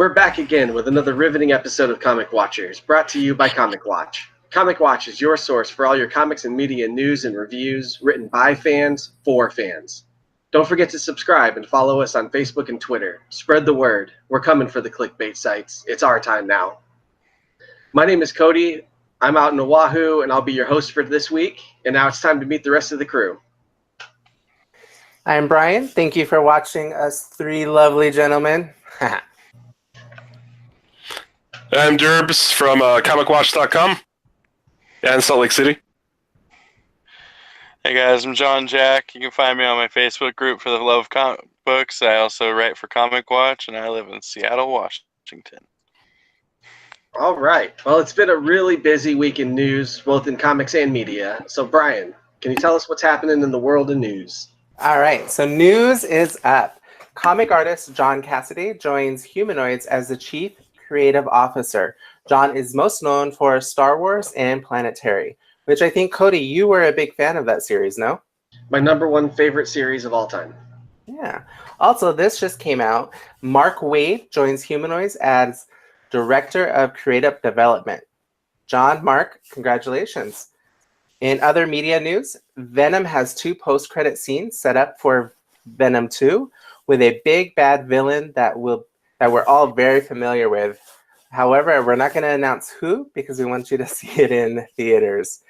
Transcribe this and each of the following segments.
We're back again with another riveting episode of Comic Watchers, brought to you by Comic Watch. Comic Watch is your source for all your comics and media news and reviews written by fans for fans. Don't forget to subscribe and follow us on Facebook and Twitter. Spread the word. We're coming for the clickbait sites. It's our time now. My name is Cody. I'm out in Oahu, and I'll be your host for this week. And now it's time to meet the rest of the crew. I'm Brian. Thank you for watching us three lovely gentlemen. I'm Derbs from comicwatch.com and Salt Lake City. Hey guys, I'm John Jack. You can find me on my Facebook group for the love of comic books. I also write for Comic Watch, and I live in Seattle, Washington. All right. Well, it's been a really busy week in news, both in comics and media. So, Brian, can you tell us what's happening in the world of news? All right. So news is up. Comic artist John Cassaday joins Humanoids as the chief creative officer. John is most known for Star Wars and Planetary, which I think, Cody, you were a big fan of that series, no? My number one favorite series of all time. Yeah. Also, this just came out. Mark Waid joins Humanoids as Director of Creative Development. John, Mark, congratulations. In other media news, Venom has 2 post-credit scenes set up for Venom 2 with a big bad villain that we're all very familiar with. However, we're not going to announce who because we want you to see it in theaters.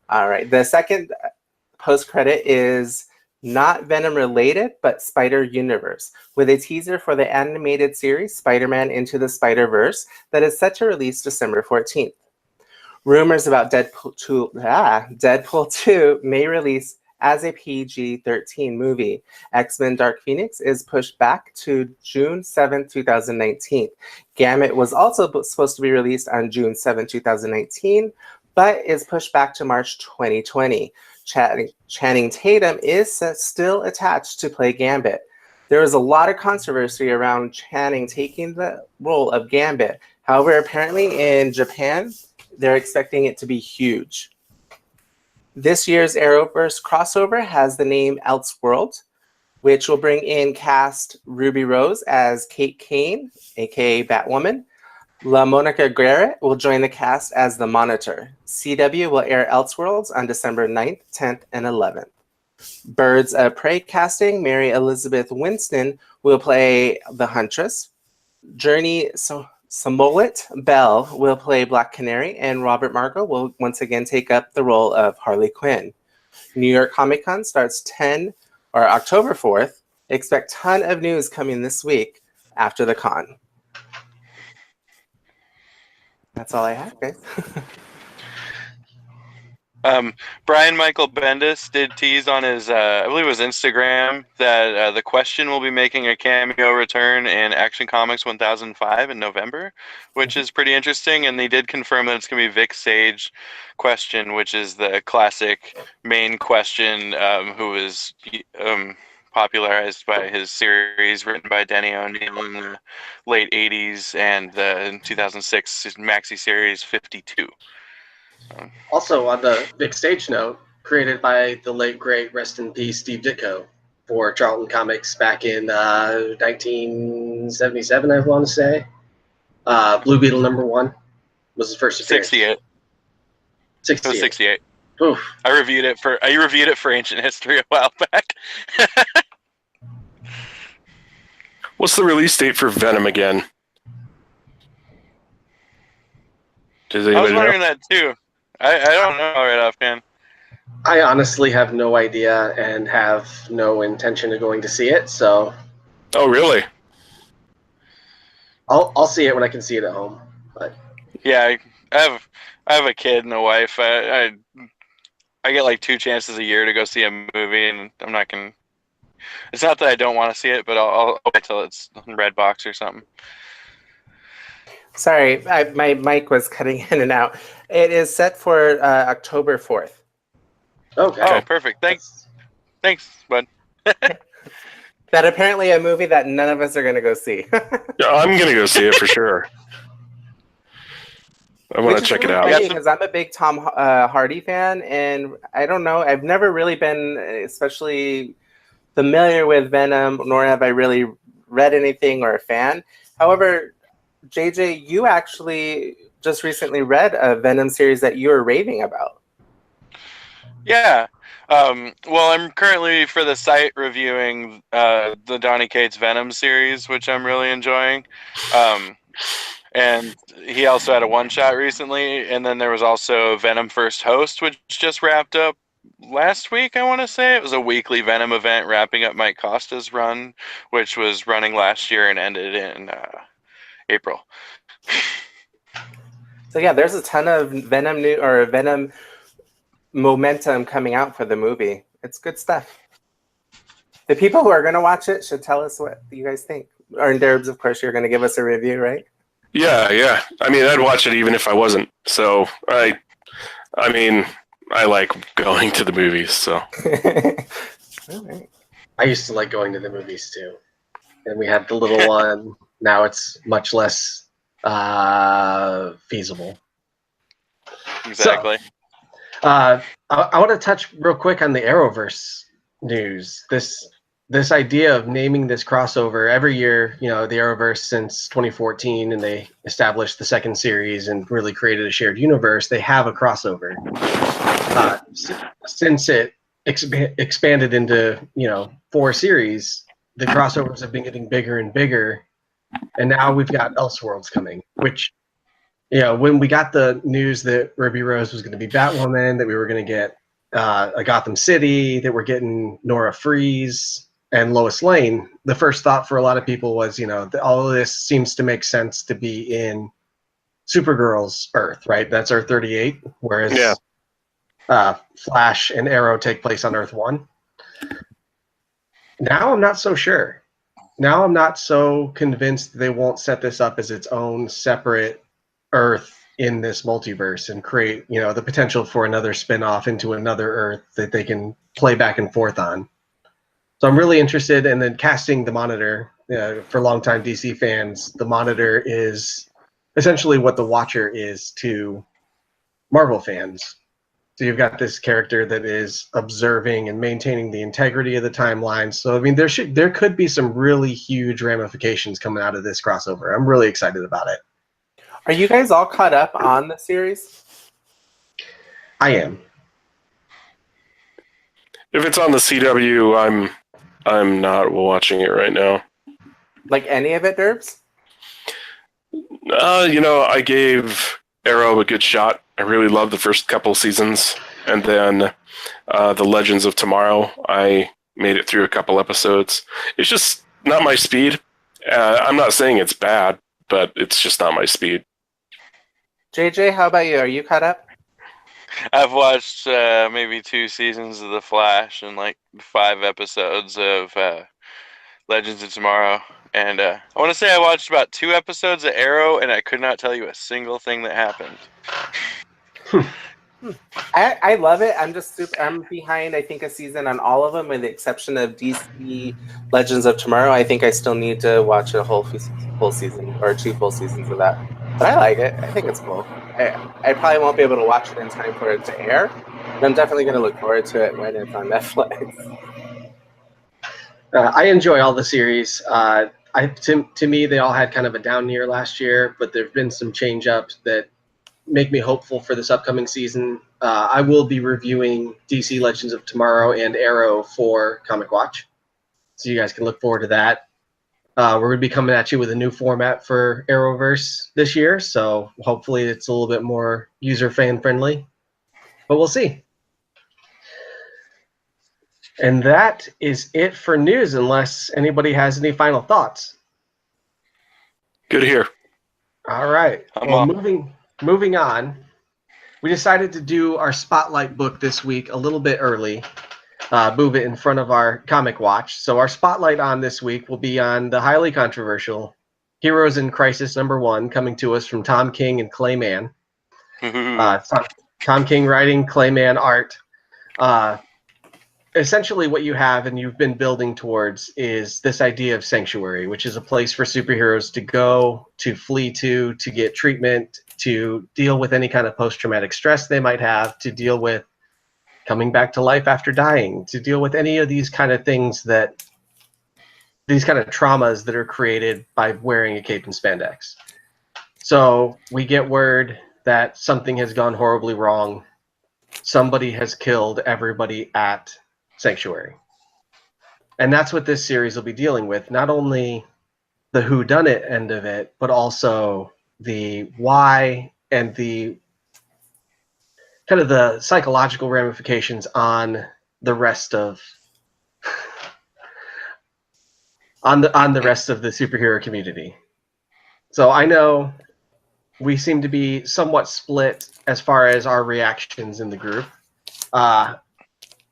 All right. The second post-credit is not Venom related, but Spider-Universe, with a teaser for the animated series Spider-Man Into the Spider-Verse that is set to release December 14th. Rumors about Deadpool 2 may release as a PG-13 movie. X-Men Dark Phoenix is pushed back to June 7, 2019. Gambit was also supposed to be released on June 7, 2019, but is pushed back to March 2020. Channing Tatum is still attached to play Gambit. There is a lot of controversy around Channing taking the role of Gambit. However, apparently in Japan, they're expecting it to be huge. This year's Arrowverse crossover has the name Elseworld, which will bring in cast Ruby Rose as Kate Kane, aka Batwoman. La Monica Garrett will join the cast as the Monitor. CW will air Elseworlds on December 9th, 10th, and 11th. Birds of Prey casting Mary Elizabeth Winston will play the Huntress. Journey Smollett Bell will play Black Canary, and Robert Margot will once again take up the role of Harley Quinn. New York Comic Con starts October 4th. Expect a ton of news coming this week after the con. That's all I have, guys. Brian Michael Bendis did tease on his, I believe it was Instagram, that The Question will be making a cameo return in Action Comics 1005 in November, which is pretty interesting. And they did confirm that it's going to be Vic Sage Question, which is the classic main Question, who was popularized by his series written by Denny O'Neil in the late 80s and the 2006 maxi series 52. Also, on the Vic Sage note, created by the late, great, rest in peace, Steve Ditko for Charlton Comics back in 1977, I want to say. Blue Beetle #1 was his first appearance. 68. 68. It was 68. Oof. I reviewed it for Ancient History a while back. What's the release date for Venom again? Does I was anybody wondering know? that too. I don't know right offhand. I honestly have no idea and have no intention of going to see it, so Oh, really? I'll see it when I can see it at home. But Yeah, I have a kid and a wife. I get like 2 chances a year to go see a movie, and I'm not gonna. It's not that I don't want to see it, but I'll wait till it's on Redbox or something. Sorry, my mic was cutting in and out. It is set for October 4th. okay. Oh, perfect. Thanks, bud. That apparently a movie that none of us are going to go see. Yeah, I'm going to go see it for sure. I want to check it out. Because I'm a big Tom Hardy fan, and I don't know, I've never really been especially familiar with Venom, nor have I really read anything or a fan. However, JJ, you actually just recently read a Venom series that you were raving about. Yeah. Well, I'm currently for the site reviewing the Donny Cates Venom series, which I'm really enjoying. And he also had a one-shot recently, and then there was also Venom First Host, which just wrapped up last week, I want to say. It was a weekly Venom event wrapping up Mike Costa's run, which was running last year and ended in April. So yeah, there's a ton of Venom momentum coming out for the movie. It's good stuff. The people who are going to watch it should tell us what you guys think. Or in Derbs, of course, you're going to give us a review, right? Yeah. I mean, I'd watch it even if I wasn't. So I mean, I like going to the movies. So. All right. I used to like going to the movies too, and we had the little one. Now it's much less feasible. Exactly. So, I want to touch real quick on the Arrowverse news. This idea of naming this crossover every year, the Arrowverse since 2014, and they established the second series and really created a shared universe. They have a crossover. Since it expanded into 4 series, the crossovers have been getting bigger and bigger, and now we've got Elseworlds coming, which when we got the news that Ruby Rose was going to be Batwoman, that we were going to get a Gotham City, that we're getting Nora Freeze and Lois Lane, the first thought for a lot of people was, all of this seems to make sense to be in Supergirl's Earth, right? That's Earth 38, whereas Flash and Arrow take place on Earth 1. Now I'm not so sure. Now I'm not so convinced they won't set this up as its own separate Earth in this multiverse and create, the potential for another spin-off into another Earth that they can play back and forth on. So I'm really interested in then casting the Monitor. For longtime DC fans, the Monitor is essentially what the Watcher is to Marvel fans. So you've got this character that is observing and maintaining the integrity of the timeline. So I mean, there could be some really huge ramifications coming out of this crossover. I'm really excited about it. Are you guys all caught up on the series? I am. If it's on the CW, I'm not watching it right now. Like any of it, Derbs? I gave Arrow a good shot. I really loved the first couple seasons, and then the Legends of Tomorrow, I made it through a couple episodes. It's just not my speed. I'm not saying it's bad, but it's just not my speed. JJ, how about you? Are you caught up? I've watched maybe 2 seasons of The Flash and like 5 episodes of Legends of Tomorrow. And I want to say I watched about 2 episodes of Arrow, and I could not tell you a single thing that happened. I love it. I'm behind, I think, a season on all of them, with the exception of DC Legends of Tomorrow. I think I still need to watch a whole season or 2 full seasons of that. But I like it. I think it's cool. I probably won't be able to watch it in time for it to air, but I'm definitely going to look forward to it when it's on Netflix. I enjoy all the series. To me, they all had kind of a down year last year, but there have been some change-ups that make me hopeful for this upcoming season. I will be reviewing DC Legends of Tomorrow and Arrow for Comic Watch, so you guys can look forward to that. We're going to be coming at you with a new format for Arrowverse this year, so hopefully it's a little bit more user-fan friendly, but we'll see. And that is it for news, unless anybody has any final thoughts. Good to hear. All right. Moving on, we decided to do our Spotlight book this week a little bit early, move it in front of our Comic Watch. So our Spotlight on this week will be on the highly controversial Heroes in Crisis #1, coming to us from Tom King and Clay Mann. Tom King writing, Clay Mann art. Essentially what you have and you've been building towards is this idea of sanctuary, which is a place for superheroes to go, to flee to get treatment, to deal with any kind of post-traumatic stress they might have, to deal with coming back to life after dying, to deal with any of these kind of things these kind of traumas that are created by wearing a cape and spandex. So we get word that something has gone horribly wrong. Somebody has killed everybody at Sanctuary. And that's what this series will be dealing with. Not only the whodunit end of it, but also the why and the kind of the psychological ramifications on the rest of on the rest of the superhero community. So I know we seem to be somewhat split as far as our reactions in the group. Why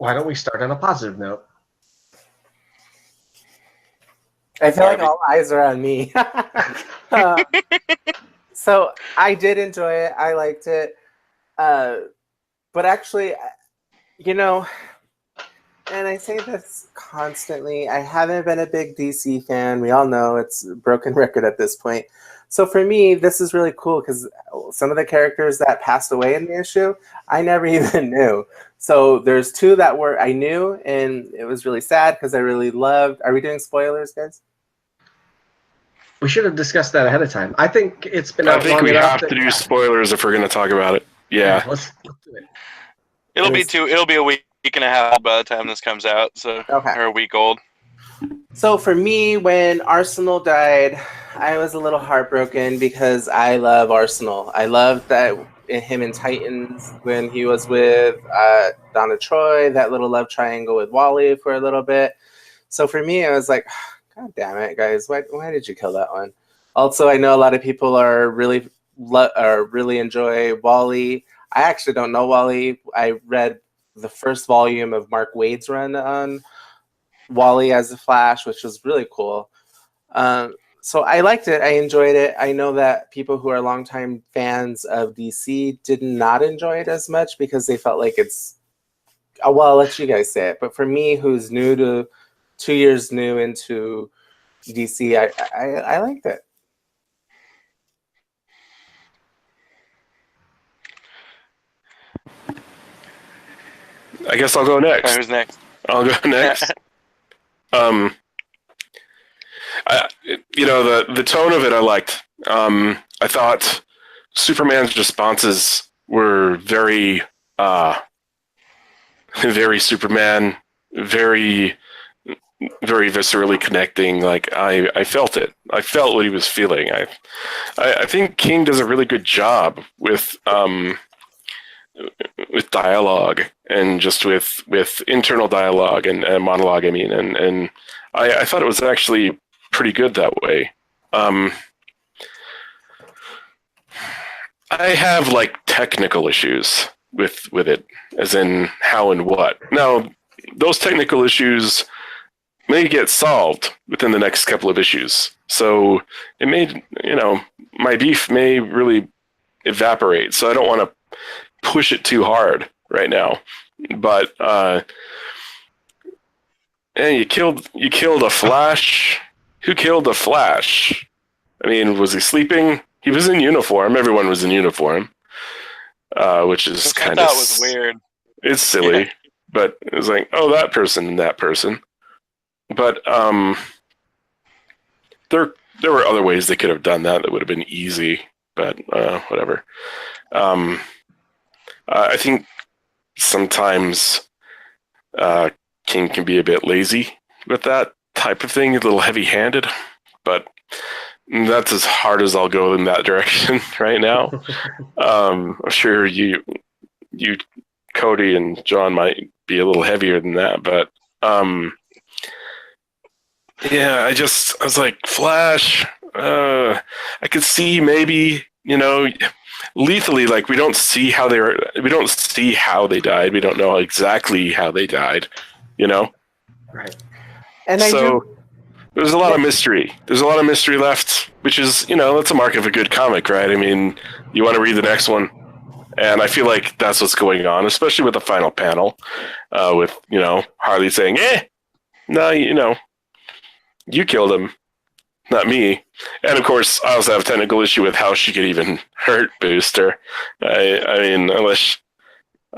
don't we start on a positive note? I feel like all eyes are on me. So I did enjoy it. I liked it. But actually, you know, and I say this constantly, I haven't been a big DC fan. We all know it's a broken record at this point. So for me, this is really cool because some of the characters that passed away in the issue, I never even knew. So there's two that I knew, and it was really sad because I really loved. Are we doing spoilers, guys? We should have discussed that ahead of time. I think it's been out I think long we enough have to do spoilers if we're going to talk about it. Yeah. Let's do it. It'll be a week and a half by the time this comes out, so Okay. or a week old. So for me, when Arsenal died, I was a little heartbroken because I love Arsenal. I loved that him in Titans when he was with Donna Troy, that little love triangle with Wally for a little bit. So for me, I was like, God damn it, guys! Why did you kill that one? Also, I know a lot of people are really enjoy Wally. I actually don't know Wally. I read the first volume of Mark Waid's run on Wally as the Flash, which was really cool. So I liked it. I enjoyed it. I know that people who are longtime fans of DC did not enjoy it as much because they felt like it's. Well, I'll let you guys say it. But for me, who's new to 2 years new into DC, I liked it. I guess I'll go next. Who's next? I'll go next. The tone of it I liked. I thought Superman's responses were very very Superman, very viscerally connecting. Like I felt it. I felt what he was feeling. I think King does a really good job with dialogue and just with internal dialogue and monologue. I mean, and I thought it was actually pretty good that way. I have like technical issues with it, as in how and what. Now, those technical issues may get solved within the next couple of issues. So it may, my beef may really evaporate. So I don't want to push it too hard right now. But and you killed a Flash. Who killed the Flash? I mean, was he sleeping? He was in uniform. Everyone was in uniform, which is kind of. I thought it was weird. It's silly, yeah. But it was like, oh, that person and that person. But there were other ways they could have done that would have been easy. But whatever. I think sometimes King can be a bit lazy with that type of thing, a little heavy-handed, but that's as hard as I'll go in that direction right now. I'm sure you, Cody and John might be a little heavier than that, but yeah, I was like, Flash, I could see maybe, lethally, like we don't see how they died. We don't know exactly how they died, Right. And there's a lot of mystery. There's a lot of mystery left, which is, that's a mark of a good comic, right? I mean, you want to read the next one. And I feel like that's what's going on, especially with the final panel, with, Harley saying, no, you killed him, not me. And of course, I also have a technical issue with how she could even hurt Booster. I mean, unless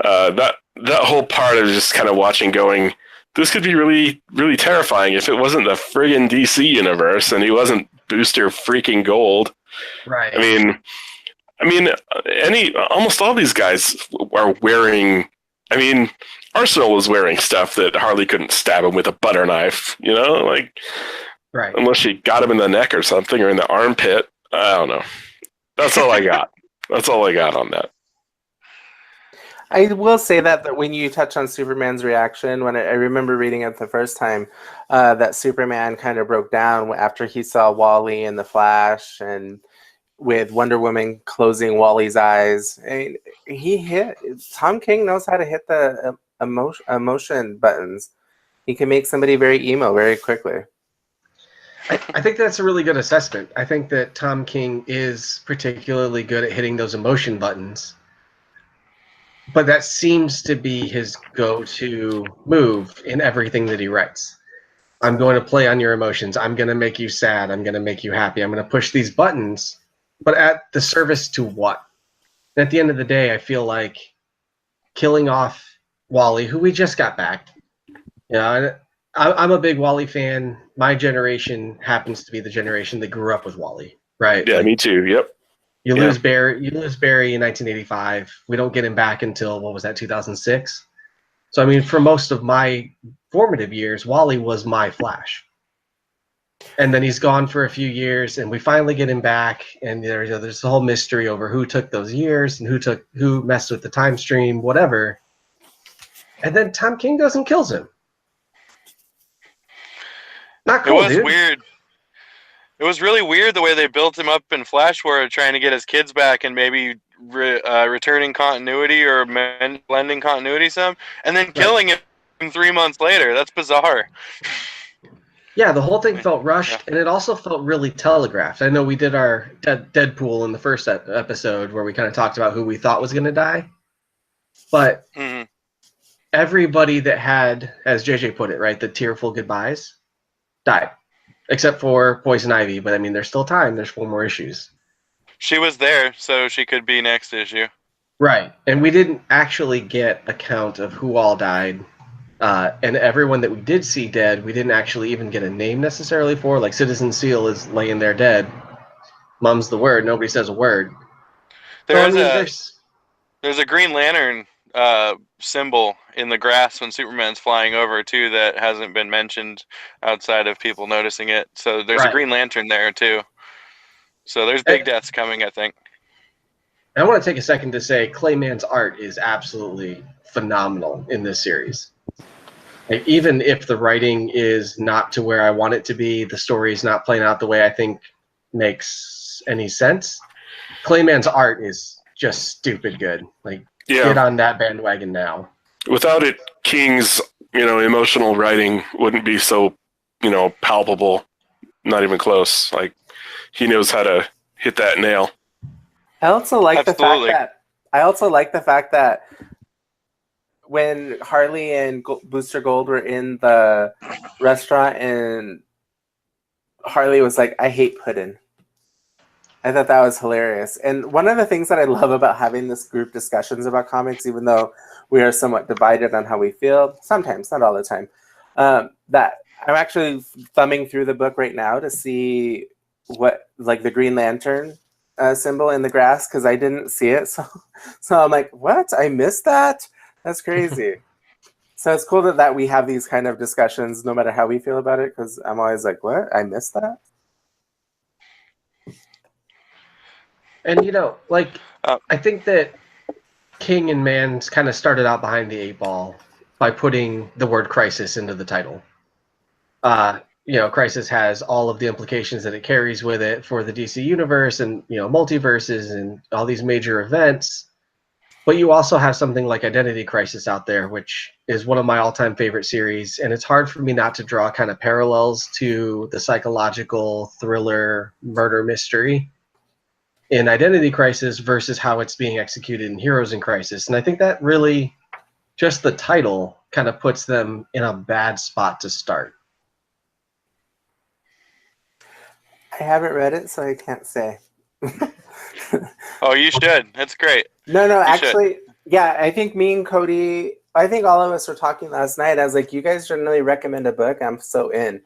that whole part of just kind of watching going, this could be really, really terrifying if it wasn't the friggin' DC universe and he wasn't Booster freaking Gold. Right. Almost all these guys are wearing. I mean, Arsenal was wearing stuff that Harley couldn't stab him with a butter knife. Right. Unless she got him in the neck or something, or in the armpit. I don't know. That's all I got. That's all I got on that. I will say that when you touch on Superman's reaction, when I remember reading it the first time, that Superman kind of broke down after he saw Wally in the Flash, and with Wonder Woman closing Wally's eyes. And Tom King knows how to hit the emotion buttons. He can make somebody very emo very quickly. I think that's a really good assessment. I think that Tom King is particularly good at hitting those emotion buttons. But that seems to be his go-to move in everything that he writes. I'm going to play on your emotions. I'm going to make you sad. I'm going to make you happy. I'm going to push these buttons, but at the service to what? And at the end of the day, I feel like killing off Wally, who we just got back. I'm a big Wally fan. My generation happens to be the generation that grew up with Wally, right? Yeah, me too. Yep. You lose Barry in 1985. We don't get him back until, 2006? So, I mean, for most of my formative years, Wally was my Flash. And then he's gone for a few years, and we finally get him back, and there's the whole mystery over who took those years and who messed with the time stream, whatever. And then Tom King goes and kills him. Not cool, It was dude. weird. It was really weird the way they built him up in Flash Forward, trying to get his kids back and maybe returning continuity or blending continuity some, and then killing him 3 months later. That's bizarre. Yeah, the whole thing felt rushed, and it also felt really telegraphed. I know we did our Deadpool in the first episode where we kind of talked about who we thought was going to die, but everybody that had, as JJ put it, right, the tearful goodbyes, died. Except for Poison Ivy, but I mean, there's still time. There's 4 more issues. She was there, so she could be next issue. Right, and we didn't actually get a count of who all died, and everyone that we did see dead, we didn't actually even get a name necessarily for. Like Citizen Seal is laying there dead. Mum's the word. Nobody says a word. There's a Green Lantern symbol in the grass when Superman's flying over too that hasn't been mentioned outside of people noticing it. So there's a Green Lantern there too. So there's big deaths coming, I think. I want to take a second to say Clayman's art is absolutely phenomenal in this series. Like, even if the writing is not to where I want it to be, the story is not playing out the way I think makes any sense, Clayman's art is just stupid good. Like, get on that bandwagon now. Without it, King's emotional writing wouldn't be so palpable. Not even close. Like, he knows how to hit that nail. I also like the fact that when Harley and Booster Gold were in the restaurant and Harley was like, "I hate pudding." I thought that was hilarious. And one of the things that I love about having this group discussions about comics, even though we are somewhat divided on how we feel, sometimes, not all the time, that I'm actually thumbing through the book right now to see what, like, the Green Lantern symbol in the grass, because I didn't see it. So I'm like, what? I missed that? That's crazy. So it's cool that we have these kind of discussions no matter how we feel about it, because I'm always like, what? I missed that? And, I think that King and Mann's kind of started out behind the 8 ball by putting the word crisis into the title. Crisis has all of the implications that it carries with it for the DC universe and, multiverses and all these major events. But you also have something like Identity Crisis out there, which is one of my all-time favorite series. And it's hard for me not to draw kind of parallels to the psychological thriller murder mystery in Identity Crisis versus how it's being executed in Heroes in Crisis. And I think that really, just the title kind of puts them in a bad spot to start. I haven't read it, so I can't say. Oh, you should. That's great. No, actually, yeah, I think me and Cody, I think all of us were talking last night. I was like, you guys generally recommend a book. I'm so in.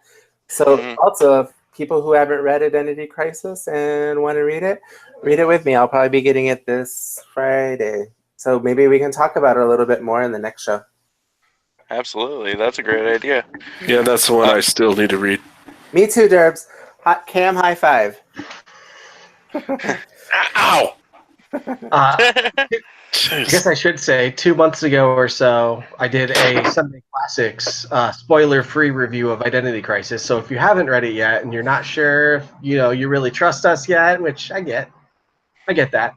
So also, people who haven't read Identity Crisis and want to read it with me. I'll probably be getting it this Friday. So maybe we can talk about it a little bit more in the next show. Absolutely. That's a great idea. Yeah, that's the one I still need to read. Me too, Derbs. Cam, high five. Ow! I guess I should say 2 months ago or so, I did a Sunday Classics spoiler-free review of Identity Crisis. So if you haven't read it yet and you're not sure, you really trust us yet, which I get that.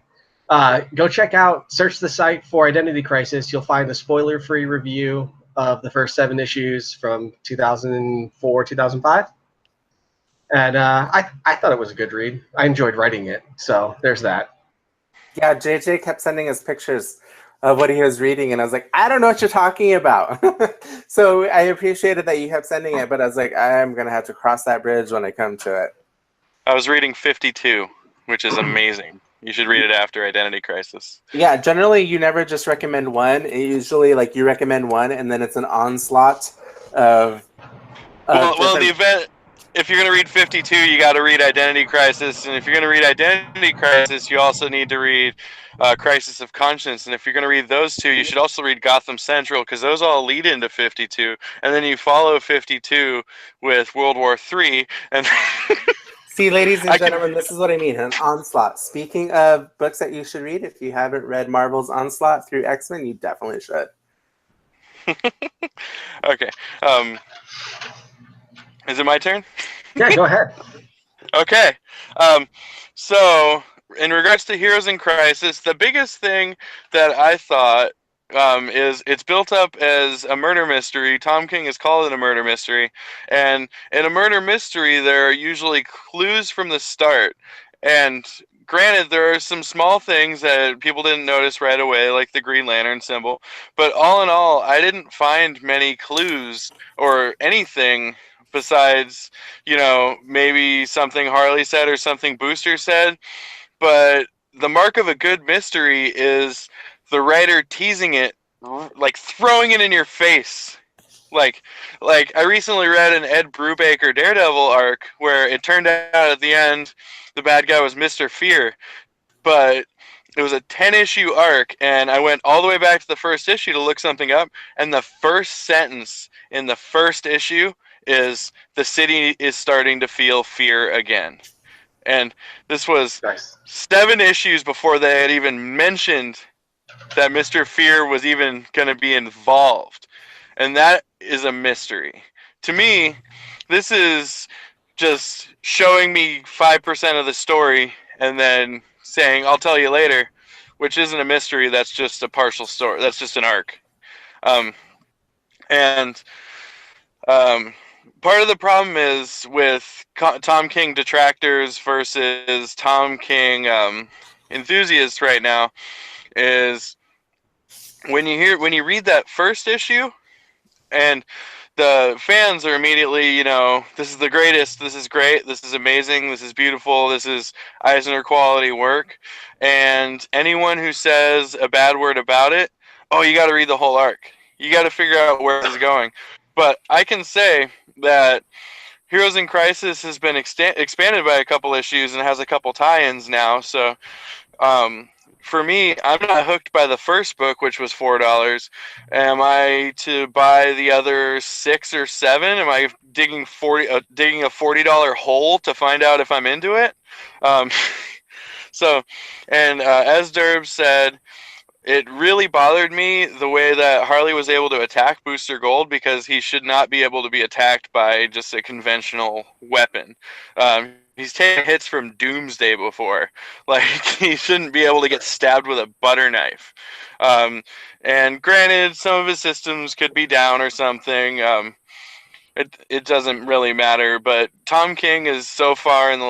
Go check out, search the site for Identity Crisis. You'll find a spoiler-free review of the first 7 issues from 2004, 2005. And I thought it was a good read. I enjoyed writing it. So there's that. Yeah, JJ kept sending us pictures of what he was reading, and I was like, I don't know what you're talking about. So I appreciated that you kept sending it, but I was like, I'm going to have to cross that bridge when I come to it. I was reading 52, which is amazing. You should read it after Identity Crisis. Yeah, generally you never just recommend one. Usually, like, you recommend one, and then it's an onslaught of well, the event. If you're going to read 52, you got to read Identity Crisis, and if you're going to read Identity Crisis, you also need to read Crisis of Conscience, and if you're going to read those two, you should also read Gotham Central, because those all lead into 52, and then you follow 52 with World War III, and... See, ladies and gentlemen, this is what I mean, an onslaught. Speaking of books that you should read, if you haven't read Marvel's Onslaught through X-Men, you definitely should. Okay. Is it my turn? Yeah, go ahead. Okay. So, in regards to Heroes in Crisis, the biggest thing that I thought is it's built up as a murder mystery. Tom King has called it a murder mystery. And in a murder mystery, there are usually clues from the start. And granted, there are some small things that people didn't notice right away, like the Green Lantern symbol. But all in all, I didn't find many clues or anything besides, maybe something Harley said or something Booster said. But the mark of a good mystery is the writer teasing it, like throwing it in your face. Like I recently read an Ed Brubaker Daredevil arc where it turned out at the end the bad guy was Mr. Fear. But it was a 10-issue arc, and I went all the way back to the first issue to look something up, and the first sentence in the first issue is the city is starting to feel fear again. And this was 7 issues before they had even mentioned that Mr. Fear was even going to be involved. And that is a mystery. To me, this is just showing me 5% of the story and then saying, I'll tell you later, which isn't a mystery, that's just a partial story. That's just an arc. Part of the problem is with Tom King detractors versus Tom King enthusiasts right now is when you read that first issue and the fans are immediately, this is the greatest, this is great, this is amazing, this is beautiful, this is Eisner quality work, and anyone who says a bad word about it, oh, you got to read the whole arc. You got to figure out where this is going. But I can say that Heroes in Crisis has been expanded by a couple issues and has a couple tie-ins now. So for me, I'm not hooked by the first book, which was $4. Am I to buy the other 6 or 7? Am I digging a $40 hole to find out if I'm into it? As Derb said, it really bothered me the way that Harley was able to attack Booster Gold, because he should not be able to be attacked by just a conventional weapon. He's taken hits from Doomsday before. Like, he shouldn't be able to get stabbed with a butter knife. And granted, some of his systems could be down or something. It doesn't really matter, but Tom King is so far in the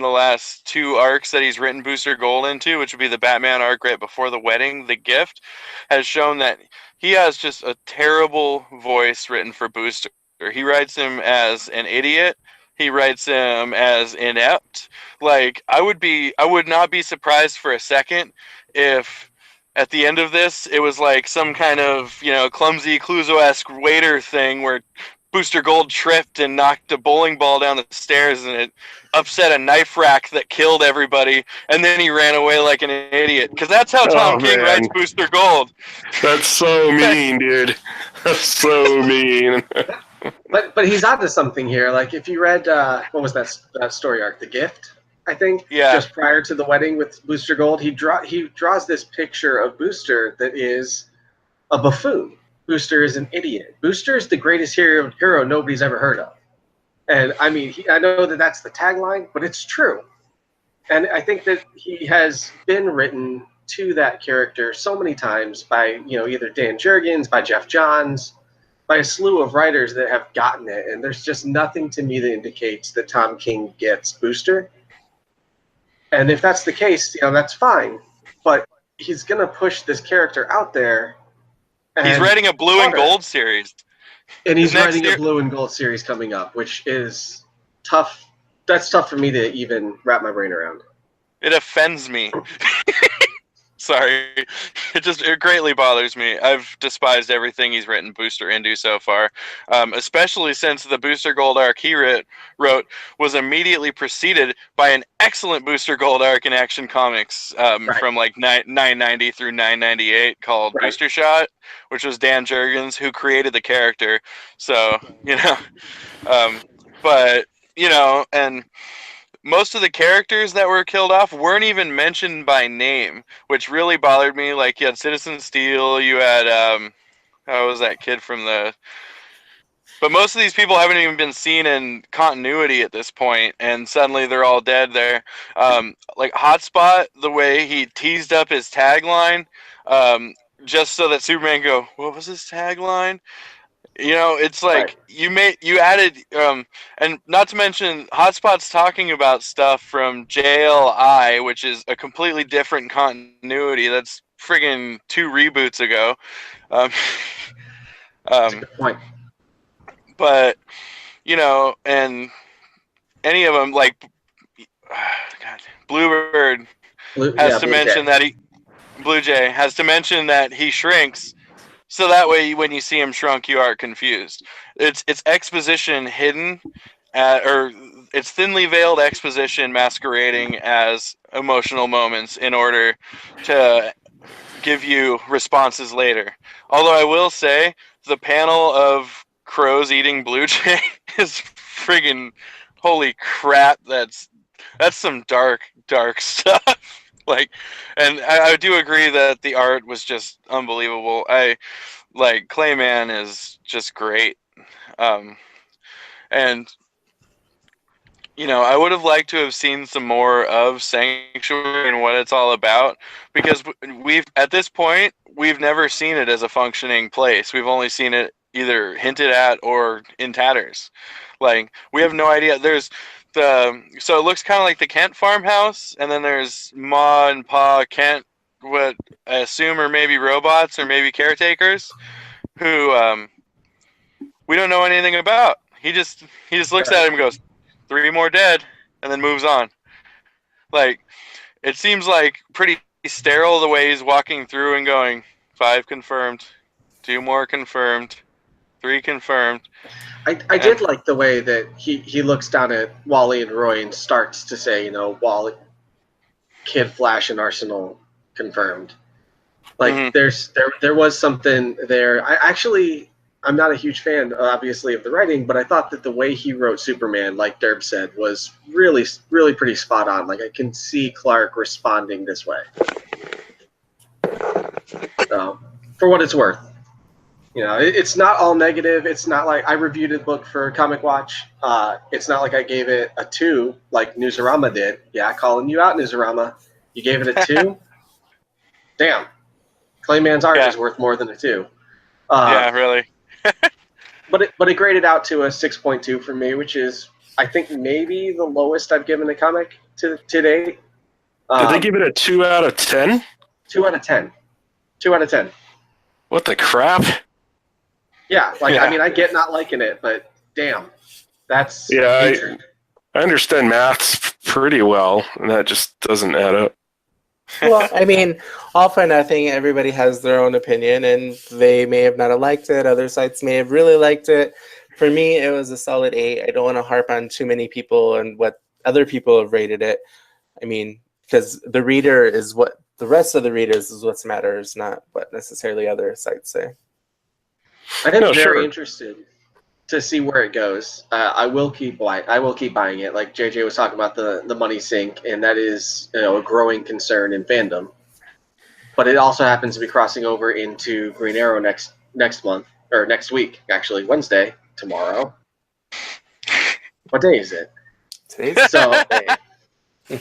last 2 arcs that he's written Booster Gold into, which would be the Batman arc right before the wedding, The Gift, has shown that he has just a terrible voice written for Booster. He writes him as an idiot. He writes him as inept. Like, I would not be surprised for a second if at the end of this it was like some kind of, clumsy Clouseau-esque waiter thing where Booster Gold tripped and knocked a bowling ball down the stairs, and it upset a knife rack that killed everybody, and then he ran away like an idiot. Because that's how Tom King writes Booster Gold. That's so mean, dude. That's so mean. But he's onto something here. Like, if you read, what was that story arc, The Gift, I think? Yeah. Just prior to the wedding with Booster Gold, he draws this picture of Booster that is a buffoon. Booster is an idiot. Booster is the greatest hero nobody's ever heard of. And, I mean, I know that that's the tagline, but it's true. And I think that he has been written to that character so many times by, either Dan Jurgens, by Jeff Johns, by a slew of writers that have gotten it. And there's just nothing to me that indicates that Tom King gets Booster. And if that's the case, that's fine. But he's going to push this character out there. He's writing a Blue and Gold series. And he's writing a Blue and Gold series coming up, which is tough. That's tough for me to even wrap my brain around. It offends me. Sorry. It greatly bothers me. I've despised everything he's written Booster into so far, especially since the Booster Gold arc he wrote was immediately preceded by an excellent Booster Gold arc in Action Comics from like 990 through 998 called Booster Shot, which was Dan Jurgens who created the character. So, but, and most of the characters that were killed off weren't even mentioned by name, which really bothered me. Like, you had Citizen Steel, you had, how was that kid from the... But most of these people haven't even been seen in continuity at this point, and suddenly they're all dead there. Like, Hotspot, the way he teased up his tagline, just so that Superman go, what was his tagline? It's like you added, and not to mention Hotspot's talking about stuff from JLI, which is a completely different continuity. That's friggin' 2 reboots ago. That's a good point. But, and any of them, like, Bluebird has to mention that Blue Jay has to mention that he shrinks. So that way, when you see him shrunk, you are confused. It's exposition hidden, or it's thinly veiled exposition masquerading as emotional moments in order to give you responses later. Although I will say, the panel of crows eating Blue Jay is friggin' holy crap. That's some dark stuff. Like, and I do agree that the art was just unbelievable. Clayman is just great. And, I would have liked to have seen some more of Sanctuary and what it's all about, because at this point, we've never seen it as a functioning place. We've only seen it either hinted at or in tatters. Like, we have no idea. So it looks kind of like the Kent farmhouse, and then there's Ma and Pa Kent, what I assume are maybe robots or maybe caretakers, who we don't know anything about. He just looks at him and goes, 3 more dead, and then moves on. Like, it seems like pretty sterile the way he's walking through and going, 5 confirmed, 2 more confirmed, 3 confirmed. I did like the way that he looks down at Wally and Roy and starts to say, Wally, Kid, Flash, and Arsenal confirmed. Like, there was something there. I'm not a huge fan, obviously, of the writing, but I thought that the way he wrote Superman, like Derb said, was really, really pretty spot on. Like, I can see Clark responding this way. So, for what it's worth. It's not all negative. It's not like I reviewed a book for Comic Watch. It's not like I gave it a 2 like Newsarama did. Yeah, calling you out, Newsarama. You gave it a 2? Damn. Clayman's art is worth more than a 2. Yeah, really. but it graded out to a 6.2 for me, which is, I think, maybe the lowest I've given a comic to date. Did they give it a 2 out of 10? 2 out of 10. 2 out of 10. What the crap? Yeah, I mean, I get not liking it, but damn, that's I understand maths pretty well, and that just doesn't add up. Well, I mean, all for nothing, everybody has their own opinion, and they may have not liked it. Other sites may have really liked it. For me, it was a solid 8. I don't want to harp on too many people and what other people have rated it. I mean, because the reader is what the rest of the readers is what matters, not what necessarily other sites say. I am No, very sure. interested to see where it goes. I will keep buying it. Like JJ was talking about the money sink, and that is a growing concern in fandom. But it also happens to be crossing over into Green Arrow next month, or next week, actually, Wednesday, tomorrow. What day is it? Today's So, day.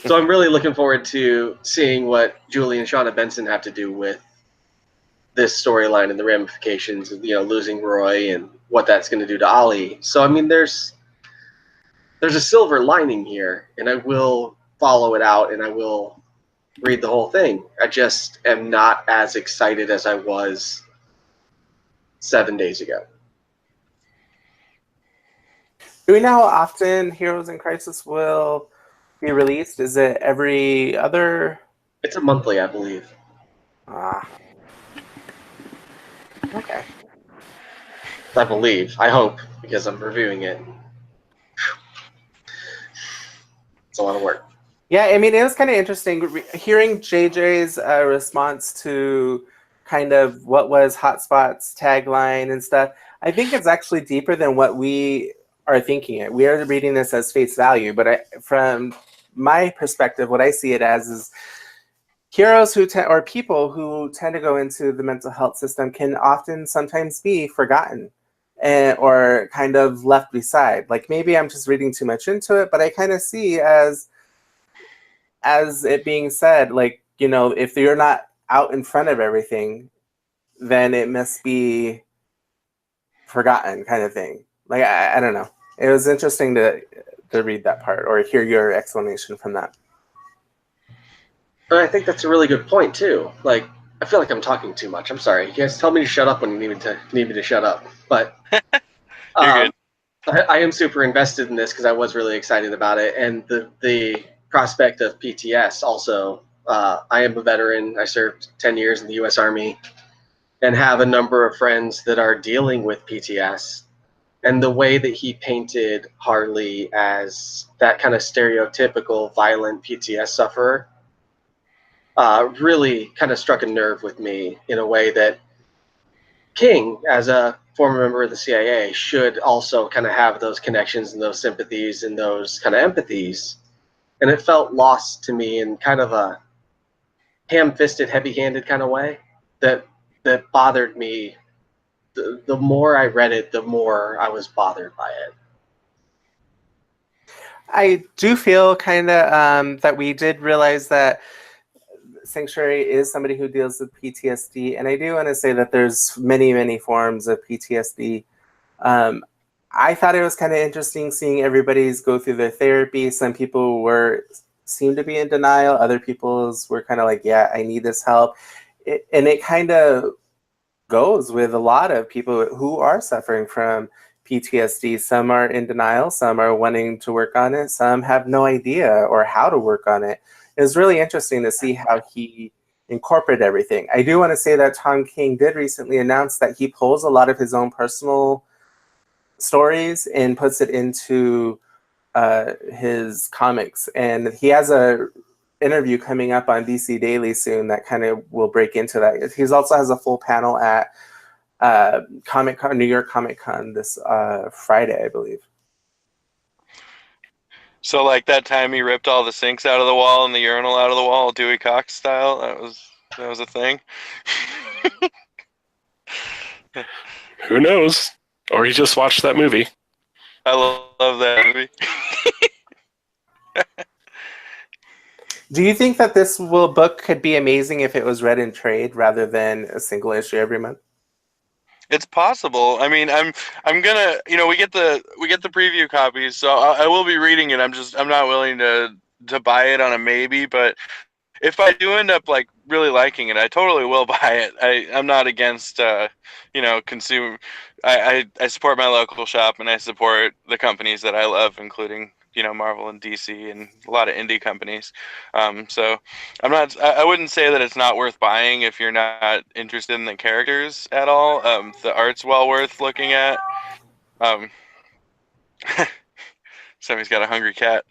so I'm really looking forward to seeing what Julie and Shauna Benson have to do with this storyline and the ramifications of losing Roy and what that's going to do to Ollie. So I mean, there's a silver lining here, and I will follow it out, and I will read the whole thing. I just am not as excited as I was 7 days ago. Do we know how often Heroes in Crisis will be released? Is it every other? It's a monthly, I believe. Okay. I believe. I hope, because I'm reviewing it. It's a lot of work. Yeah, I mean, it was kind of interesting hearing JJ's response to kind of what was Hotspot's tagline and stuff. I think it's actually deeper than what we are thinking it. We are reading this as face value, but from my perspective, what I see it as is heroes or people who tend to go into the mental health system can often sometimes be forgotten or kind of left beside. Like maybe I'm just reading too much into it, but I kind of see as it being said, like, if you're not out in front of everything, then it must be forgotten kind of thing. Like, I don't know. It was interesting to read that part or hear your explanation from that. But I think that's a really good point, too. Like, I feel like I'm talking too much. I'm sorry. You guys tell me to shut up when you need me to shut up. But You're good. I am super invested in this because I was really excited about it. And the prospect of PTS also. I am a veteran. I served 10 years in the U.S. Army and have a number of friends that are dealing with PTS. And the way that he painted Harley as that kind of stereotypical violent PTS sufferer really kind of struck a nerve with me in a way that King, as a former member of the CIA, should also kind of have those connections and those sympathies and those kind of empathies. And it felt lost to me in kind of a ham-fisted, heavy-handed kind of way that bothered me. The more I read it, the more I was bothered by it. I do feel kind of that we did realize that Sanctuary is somebody who deals with PTSD, and I do want to say that there's many, many forms of PTSD. I thought it was kind of interesting seeing everybody's go through their therapy. Some people seemed to be in denial. Other people's were kind of like, yeah, I need this help. And it kind of goes with a lot of people who are suffering from PTSD. Some are in denial. Some are wanting to work on it. Some have no idea or how to work on it. It was really interesting to see how he incorporated everything. I do want to say that Tom King did recently announce that he pulls a lot of his own personal stories and puts it into his comics. And he has a interview coming up on DC Daily soon that kind of will break into that. He also has a full panel at New York Comic Con this Friday, I believe. So like that time he ripped all the sinks out of the wall and the urinal out of the wall, Dewey Cox style. That was a thing. Who knows? Or he just watched that movie. I love that movie. Do you think that this book could be amazing if it was read in trade rather than a single issue every month? It's possible. I mean, I'm gonna, we get the preview copies, so I will be reading it. I'm not willing to buy it on a maybe, but if I do end up like really liking it, I totally will buy it. I'm not against consume. I support my local shop and I support the companies that I love, including Marvel and DC and a lot of indie companies. So I wouldn't say that it's not worth buying if you're not interested in the characters at all. The art's well worth looking at. Sammy's got a hungry cat.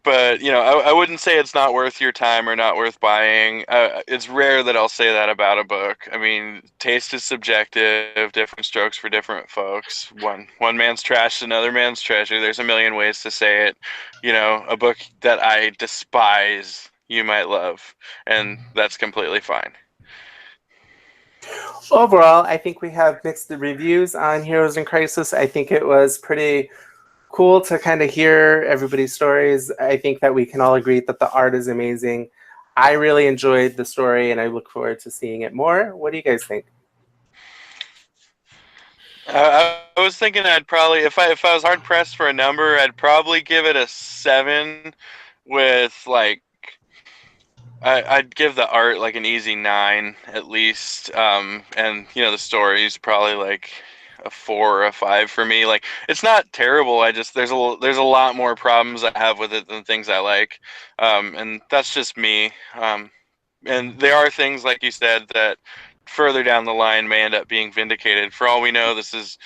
But I wouldn't say it's not worth your time or not worth buying. It's rare that I'll say that about a book. I mean, taste is subjective, different strokes for different folks. One man's trash, another man's treasure. There's a million ways to say it. A book that I despise, you might love, and that's completely fine. Overall, I think we have mixed reviews on Heroes in Crisis. I think it was pretty cool to kind of hear everybody's stories. I think that we can all agree that the art is amazing. I really enjoyed the story, and I look forward to seeing it more. What do you guys think? I was thinking I'd probably, if I was hard pressed for a number, I'd probably give it a 7 with I'd give the art like an easy 9 at least, and the story's probably like a 4 or a 5 for me. Like, it's not terrible. I just there's a lot more problems I have with it than things I like, and that's just me. And there are things, like you said, that further down the line may end up being vindicated. For all we know, this is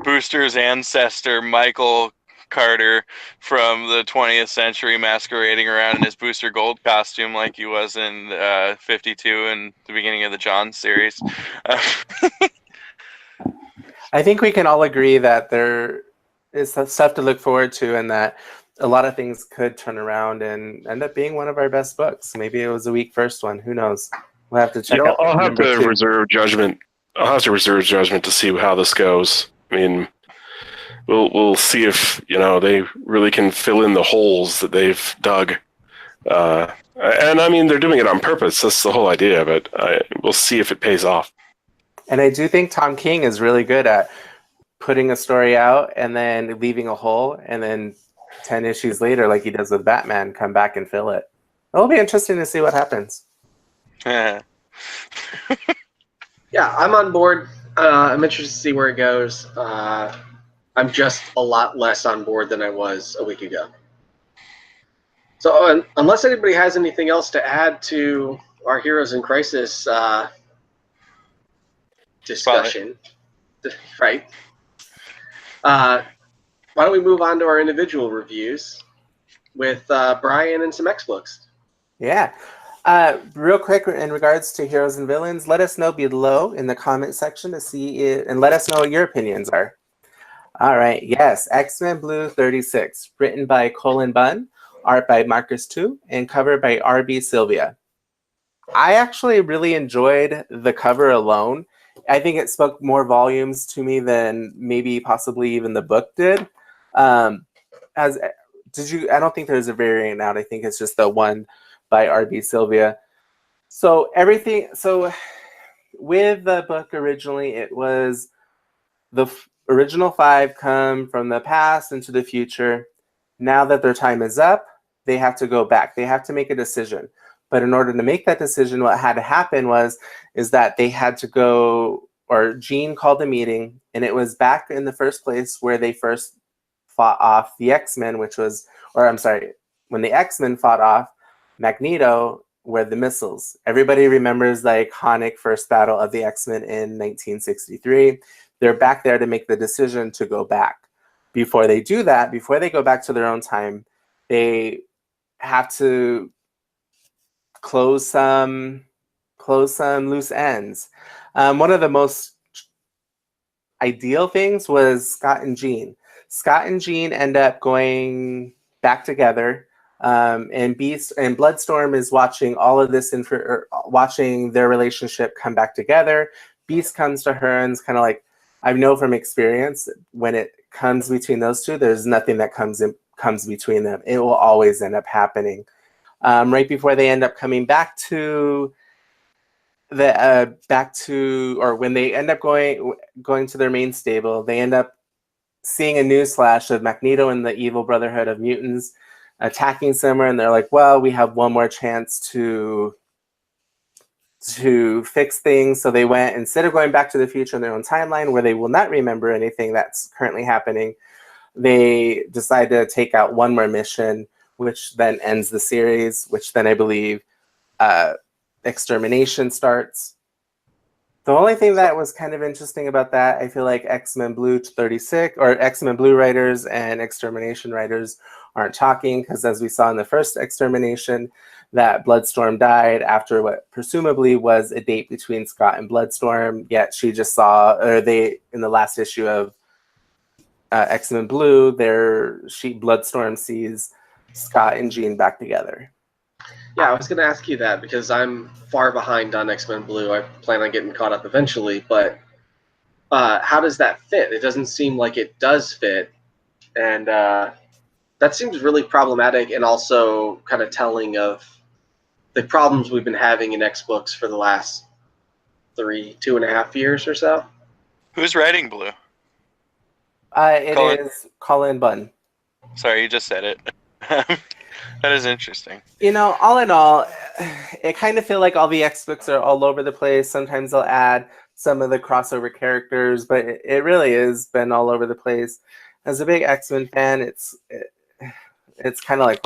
Booster's ancestor, Michael Carter, from the 20th century, masquerading around in his Booster Gold costume like he was in 52 and the beginning of the John series. I think we can all agree that there is stuff to look forward to, and that a lot of things could turn around and end up being one of our best books. Maybe it was a weak first one. Who knows? We'll have to check out. I'll have to 2. reserve judgment. I'll have to reserve judgment to see how this goes. I mean, we'll see if they really can fill in the holes that they've dug. And I mean, they're doing it on purpose. That's the whole idea of it. We'll see if it pays off. And I do think Tom King is really good at putting a story out and then leaving a hole, and then 10 issues later, like he does with Batman, come back and fill it. It'll be interesting to see what happens. Yeah, I'm on board. I'm interested to see where it goes. I'm just a lot less on board than I was a week ago. So unless anybody has anything else to add to our Heroes in Crisis discussion, right? Why don't we move on to our individual reviews with Brian and some X-Books? Yeah. Real quick, in regards to Heroes and Villains, let us know below in the comment section to see it, and let us know what your opinions are. All right. Yes. X-Men Blue 36, written by Colin Bunn, art by Marcus Tu, and cover by R.B. Sylvia. I actually really enjoyed the cover alone. I think it spoke more volumes to me than maybe possibly even the book did. I don't think there's a variant out. I think it's just the one by R.B. Sylvia. So with the book originally, it was the original 5 come from the past into the future. Now that their time is up, they have to go back. They have to make a decision. But in order to make that decision, what had to happen is that they had to go, or Jean called a meeting, and it was back in the first place where they first fought off the X-Men, when the X-Men fought off Magneto, were the missiles. Everybody remembers the iconic first battle of the X-Men in 1963. They're back there to make the decision to go back. Before they do that, before they go back to their own time, they have to close some loose ends. One of the most ideal things was Scott and Jean. Scott and Jean end up going back together, and Beast and Bloodstorm is watching all of this, watching their relationship come back together. Beast comes to her and is kind of like, I know from experience, when it comes between those two, there's nothing that comes between them. It will always end up happening. Right before they end up coming back to when they end up going to their main stable, they end up seeing a news flash of Magneto and the evil Brotherhood of Mutants attacking Summer, and they're like, well, we have one more chance to fix things. So they went, instead of going back to the future in their own timeline where they will not remember anything that's currently happening, they decide to take out one more mission, which then ends the series, which then I believe Extermination starts. The only thing that was kind of interesting about that, I feel like X-Men Blue 36 or X-Men Blue writers and Extermination writers aren't talking because, as we saw in the first Extermination, that Bloodstorm died after what presumably was a date between Scott and Bloodstorm. Yet she just saw, or they in the last issue of X-Men Blue, Bloodstorm sees Scott and Jean back together. Yeah, I was going to ask you that because I'm far behind on X-Men Blue. I plan on getting caught up eventually, but how does that fit? It doesn't seem like it does fit, and that seems really problematic and also kind of telling of the problems we've been having in X books for the last 2.5 years or so. Who's writing Blue? It Colin? is Colin Bunn. Sorry, you just said it. That is interesting. You know, all in all, it kind of feel like all the X books are all over the place. Sometimes they'll add some of the crossover characters, but it really has been all over the place. As a big X-Men fan, it's kind of like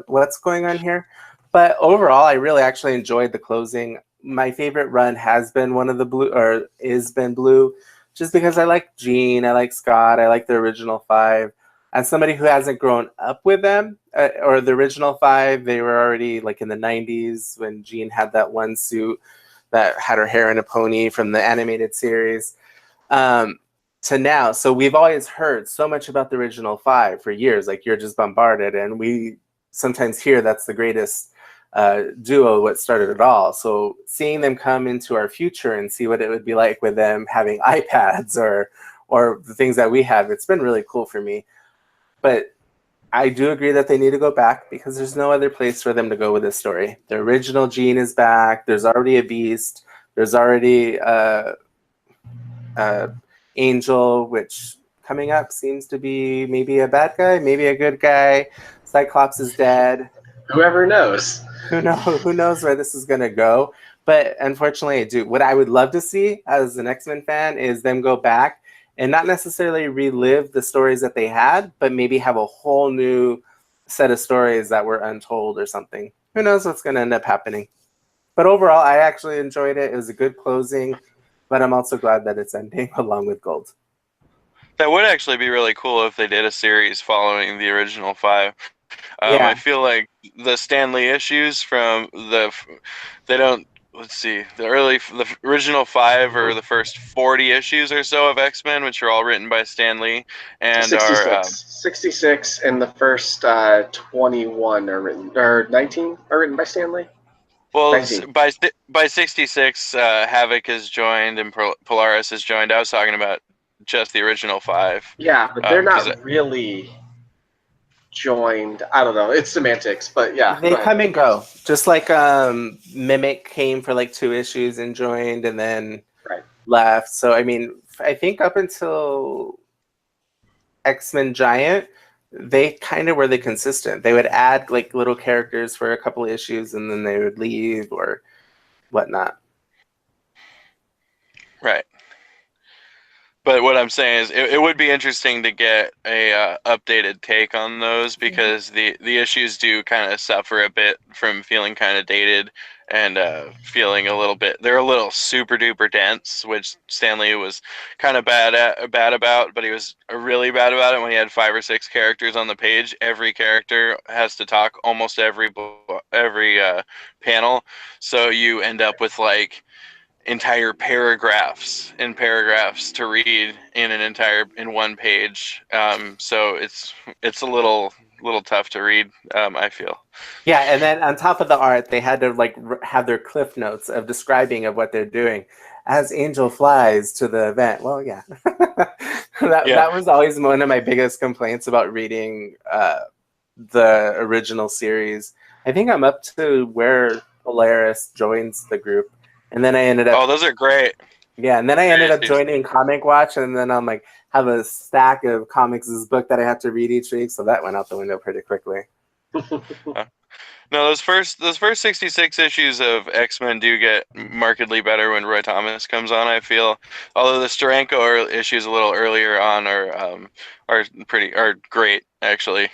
what's going on here. But overall, I really actually enjoyed the closing. My favorite run has been one of the blue, or is been Blue, just because I like Jean, I like Scott, I like the original 5. As somebody who hasn't grown up with them, or the original 5, they were already like in the 90s when Jean had that one suit that had her hair in a pony from the animated series, to now. So we've always heard so much about the original 5 for years. Like, you're just bombarded, and we sometimes hear that's the greatest duo, what started it all. So seeing them come into our future and see what it would be like with them having iPads or the things that we have, it's been really cool for me. But I do agree that they need to go back because there's no other place for them to go with this story. The original Jean is back. There's already a Beast. There's already Angel, which coming up seems to be maybe a bad guy, maybe a good guy. Cyclops is dead. Whoever knows. Who knows where this is going to go? But unfortunately, what I would love to see as an X-Men fan is them go back and not necessarily relive the stories that they had, but maybe have a whole new set of stories that were untold or something. Who knows what's going to end up happening? But overall, I actually enjoyed it. It was a good closing, but I'm also glad that it's ending along with Gold. That would actually be really cool if they did a series following the original 5. Yeah. I feel like the Stan Lee issues from the original 5 or the first 40 issues or so of X-Men, which are all written by Stan Lee, and 66 and the first 21 are written, or 19 are written by Stan Lee. Well, 19. by 66, Havoc has joined and Polaris has joined. I was talking about just the original 5. Yeah, but they're not really joined. I don't know. It's semantics, but yeah. They come and go. Just like Mimic came for like 2 issues and joined and then left. So, I mean, I think up until X-Men Giant, they kind of were the consistent. They would add like little characters for a couple of issues and then they would leave or whatnot. Right. But what I'm saying is it would be interesting to get a updated take on those because the issues do kind of suffer a bit from feeling kind of dated and feeling they're a little super duper dense, which Stan Lee was kind of bad about, but he was really bad about it when he had 5 or 6 characters on the page. Every character has to talk almost every panel, so you end up with like entire paragraphs to read in one page. So it's a little tough to read, I feel. Yeah, and then on top of the art, they had to like have their cliff notes of describing of what they're doing as Angel flies to the event. Well, yeah. That was always one of my biggest complaints about reading the original series. I think I'm up to where Polaris joins the group. And then I ended up... Oh, those are great. Yeah, and then I ended up joining Comic Watch, and then I'm like, have a stack of comics, this book that I have to read each week, so that went out the window pretty quickly. No, those first 66 issues of X-Men do get markedly better when Roy Thomas comes on, I feel. Although the Steranko issues a little earlier on are great, actually.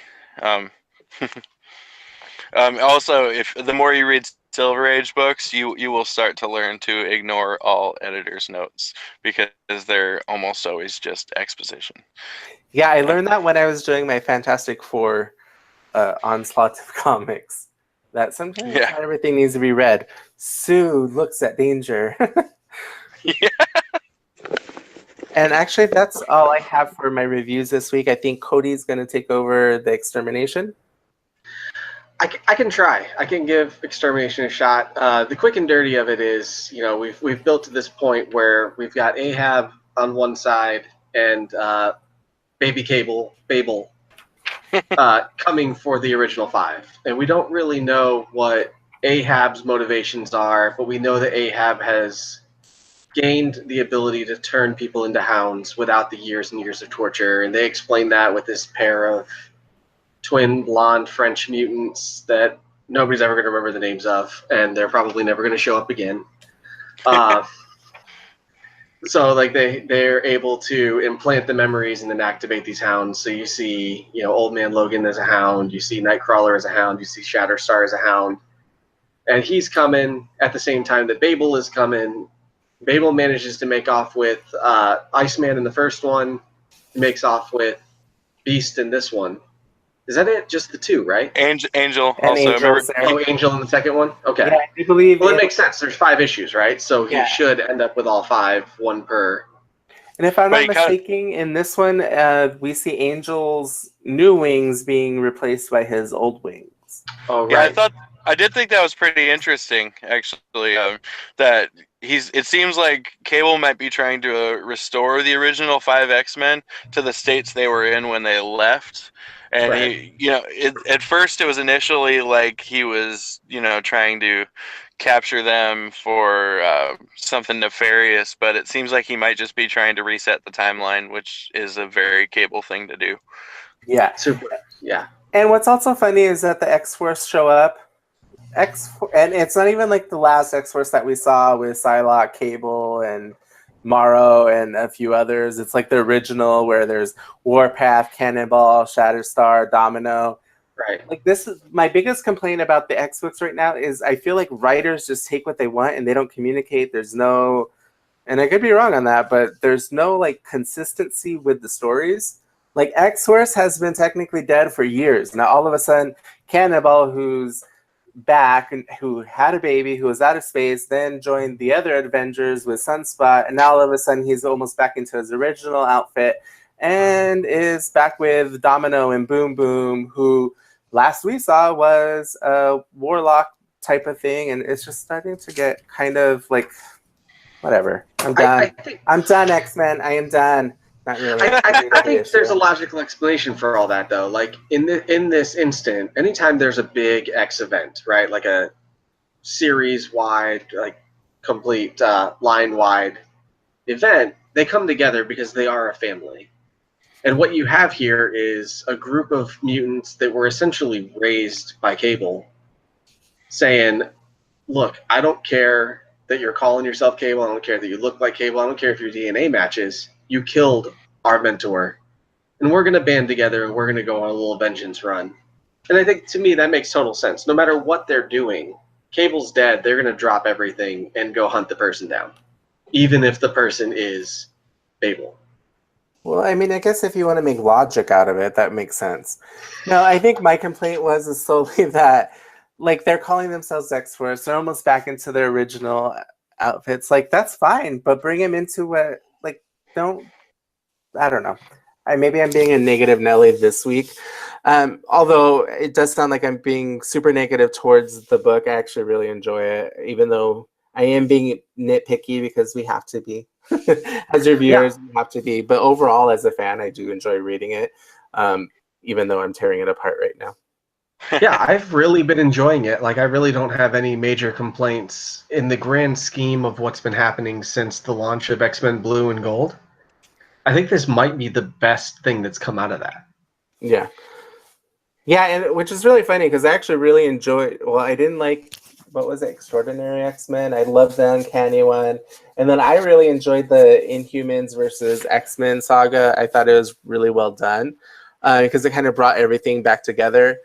Also, if the more you read Silver Age books, you will start to learn to ignore all editor's notes because they're almost always just exposition. Yeah, I learned that when I was doing my Fantastic Four onslaught of comics. That sometimes not everything needs to be read. Sue looks at danger. Yeah. And actually, that's all I have for my reviews this week. I think Cody's going to take over the Extermination. I can try. I can give Extermination a shot. The quick and dirty of it is, we've built to this point where we've got Ahab on one side and Baby Babel, coming for the original 5. And we don't really know what Ahab's motivations are, but we know that Ahab has gained the ability to turn people into hounds without the years and years of torture. And they explain that with this pair of twin blonde French mutants that nobody's ever going to remember the names of, and they're probably never going to show up again. So like they're able to implant the memories and then activate these hounds. So you see, Old Man Logan as a hound, you see Nightcrawler as a hound, you see Shatterstar as a hound, and he's coming at the same time that Babel is coming. Babel manages to make off with Iceman in the first one, makes off with Beast in this one. Is that it? Just the 2, right? Angel And also. Angel's Remember, there. Angel in the second one? Okay. Yeah, I believe. Well, it makes sense. There's 5 issues, right? So he Yeah. should end up with all 5, 1 per. And if I'm But not mistaken, in this one, we see Angel's new wings being replaced by his old wings. Oh, yeah, right. I did think that was pretty interesting, actually. That it seems like Cable might be trying to restore the original 5 X-Men to the states they were in when they left. And Right. at first it was initially like he was, trying to capture them for something nefarious, but it seems like he might just be trying to reset the timeline, which is a very Cable thing to do. Yeah. Super. Yeah. And what's also funny is that the X-Force show up. And it's not even like the last X-Force that we saw with Psylocke, Cable, and Morrow, and a few others. It's like the original where there's Warpath, Cannonball, Shatterstar, Domino. Right. Like, this is my biggest complaint about the X-Books right now is I feel like writers just take what they want and they don't communicate. There's no, and I could be wrong on that, but there's no like consistency with the stories. Like, X-Force has been technically dead for years. Now all of a sudden, Cannonball, who's back and who had a baby, who was out of space, then joined the other Avengers with Sunspot, and now all of a sudden he's almost back into his original outfit and is back with Domino and Boom Boom, who last we saw was a warlock type of thing, and it's just starting to get kind of like, whatever. I'm done. I'm done, X-Men. I am done. Not really. I think there's a logical explanation for all that, though. Like in this instant, anytime there's a big X event, right, like a series-wide, like complete line-wide event, they come together because they are a family. And what you have here is a group of mutants that were essentially raised by Cable, saying, "Look, I don't care that you're calling yourself Cable. I don't care that you look like Cable. I don't care if your DNA matches. You killed our mentor, and we're going to band together and we're going to go on a little vengeance run." And I think, to me, that makes total sense. No matter what they're doing, Cable's dead, they're going to drop everything and go hunt the person down, even if the person is Babel. Well, I mean, I guess if you want to make logic out of it, that makes sense. No, I think my complaint was solely that, like, they're calling themselves X-Force. They're almost back into their original outfits. Like, that's fine, but bring them into what, like, I don't know. Maybe I'm being a negative Nelly this week. Although it does sound like I'm being super negative towards the book. I actually really enjoy it, even though I am being nitpicky because we have to be. As reviewers, we have to be. But overall, as a fan, I do enjoy reading it, even though I'm tearing it apart right now. Yeah, I've really been enjoying it. Like, I really don't have any major complaints in the grand scheme of what's been happening since the launch of X-Men Blue and Gold. I think this might be the best thing that's come out of that. Yeah. Yeah, and which is really funny because I actually really enjoyed, well, I didn't like, what was it, Extraordinary X-Men? I loved the Uncanny one. And then I really enjoyed the Inhumans versus X-Men saga. I thought it was really well done because it kind of brought everything back together.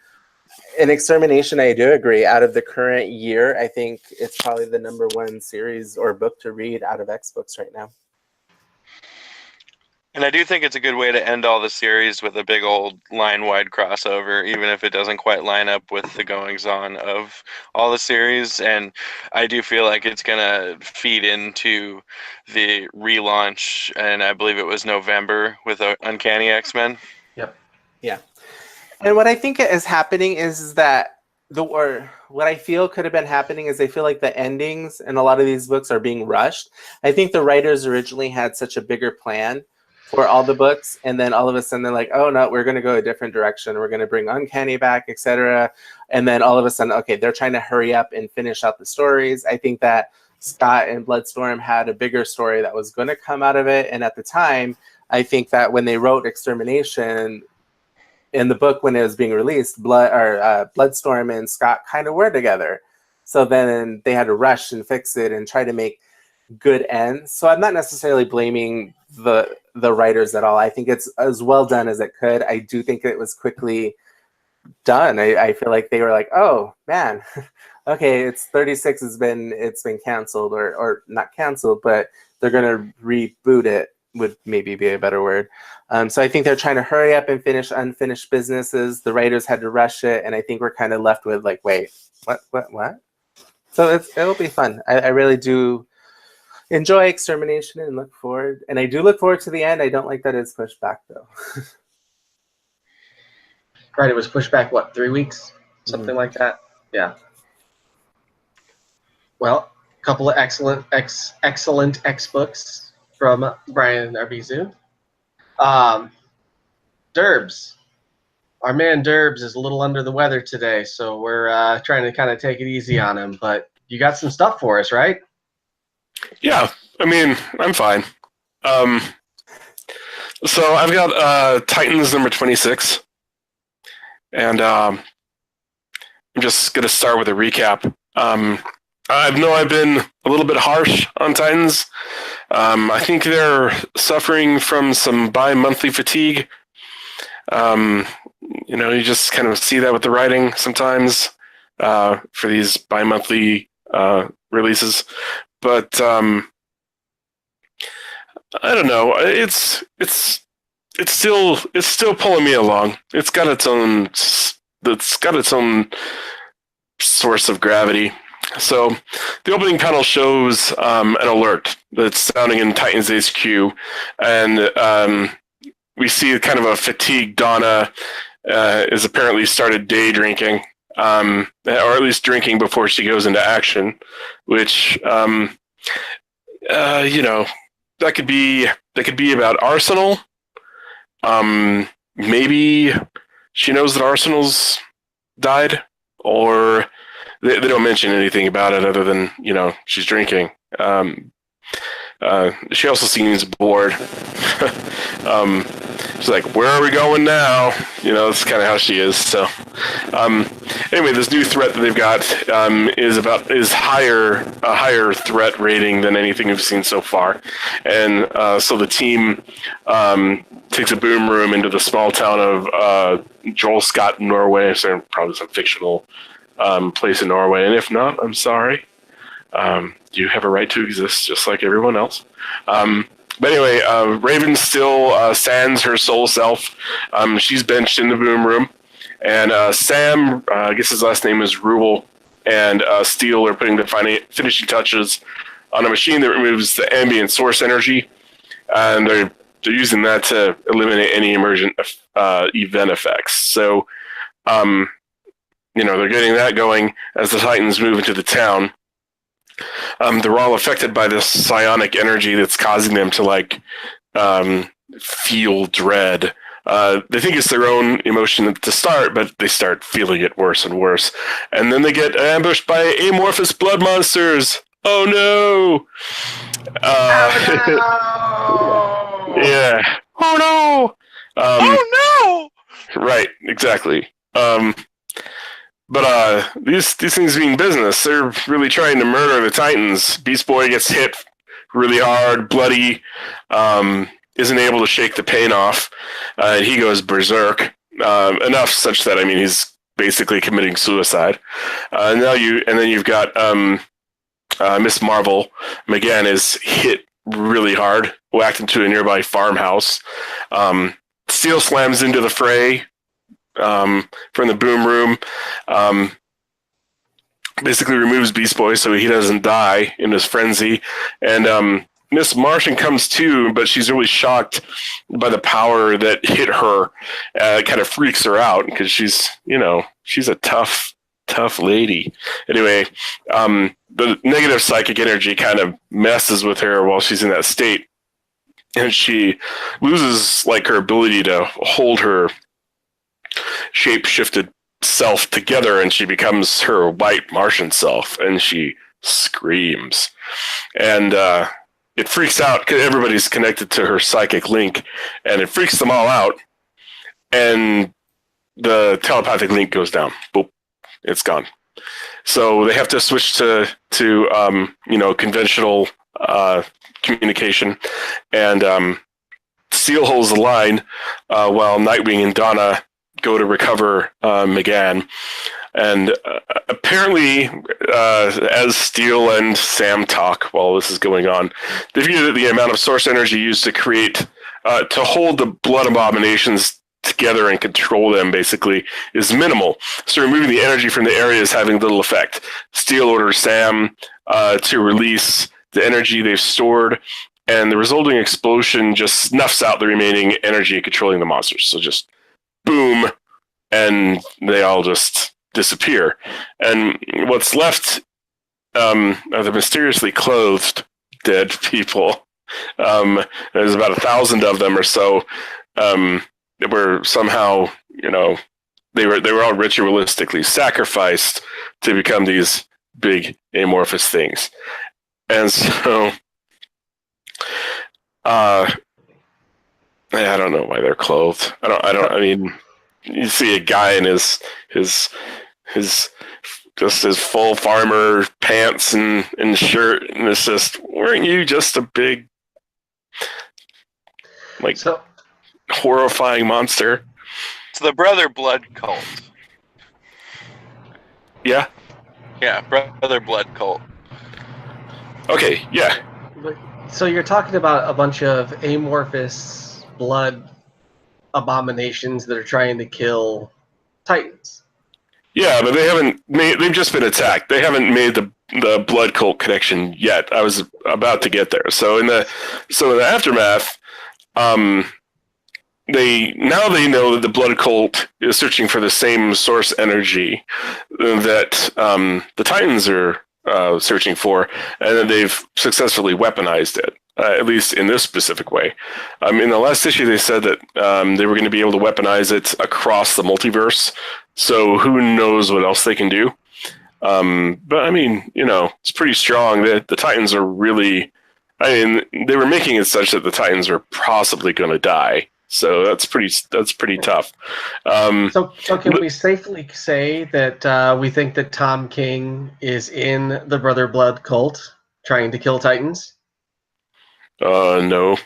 In Extermination, I do agree. Out of the current year, I think it's probably the number one series or book to read out of X books right now. And I do think it's a good way to end all the series with a big old line-wide crossover, even if it doesn't quite line up with the goings-on of all the series. And I do feel like it's going to feed into the relaunch, and I believe it was November, with Uncanny X-Men. Yep. Yeah. And what I think is happening is that what I feel could have been happening is I feel like the endings in a lot of these books are being rushed. I think the writers originally had such a bigger plan for all the books, and then all of a sudden they're like, oh no, we're going to go a different direction. We're going to bring Uncanny back, etc. And then all of a sudden, okay, they're trying to hurry up and finish out the stories. I think that Scott and Bloodstorm had a bigger story that was going to come out of it. And at the time, I think that when they wrote Extermination in the book, when it was being released, Bloodstorm and Scott kind of were together. So then they had to rush and fix it and try to make good ends. So I'm not necessarily blaming the writers at all. I think it's as well done as it could. I do think it was quickly done. I feel like they were like, oh man, okay, it's 36 it's been canceled or not canceled, but they're gonna reboot it, would maybe be a better word. So I think they're trying to hurry up and finish unfinished businesses. The writers had to rush it, and I think we're kind of left with like, wait, what? So it'll be fun. I really do enjoy Extermination and look forward. And I do look forward to the end. I don't like that it's pushed back though. Right, it was pushed back, 3 weeks? Something like that? Yeah. Well, a couple of excellent X books from Brian Arbizu. Derbs. Our man Derbs is a little under the weather today, so we're trying to kind of take it easy on him. But you got some stuff for us, right? Yeah, I mean, I'm fine. So I've got Titans number 26, and I'm just going to start with a recap. I know I've been a little bit harsh on Titans. I think they're suffering from some bi-monthly fatigue. You just kind of see that with the writing sometimes for these bi-monthly releases. But I don't know. It's still pulling me along. It's got its own source of gravity. So the opening panel shows an alert that's sounding in Titans HQ, and we see kind of a fatigued Donna is apparently started day drinking, or at least drinking before she goes into action, which that could be about Arsenal. Maybe she knows that Arsenal's died, or they don't mention anything about it other than she's drinking. She also seems bored. She's like, where are we going now? That's kind of how she is. So anyway, this new threat that they've got is a higher threat rating than anything we've seen so far. And so the team takes a boom room into the small town of Joel Scott, Norway. So probably some fictional place in Norway. And if not, I'm sorry. You have a right to exist just like everyone else. But anyway, Raven still sans her soul self. She's benched in the boom room. And Sam, I guess his last name is Rubel, and Steele are putting the finishing touches on a machine that removes the ambient source energy. And they're using that to eliminate any emergent event effects. So, they're getting that going as the Titans move into the town. They're all affected by this psionic energy that's causing them to feel dread. They think it's their own emotion to start, but they start feeling it worse and worse. And then they get ambushed by amorphous blood monsters. Oh no! Oh, no! Yeah. Oh no! Oh no! Right, exactly. But these things being business, they're really trying to murder the Titans. Beast Boy gets hit really hard, bloody, isn't able to shake the pain off. He goes berserk, enough such that, he's basically committing suicide. And then you've got Miss Marvel. McGann is hit really hard, whacked into a nearby farmhouse. Steel slams into the fray from the boom room. Basically removes Beast Boy so he doesn't die in his frenzy. And Miss Martian comes to, but she's really shocked by the power that hit her. It kind of freaks her out because she's a tough lady. Anyway, the negative psychic energy kind of messes with her while she's in that state. And she loses like her ability to hold her shape-shifted self together, and she becomes her white Martian self, and she screams. And it freaks out because everybody's connected to her psychic link, and it freaks them all out. And the telepathic link goes down. Boop. It's gone. So they have to switch to conventional communication, and Steel holds the line while Nightwing and Donna go to recover McGann. And apparently, as Steel and Sam talk while this is going on, they figure that the amount of source energy used to hold the blood abominations together and control them basically is minimal. So removing the energy from the area is having little effect. Steel orders Sam to release the energy they've stored, and the resulting explosion just snuffs out the remaining energy controlling the monsters. So just boom, and they all just disappear. And what's left are the mysteriously clothed dead people. There's about 1,000 of them or so. That were somehow, they were all ritualistically sacrificed to become these big amorphous things. And so, I don't know why they're clothed. I mean, you see a guy in his full farmer pants and shirt, and it's just, weren't you just a big, horrifying monster? It's the Brother Blood cult. Yeah? Yeah, Brother Blood cult. Okay, yeah. So you're talking about a bunch of amorphous blood abominations that are trying to kill Titans. Yeah, but they've just been attacked. They haven't made the blood cult connection yet. I was about to get there. So in the aftermath, they know that the blood cult is searching for the same source energy that the Titans are searching for, and that they've successfully weaponized it, at least in this specific way. In the last issue, they said that they were going to be able to weaponize it across the multiverse, so who knows what else they can do. But I mean, it's pretty strong. The Titans are really, they were making it such that the Titans are possibly going to die. So that's pretty tough. So can we safely say that we think that Tom King is in the Brother Blood cult trying to kill Titans? No,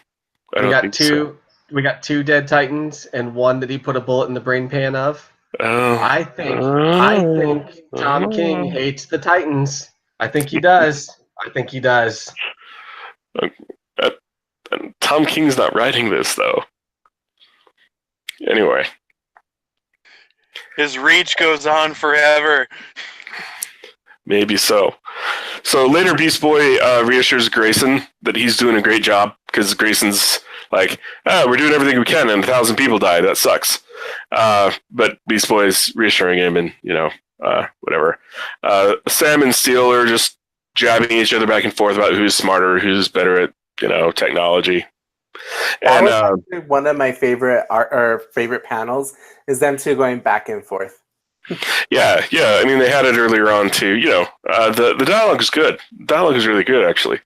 I don't think so. We got 2 dead Titans and 1 that he put a bullet in the brain pan of. I think Tom King hates the Titans. I think he does. Tom King's not writing this, though. Anyway. His reach goes on forever. Maybe so. So later, Beast Boy reassures Grayson that he's doing a great job, because Grayson's like, we're doing everything we can, and 1,000 people died. That sucks. But Beast Boy's reassuring him, and, whatever. Sam and Steel are just jabbing each other back and forth about who's smarter, who's better at, technology. That And was actually one of my favorite panels, is them two going back and forth. Yeah. I mean, they had it earlier on too. The dialogue is good. Dialogue is really good, actually.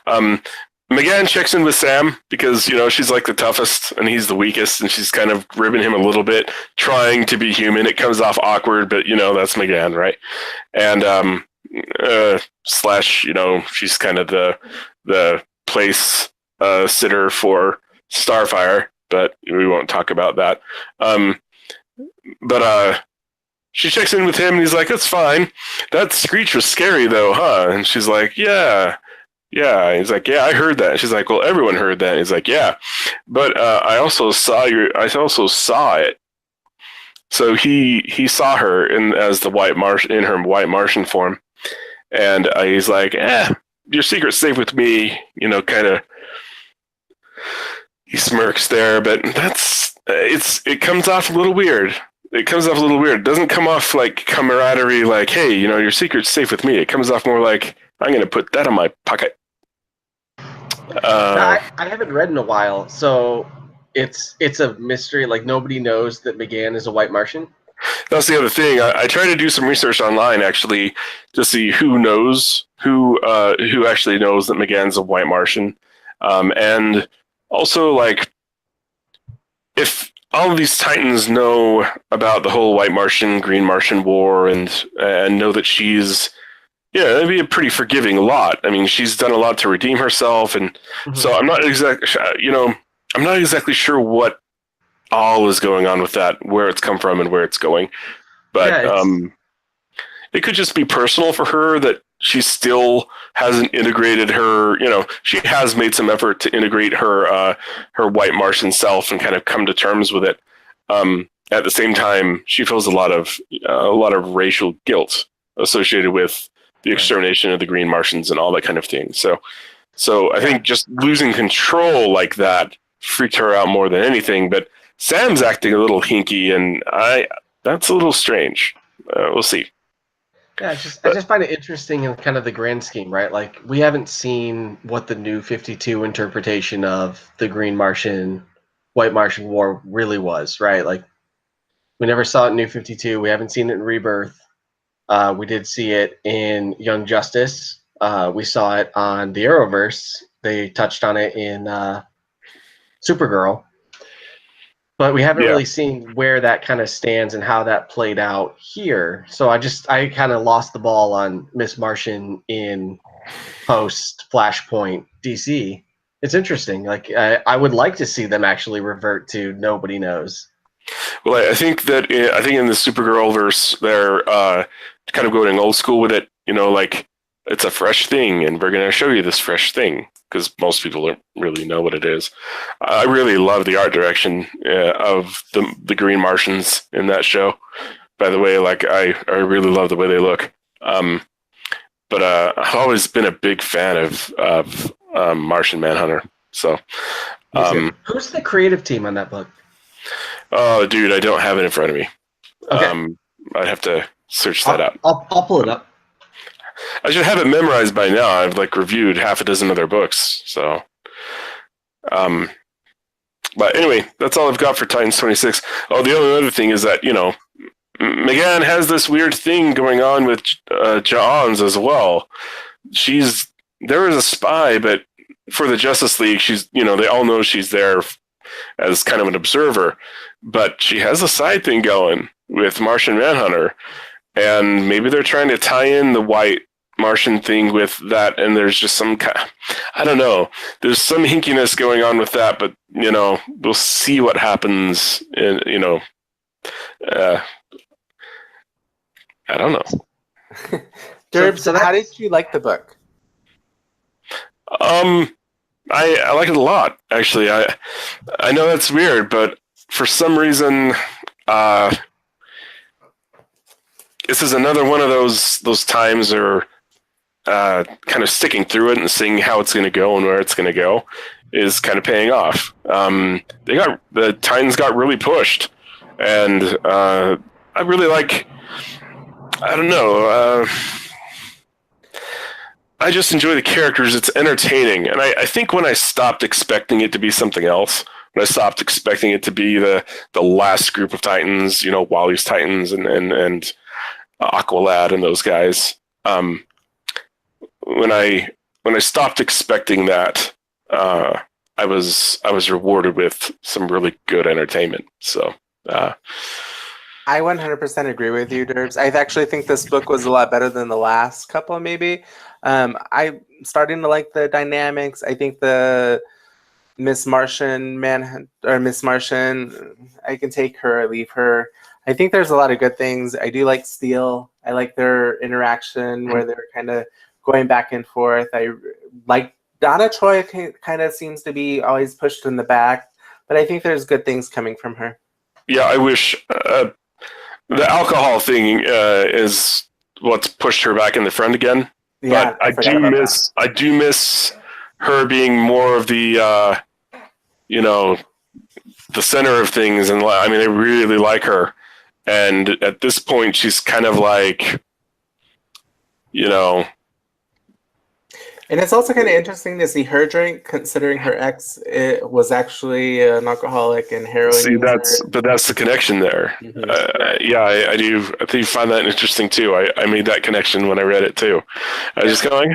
McGann checks in with Sam because she's like the toughest and he's the weakest, and she's kind of ribbing him a little bit, trying to be human. It comes off awkward, but that's McGann, right? And slash, she's kind of the place sitter for Starfire, but we won't talk about that. But she checks in with him, and he's like, "That's fine. That screech was scary, though, huh?" And she's like, "Yeah, yeah." And he's like, "Yeah, I heard that." And she's like, "Well, everyone heard that." And he's like, "Yeah, but I also saw it." So he saw her as the White Martian in her White Martian form, and he's like, "Your secret's safe with me." Kind of. He smirks there, but it comes off a little weird. It comes off a little weird. It doesn't come off like camaraderie, like, "Hey, your secret's safe with me." It comes off more like, "I'm going to put that in my pocket." I haven't read in a while, so it's a mystery. Like, nobody knows that McGann is a White Martian. That's the other thing. I tried to do some research online, actually, to see who actually knows that McGann's a White Martian, and also, like, if all of these Titans know about the whole White Martian, Green Martian war, and know that she's, that'd be a pretty forgiving lot. I mean, she's done a lot to redeem herself, and so I'm not exactly sure what all is going on with that, where it's come from and where it's going. But it could just be personal for her that she still hasn't integrated her. She has made some effort to integrate her White Martian self and kind of come to terms with it. At the same time, she feels a lot of racial guilt associated with the extermination of the Green Martians and all that kind of thing. So I think just losing control like that freaked her out more than anything. But Sam's acting a little hinky, and that's a little strange. We'll see. Yeah, I just find it interesting in kind of the grand scheme, right? Like, we haven't seen what the New 52 interpretation of the Green Martian, White Martian War really was, right? Like, we never saw it in New 52. We haven't seen it in Rebirth. We did see it in Young Justice. We saw it on the Arrowverse. They touched on it in Supergirl. But we haven't really seen where that kind of stands and how that played out here. So I kind of lost the ball on Miss Martian in post Flashpoint DC. It's interesting. Like, I would like to see them actually revert to nobody knows. Well, I think in the Supergirl verse, they're kind of going old school with it. Like, it's a fresh thing, and we're going to show you this fresh thing, because most people don't really know what it is. I really love the art direction of the Green Martians in that show. By the way, like, I really love the way they look. But I've always been a big fan of Martian Manhunter. So, who's the creative team on that book? Oh, dude, I don't have it in front of me. Okay. I'd have to search that out. I'll pull it up. I should have it memorized by now. I've reviewed half a dozen other books. So, but anyway, that's all I've got for Titans 26. Oh, the only other thing is that, McGann has this weird thing going on with Johns as well. There is a spy, but for the Justice League, they all know she's there as kind of an observer, but she has a side thing going with Martian Manhunter, and maybe they're trying to tie in the White Martian thing with that, and there's just I don't know, there's some hinkiness going on with that, but we'll see what happens. I don't know. Derb, so how did you like the book? I like it a lot, actually. I know that's weird, but for some reason, this is another one of those times where kind of sticking through it and seeing how it's going to go and where it's going to go is kind of paying off. The Titans got really pushed, and I really like. I don't know. I just enjoy the characters. It's entertaining. And I think when I stopped expecting it to be something else, when I stopped expecting it to be the last group of Titans, Wally's Titans and Aqualad and those guys, when I stopped expecting that, I was rewarded with some really good entertainment. So I 100% agree with you, Derbs. I actually think this book was a lot better than the last couple, maybe. I'm starting to like the dynamics. I think the Miss Martian, I can take her or leave her. I think there's a lot of good things. I do like Steel. I like their interaction where they're kind of going back and forth. I like Donna Troy kind of seems to be always pushed in the back, but I think there's good things coming from her. Yeah, I wish the alcohol thing is what's pushed her back in the front again. Yeah, but I do miss her being more of the the center of things, and I mean, I really like her. And at this point, she's kind of like, And it's also kind of interesting to see her drink, considering her ex was actually an alcoholic and heroin see, user. that's the connection there. Mm-hmm. I do. I think you find that interesting too. I made that connection when I read it too. I was just going,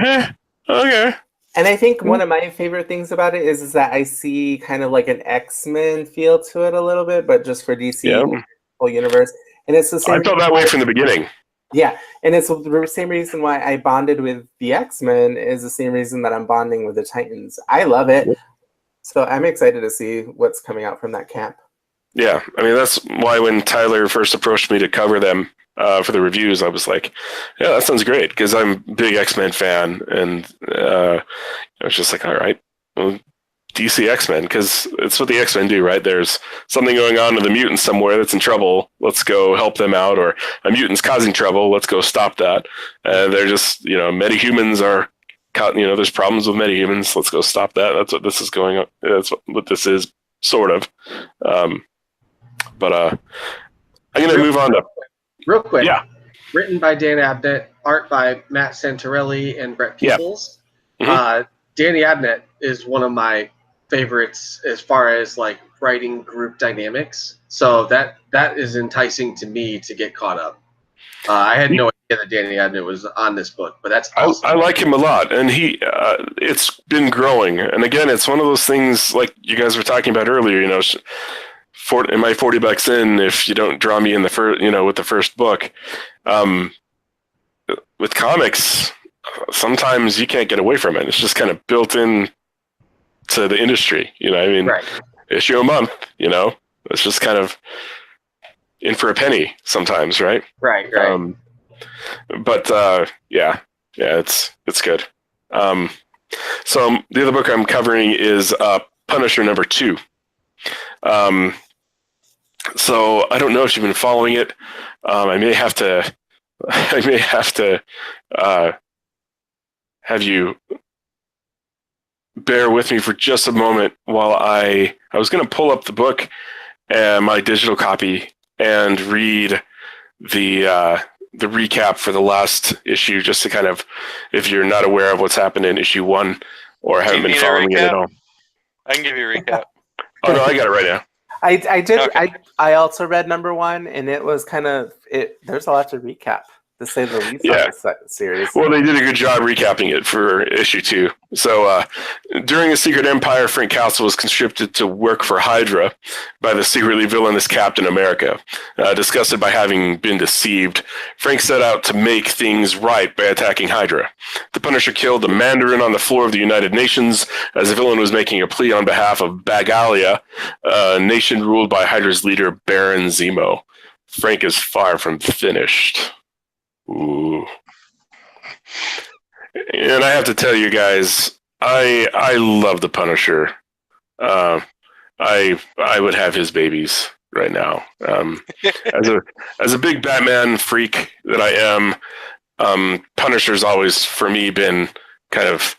okay. And I think one of my favorite things about it is that I see kind of like an X-Men feel to it a little bit, but just for DC whole universe. And it's the same. I felt that way from the beginning. Yeah, and it's the same reason why I bonded with the X-Men is the same reason that I'm bonding with the Titans. I love it. So I'm excited to see what's coming out from that camp. Yeah, I mean, that's why when Tyler first approached me to cover them for the reviews, I was like, yeah, that sounds great, because I'm a big X-Men fan, and I was just like, all right, well, DC X-Men, because it's what the X-Men do, right? There's something going on with a mutant somewhere that's in trouble. Let's go help them out. Or a mutant's causing trouble. Let's go stop that. They're just, metahumans are caught, there's problems with metahumans. Let's go stop that. That's what this is going on. That's what this is, sort of. But I'm going to move on to... Real quick. Yeah. Written by Dan Abnett, art by Matt Santorelli and Brett Peebles. Yeah. Danny Abnett is one of my favorites as far as like writing group dynamics. So that is enticing to me to get caught up. I had no idea that Danny Abnett was on this book, but that's awesome. I like him a lot, and it's been growing. And again, it's one of those things like you guys were talking about earlier. Am I $40 in if you don't draw me in the first, with the first book? With comics, sometimes you can't get away from it. It's just kind of built in to the industry, Right. Issue a month, it's just kind of in for a penny sometimes, right? Right. But it's good. So the other book I'm covering is Punisher #2. So I don't know if you've been following it. I may have to have you bear with me for just a moment while I was going to pull up the book and my digital copy and read the recap for the last issue, just to kind of, if you're not aware of what's happened in issue 1 or haven't been following it at all. I can give you a recap. Oh no, I got it right now. I did. Okay. I also read #1, and it was kind of it. There's a lot to recap, to say the least. Yeah. On this series. Well, they did a good job recapping it for issue 2. So, during a secret empire, Frank Castle was conscripted to work for Hydra by the secretly villainous Captain America. Disgusted by having been deceived, Frank set out to make things right by attacking Hydra. The Punisher killed the Mandarin on the floor of the United Nations as the villain was making a plea on behalf of Bagalia, a nation ruled by Hydra's leader, Baron Zemo. Frank is far from finished. Ooh. And I have to tell you guys, I love the Punisher. I would have his babies right now. As a big Batman freak that I am, Punisher's always for me been kind of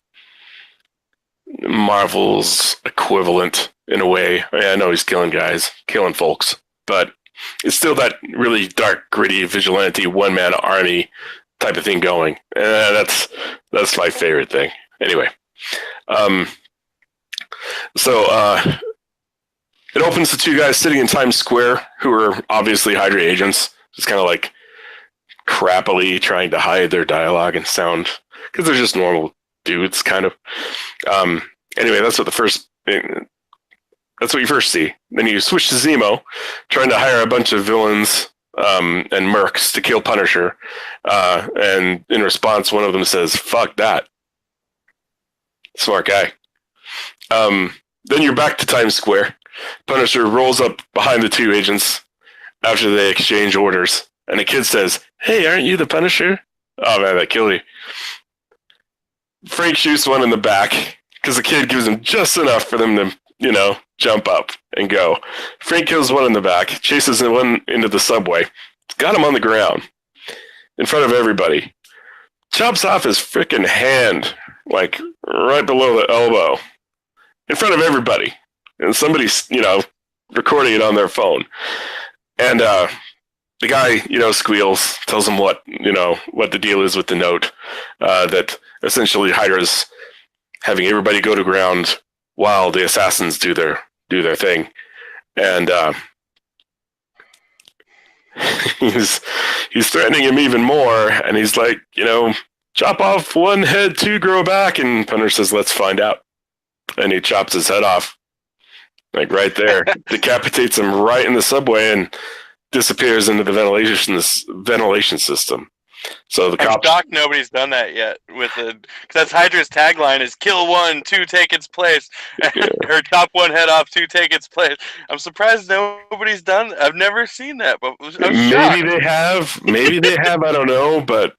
Marvel's equivalent in a way. I know he's killing guys, killing folks, but it's still that really dark, gritty, vigilante, one-man army type of thing going. That's my favorite thing. Anyway, so it opens to two guys sitting in Times Square who are obviously Hydra agents, just kind of like crappily trying to hide their dialogue and sound, because they're just normal dudes, kind of. Anyway, that's what you first see. Then you switch to Zemo, trying to hire a bunch of villains and mercs to kill Punisher. And in response, one of them says, "Fuck that." Smart guy. Then you're back to Times Square. Punisher rolls up behind the two agents after they exchange orders. And the kid says, "Hey, aren't you the Punisher?" Oh man, that killed me. Frank shoots one in the back because the kid gives him just enough for them to, jump up and go. Frank kills one in the back, chases one into the subway, got him on the ground in front of everybody, chops off his freaking hand, like right below the elbow, in front of everybody. And somebody's, recording it on their phone. And the guy, squeals, tells him what the deal is with the note, that essentially Hydra's having everybody go to ground while the assassins do their thing. And he's threatening him even more, and he's like, chop off one head, two grow back, and Punisher says, "Let's find out." And he chops his head off, like right there, decapitates him right in the subway, and disappears into the ventilation system. So the cops. I'm shocked nobody's done that yet with it, because that's Hydra's tagline is "Kill one, two take its place," or "Chop one head off, two take its place." I'm surprised nobody's done. I've never seen that, but I'm maybe they have. Maybe they have. I don't know, but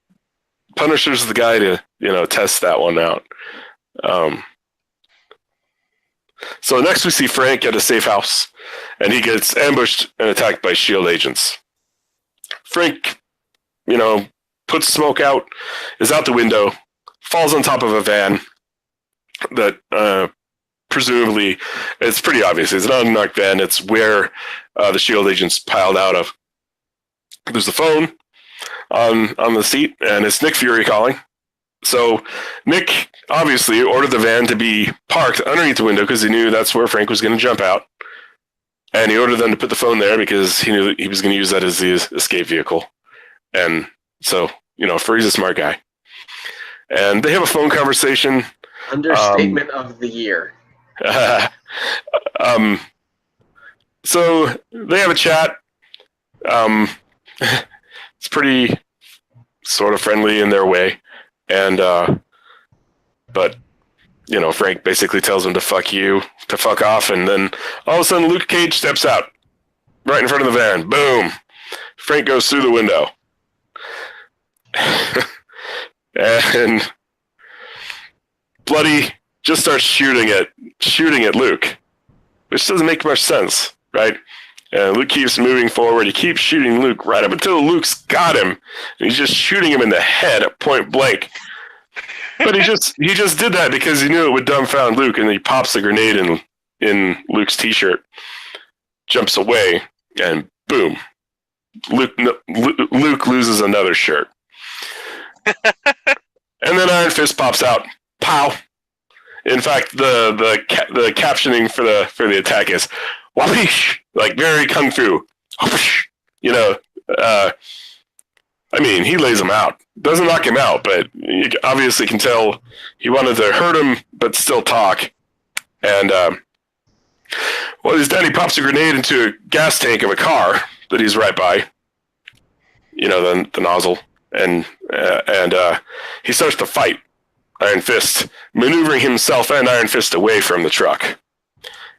Punisher's the guy to test that one out. So next we see Frank at a safe house, and he gets ambushed and attacked by S.H.I.E.L.D. agents. Frank, puts smoke out, is out the window, falls on top of a van that presumably, it's pretty obvious, it's not an unmarked van, it's where the S.H.I.E.L.D. agents piled out of. There's a phone on the seat, and it's Nick Fury calling. So Nick obviously ordered the van to be parked underneath the window because he knew that's where Frank was going to jump out. And he ordered them to put the phone there because he knew that he was going to use that as the escape vehicle. And so, Fury's a smart guy. And they have a phone conversation. Understatement of the year. So they have a chat. It's pretty sort of friendly in their way. And, but, Frank basically tells him to fuck off. And then all of a sudden Luke Cage steps out right in front of the van. Boom. Frank goes through the window. And Bloody just starts shooting at Luke, which doesn't make much sense, right? And Luke keeps moving forward. He keeps shooting Luke right up until Luke's got him, and he's just shooting him in the head at point blank. But he just did that because he knew it would dumbfound Luke, and he pops the grenade in Luke's t-shirt, jumps away, and boom, Luke loses another shirt. And then Iron Fist pops out. Pow! In fact, the captioning for the attack is "Wapish," like very kung fu. He lays him out. Doesn't knock him out, but you obviously can tell he wanted to hurt him, but still talk. And while he's dead, he pops a grenade into a gas tank of a car that he's right by. The nozzle, and he starts to fight Iron Fist, maneuvering himself and Iron Fist away from the truck.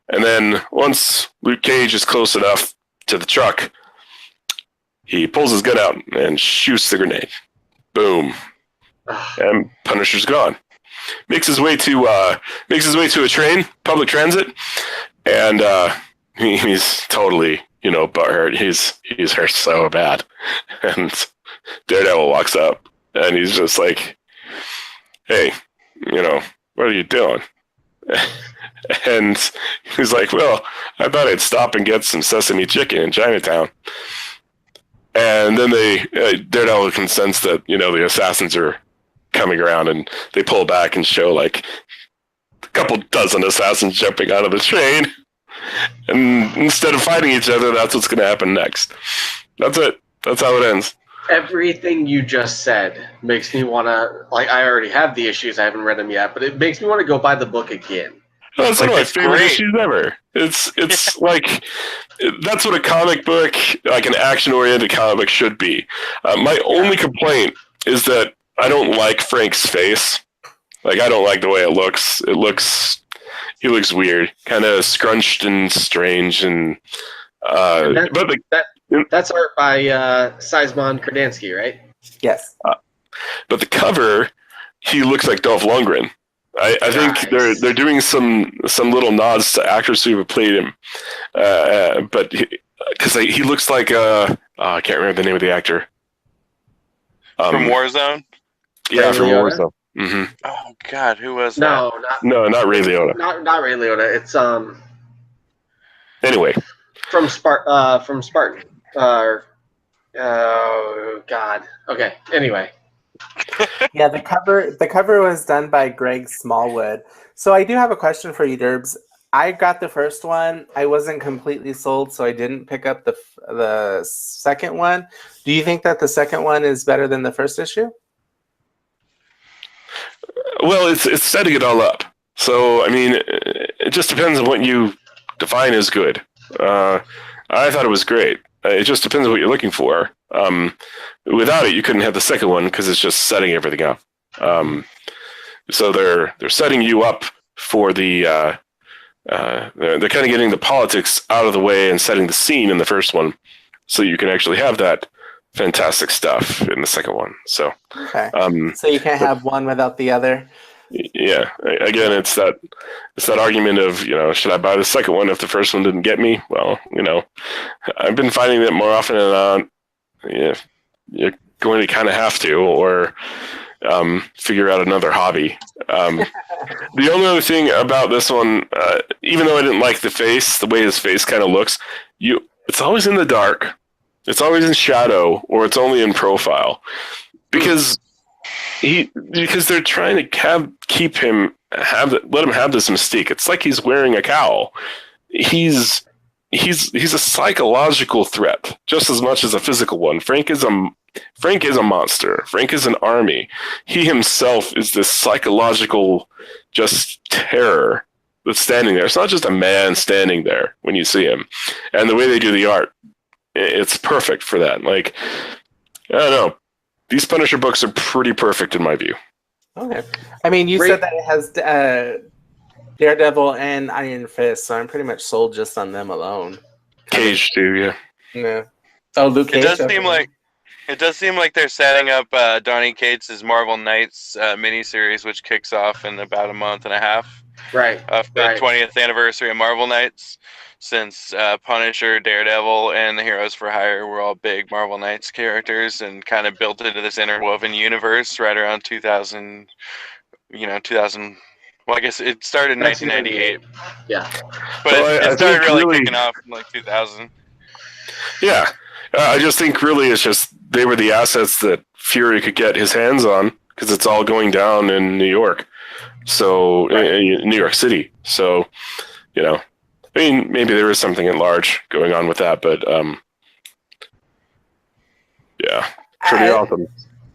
And then once Luke Cage is close enough to the truck, he pulls his gun out and shoots the grenade. Boom. And Punisher's gone. Makes his way to a train, public transit, and he's totally, butthurt. He's hurt so bad. And Daredevil walks up, and he's just like, "Hey, what are you doing?" And he's like, "Well, I thought I'd stop and get some sesame chicken in Chinatown." And then Daredevil can sense that, the assassins are coming around, and they pull back and show like a couple dozen assassins jumping out of the train. And instead of fighting each other, that's what's going to happen next. That's it. That's how it ends. Everything you just said makes me want to, I already have the issues, I haven't read them yet, but it makes me want to go buy the book again. Oh, that's one of my favorite issues ever. It's like, that's what a comic book, like an action-oriented comic book should be. My only complaint is that I don't like Frank's face. Like, I don't like the way it looks. He looks weird, kind of scrunched and strange, and That's art by Sizemon Krasinski, right? Yes. But the cover, he looks like Dolph Lundgren. I think they're doing some little nods to actors who have played him, but because he looks like I can't remember the name of the actor From Warzone. Yeah, from Liotta? Warzone. Mm-hmm. Oh God, who was that? Not Ray Liotta. Not Ray Liotta. It's Anyway, from Spartan. Oh God. Okay. Anyway. Yeah, the cover was done by Greg Smallwood. So I do have a question for you, Derbs. I got the first one. I wasn't completely sold, so I didn't pick up the second one. Do you think that the second one is better than the first issue? well, it's setting it all up. So I mean, it just depends on what you define as good. I thought it was great. It just depends on what you're looking for. Without it, you couldn't have the second one because it's just setting everything up. So they're setting you up for the. They're kind of getting the politics out of the way and setting the scene in the first one, so you can actually have that fantastic stuff in the second one. So, okay. So you can't have one without the other. Yeah. Again, it's that argument of, should I buy the second one if the first one didn't get me? Well, I've been finding that more often than not, you're going to kind of have to, or figure out another hobby. The only other thing about this one, even though I didn't like the way his face kind of looks, it's always in the dark. It's always in shadow, or it's only in profile, because they're trying to let him have this mystique. It's like he's wearing a cowl. He's a psychological threat just as much as a physical one. Frank is a monster. Frank is an army. He himself is this psychological just terror that's standing there. It's not just a man standing there when you see him. And the way they do the art, it's perfect for that. Like, I don't know. These Punisher books are pretty perfect in my view. Okay. I mean, you said that it has Daredevil and Iron Fist, so I'm pretty much sold just on them alone. Cage too, yeah. Yeah. Oh, Luke Cage. It does seem like they're setting up Donny Cates' Marvel Knights miniseries, which kicks off in about a month and a half. Right. For the 20th anniversary of Marvel Knights, since Punisher, Daredevil, and the Heroes for Hire were all big Marvel Knights characters and kind of built into this interwoven universe right around 2000. 2000. Well, I guess it started in 1998. Yeah. But it started really kicking off in like 2000. Yeah. I just think really it's just they were the assets that Fury could get his hands on because it's all going down in New York. So, in New York City. So, I mean, maybe there is something at large going on with that, but yeah, pretty awesome.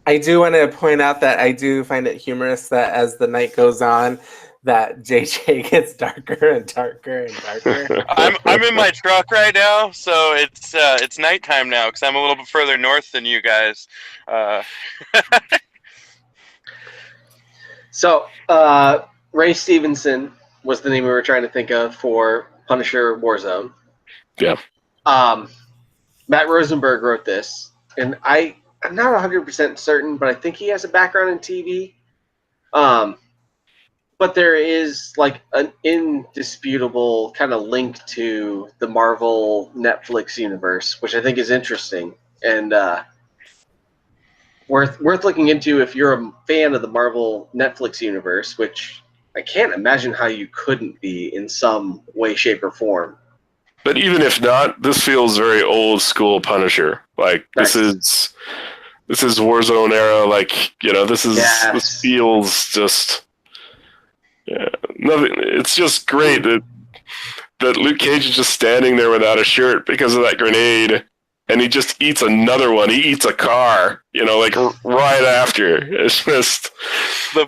I do want to point out that I do find it humorous that as the night goes on, that JJ gets darker and darker and darker. I'm in my truck right now, so it's nighttime now because I'm a little bit further north than you guys. So, Ray Stevenson was the name we were trying to think of for Punisher Warzone. Yeah. Matt Rosenberg wrote this, and I'm not 100% certain, but I think he has a background in TV. But there is like an indisputable kind of link to the Marvel Netflix universe, which I think is interesting and worth looking into if you're a fan of the Marvel Netflix universe, which I can't imagine how you couldn't be in some way, shape, or form. But even if not, this feels very old school Punisher. Like this is Warzone era. Like this feels just nothing. It's just great that Luke Cage is just standing there without a shirt because of that grenade, and he just eats another one. He eats a car, like right after. It's just the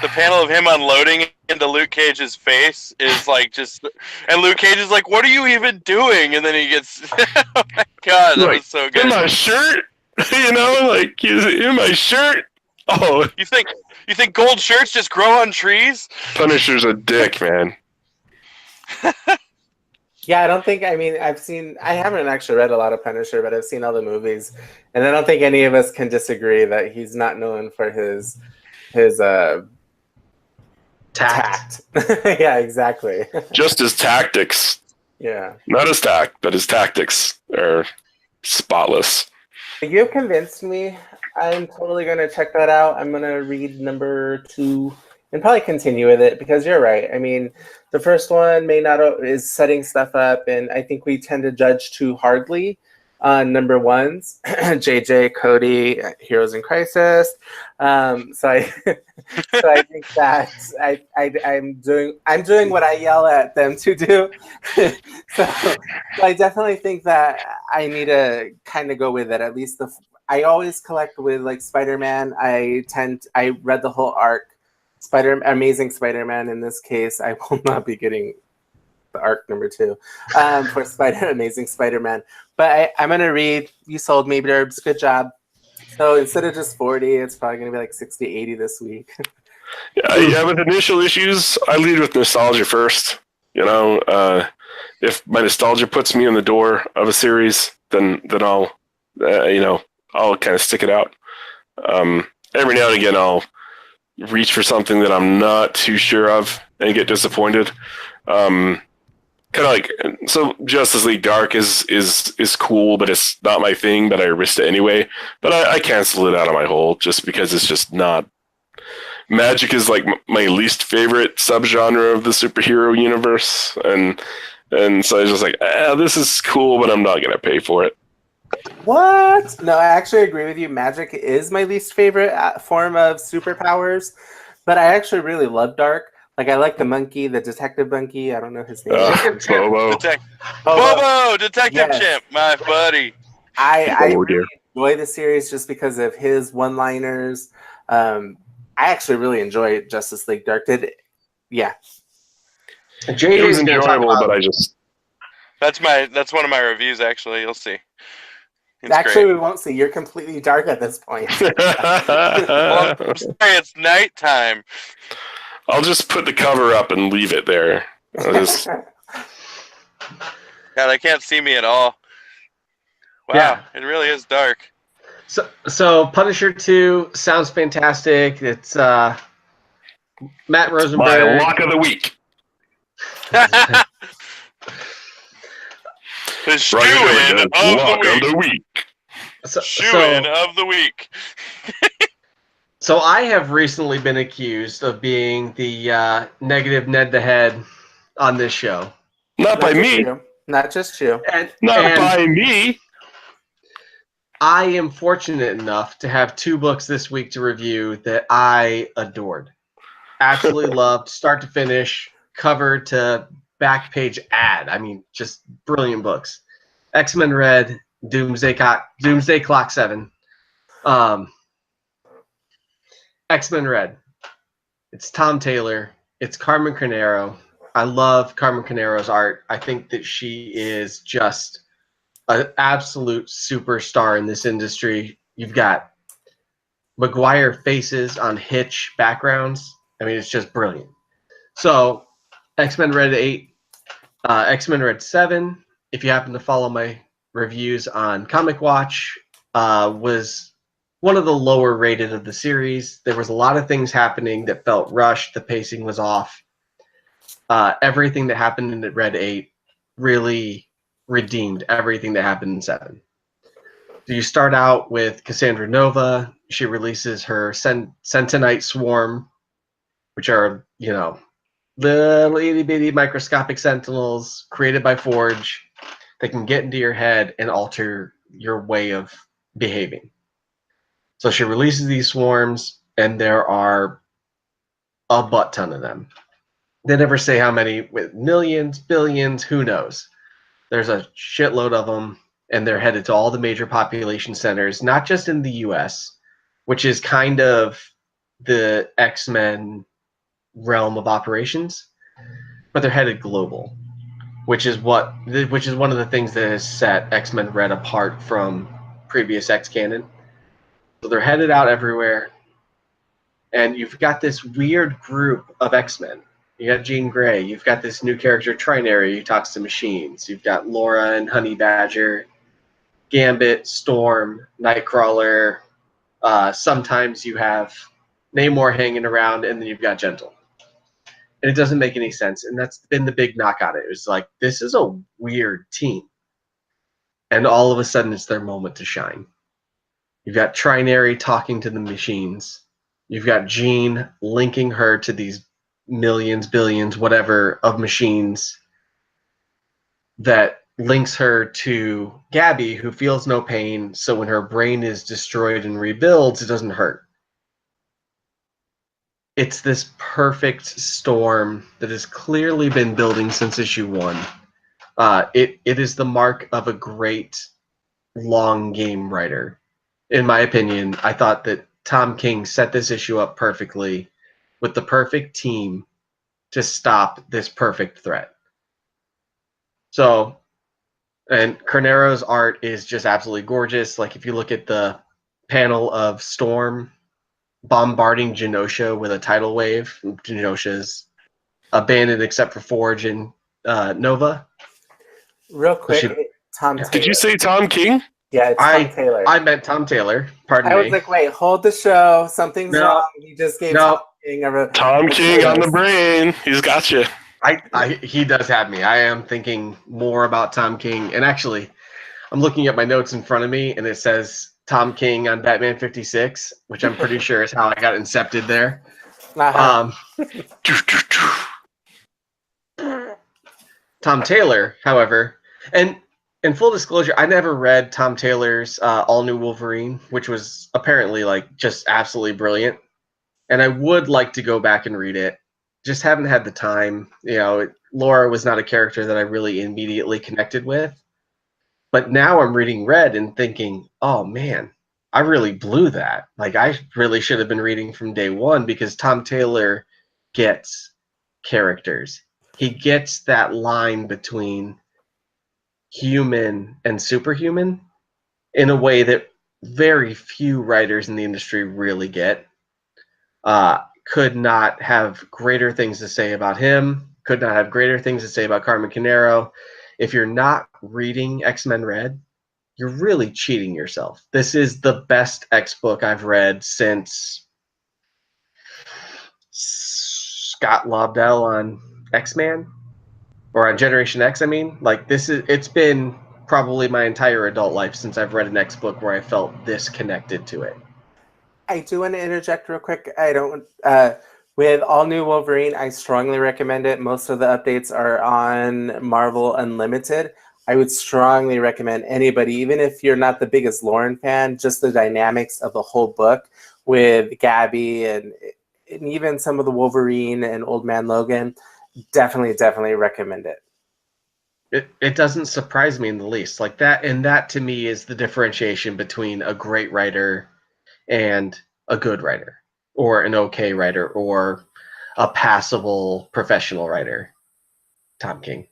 panel of him unloading into Luke Cage's face is like and Luke Cage is like, "What are you even doing?" And then he gets, oh my god, that was so good. In my shirt, like in my shirt. Oh, you think gold shirts just grow on trees? Punisher's a dick, man. Yeah, I don't think. I mean, I haven't actually read a lot of Punisher, but I've seen all the movies, and I don't think any of us can disagree that he's not known for his tact. Yeah, exactly. Just his tactics, Yeah. not his tact, but his tactics are spotless. You've convinced me. I'm totally going to check that out. I'm going to read number 2 and probably continue with it because you're right. I mean, the first one is setting stuff up, and I think we tend to judge too hardly on number ones. JJ, Cody, Heroes in Crisis. So I think that I'm doing what I yell at them to do. So I definitely think that I need to kind of go with it. At least I always collect with like Spider-Man. I read the whole arc. Amazing Spider-Man. In this case, I will not be getting the arc number 2 for Amazing Spider-Man. But I'm gonna read. You sold me, Burbs. Good job. So instead of just 40, it's probably gonna be like 60, 80 this week. Yeah, with initial issues, I lead with nostalgia first. You know, if my nostalgia puts me in the door of a series, then I'll, I'll kind of stick it out. Every now and again, I'll reach for something that I'm not too sure of and get disappointed. Kind of like, so Justice League Dark is cool, but it's not my thing, but I risked it anyway. But I cancel it out of my hole just because it's just not. Magic is like my least favorite subgenre of the superhero universe, and so I was just like, this is cool, but I'm not gonna pay for it. What? No, I actually agree with you. Magic is my least favorite form of superpowers, but I actually really love Dark. Like, I like the monkey, the detective monkey. I don't know his name. Bobo. Bobo, Detective Yes. Chimp, my buddy. I really enjoy the series just because of his one-liners. I actually really enjoy Justice League Dark. Yeah. It was enjoyable, but I just... That's one of my reviews, actually. You'll see. Actually, we won't see. You're completely dark at this point. Well, I'm sorry, it's nighttime. I'll just put the cover up and leave it there. God, I can't see me at all. Wow, Yeah. It really is dark. So Punisher 2 sounds fantastic. It's Matt Rosenberg. My lock of the week. The shoe-in of the week. Shoe-in of the week. So I have recently been accused of being the negative Ned the Head on this show. Not by me. Not just you. Not by me. I am fortunate enough to have 2 books this week to review that I adored. Absolutely loved, start to finish, cover to back page ad. I mean, just brilliant books. X-Men Red, Doomsday Clock 7. X-Men Red. It's Tom Taylor. It's Carmen Carnero. I love Carmen Carnero's art. I think that she is just an absolute superstar in this industry. You've got Maguire faces on Hitch backgrounds. I mean, it's just brilliant. So, X-Men Red 8, X-Men Red 7, if you happen to follow my reviews on Comic Watch, was one of the lower rated of the series. There was a lot of things happening that felt rushed. The pacing was off. Everything that happened in Red 8 really redeemed everything that happened in 7. So you start out with Cassandra Nova. She releases her Sentinite Swarm, which are, little itty bitty microscopic sentinels created by Forge that can get into your head and alter your way of behaving. So she releases these swarms, and there are a butt ton of them. They never say how many, with millions, billions, who knows. There's a shitload of them, and they're headed to all the major population centers, not just in the U.S., which is kind of the X-Men realm of operations, but they're headed global, which is one of the things that has set X-Men Red apart from previous X canon. So they're headed out everywhere, and you've got this weird group of X-Men You got Jean Grey. You've got this new character, Trinary, who talks to machines. You've got Laura and Honey Badger, Gambit, Storm, Nightcrawler. Sometimes you have Namor hanging around, and then you've got Gentle. And it doesn't make any sense. And that's been the big knock on it. It was like, this is a weird team. And all of a sudden, it's their moment to shine. You've got Trinary talking to the machines. You've got Jean linking her to these millions, billions, whatever, of machines that links her to Gabby, who feels no pain, so when her brain is destroyed and rebuilds, it doesn't hurt. It's this perfect storm that has clearly been building since issue 1. It is the mark of a great long game writer. In my opinion, I thought that Tom King set this issue up perfectly with the perfect team to stop this perfect threat. So, and Carnero's art is just absolutely gorgeous. Like, if you look at the panel of Storm bombarding Genosha with a tidal wave, Genosha's abandoned except for Forge and Nova. Real quick, Tom Taylor. Did you say Tom King? Yeah, it's Tom Taylor. I meant Tom Taylor. Pardon me. I was like, wait, hold the show. Something's wrong. You just gave Tom King Tom King on the brain. He's got you. He does have me. I am thinking more about Tom King. And actually, I'm looking at my notes in front of me, and it says Tom King on Batman 56, which I'm pretty sure is how I got incepted there. Tom Taylor, however, and in full disclosure, I never read Tom Taylor's All New Wolverine, which was apparently like just absolutely brilliant. And I would like to go back and read it. Just haven't had the time. You know, Laura was not a character that I really immediately connected with. But now I'm reading Red and thinking, oh man, I really blew that. Like, I really should have been reading from day one, because Tom Taylor gets characters. He gets that line between human and superhuman in a way that very few writers in the industry really get. Could not have greater things to say about him. Could not have greater things to say about Carmen Carnero. If you're not reading X-Men Red, you're really cheating yourself. This is the best X book I've read since Scott Lobdell on X-Man, or on Generation X, I mean. Like, it's been probably my entire adult life since I've read an X book where I felt this connected to it. I do want to interject real quick. With All New Wolverine, I strongly recommend it. Most of the updates are on Marvel Unlimited. I would strongly recommend anybody, even if you're not the biggest Lauren fan, just the dynamics of the whole book with Gabby and even some of the Wolverine and Old Man Logan. Definitely recommend it. It doesn't surprise me in the least. Like that, and that to me is the differentiation between a great writer and a good writer, or an okay writer, or a passable professional writer. Tom King.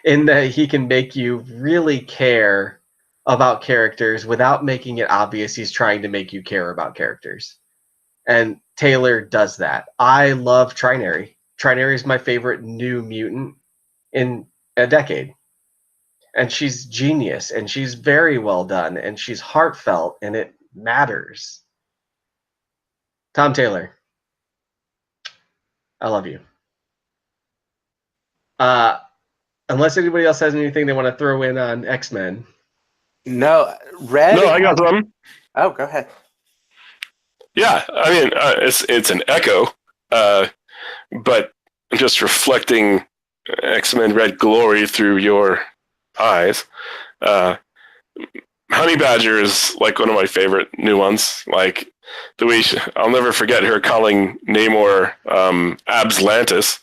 In that he can make you really care about characters without making it obvious he's trying to make you care about characters. And Taylor does that. I love Trinary. Trinary is my favorite new mutant in a decade. And she's genius, and she's very well done, and she's heartfelt, and it matters. Tom Taylor, I love you. Unless anybody else has anything they want to throw in on X-Men. No, Red. No, I got some. Oh, go ahead. Yeah, I mean, it's an echo, but just reflecting X-Men Red glory through your eyes. Honey Badger is like one of my favorite new ones. Like the way I'll never forget her calling Namor Abslantis.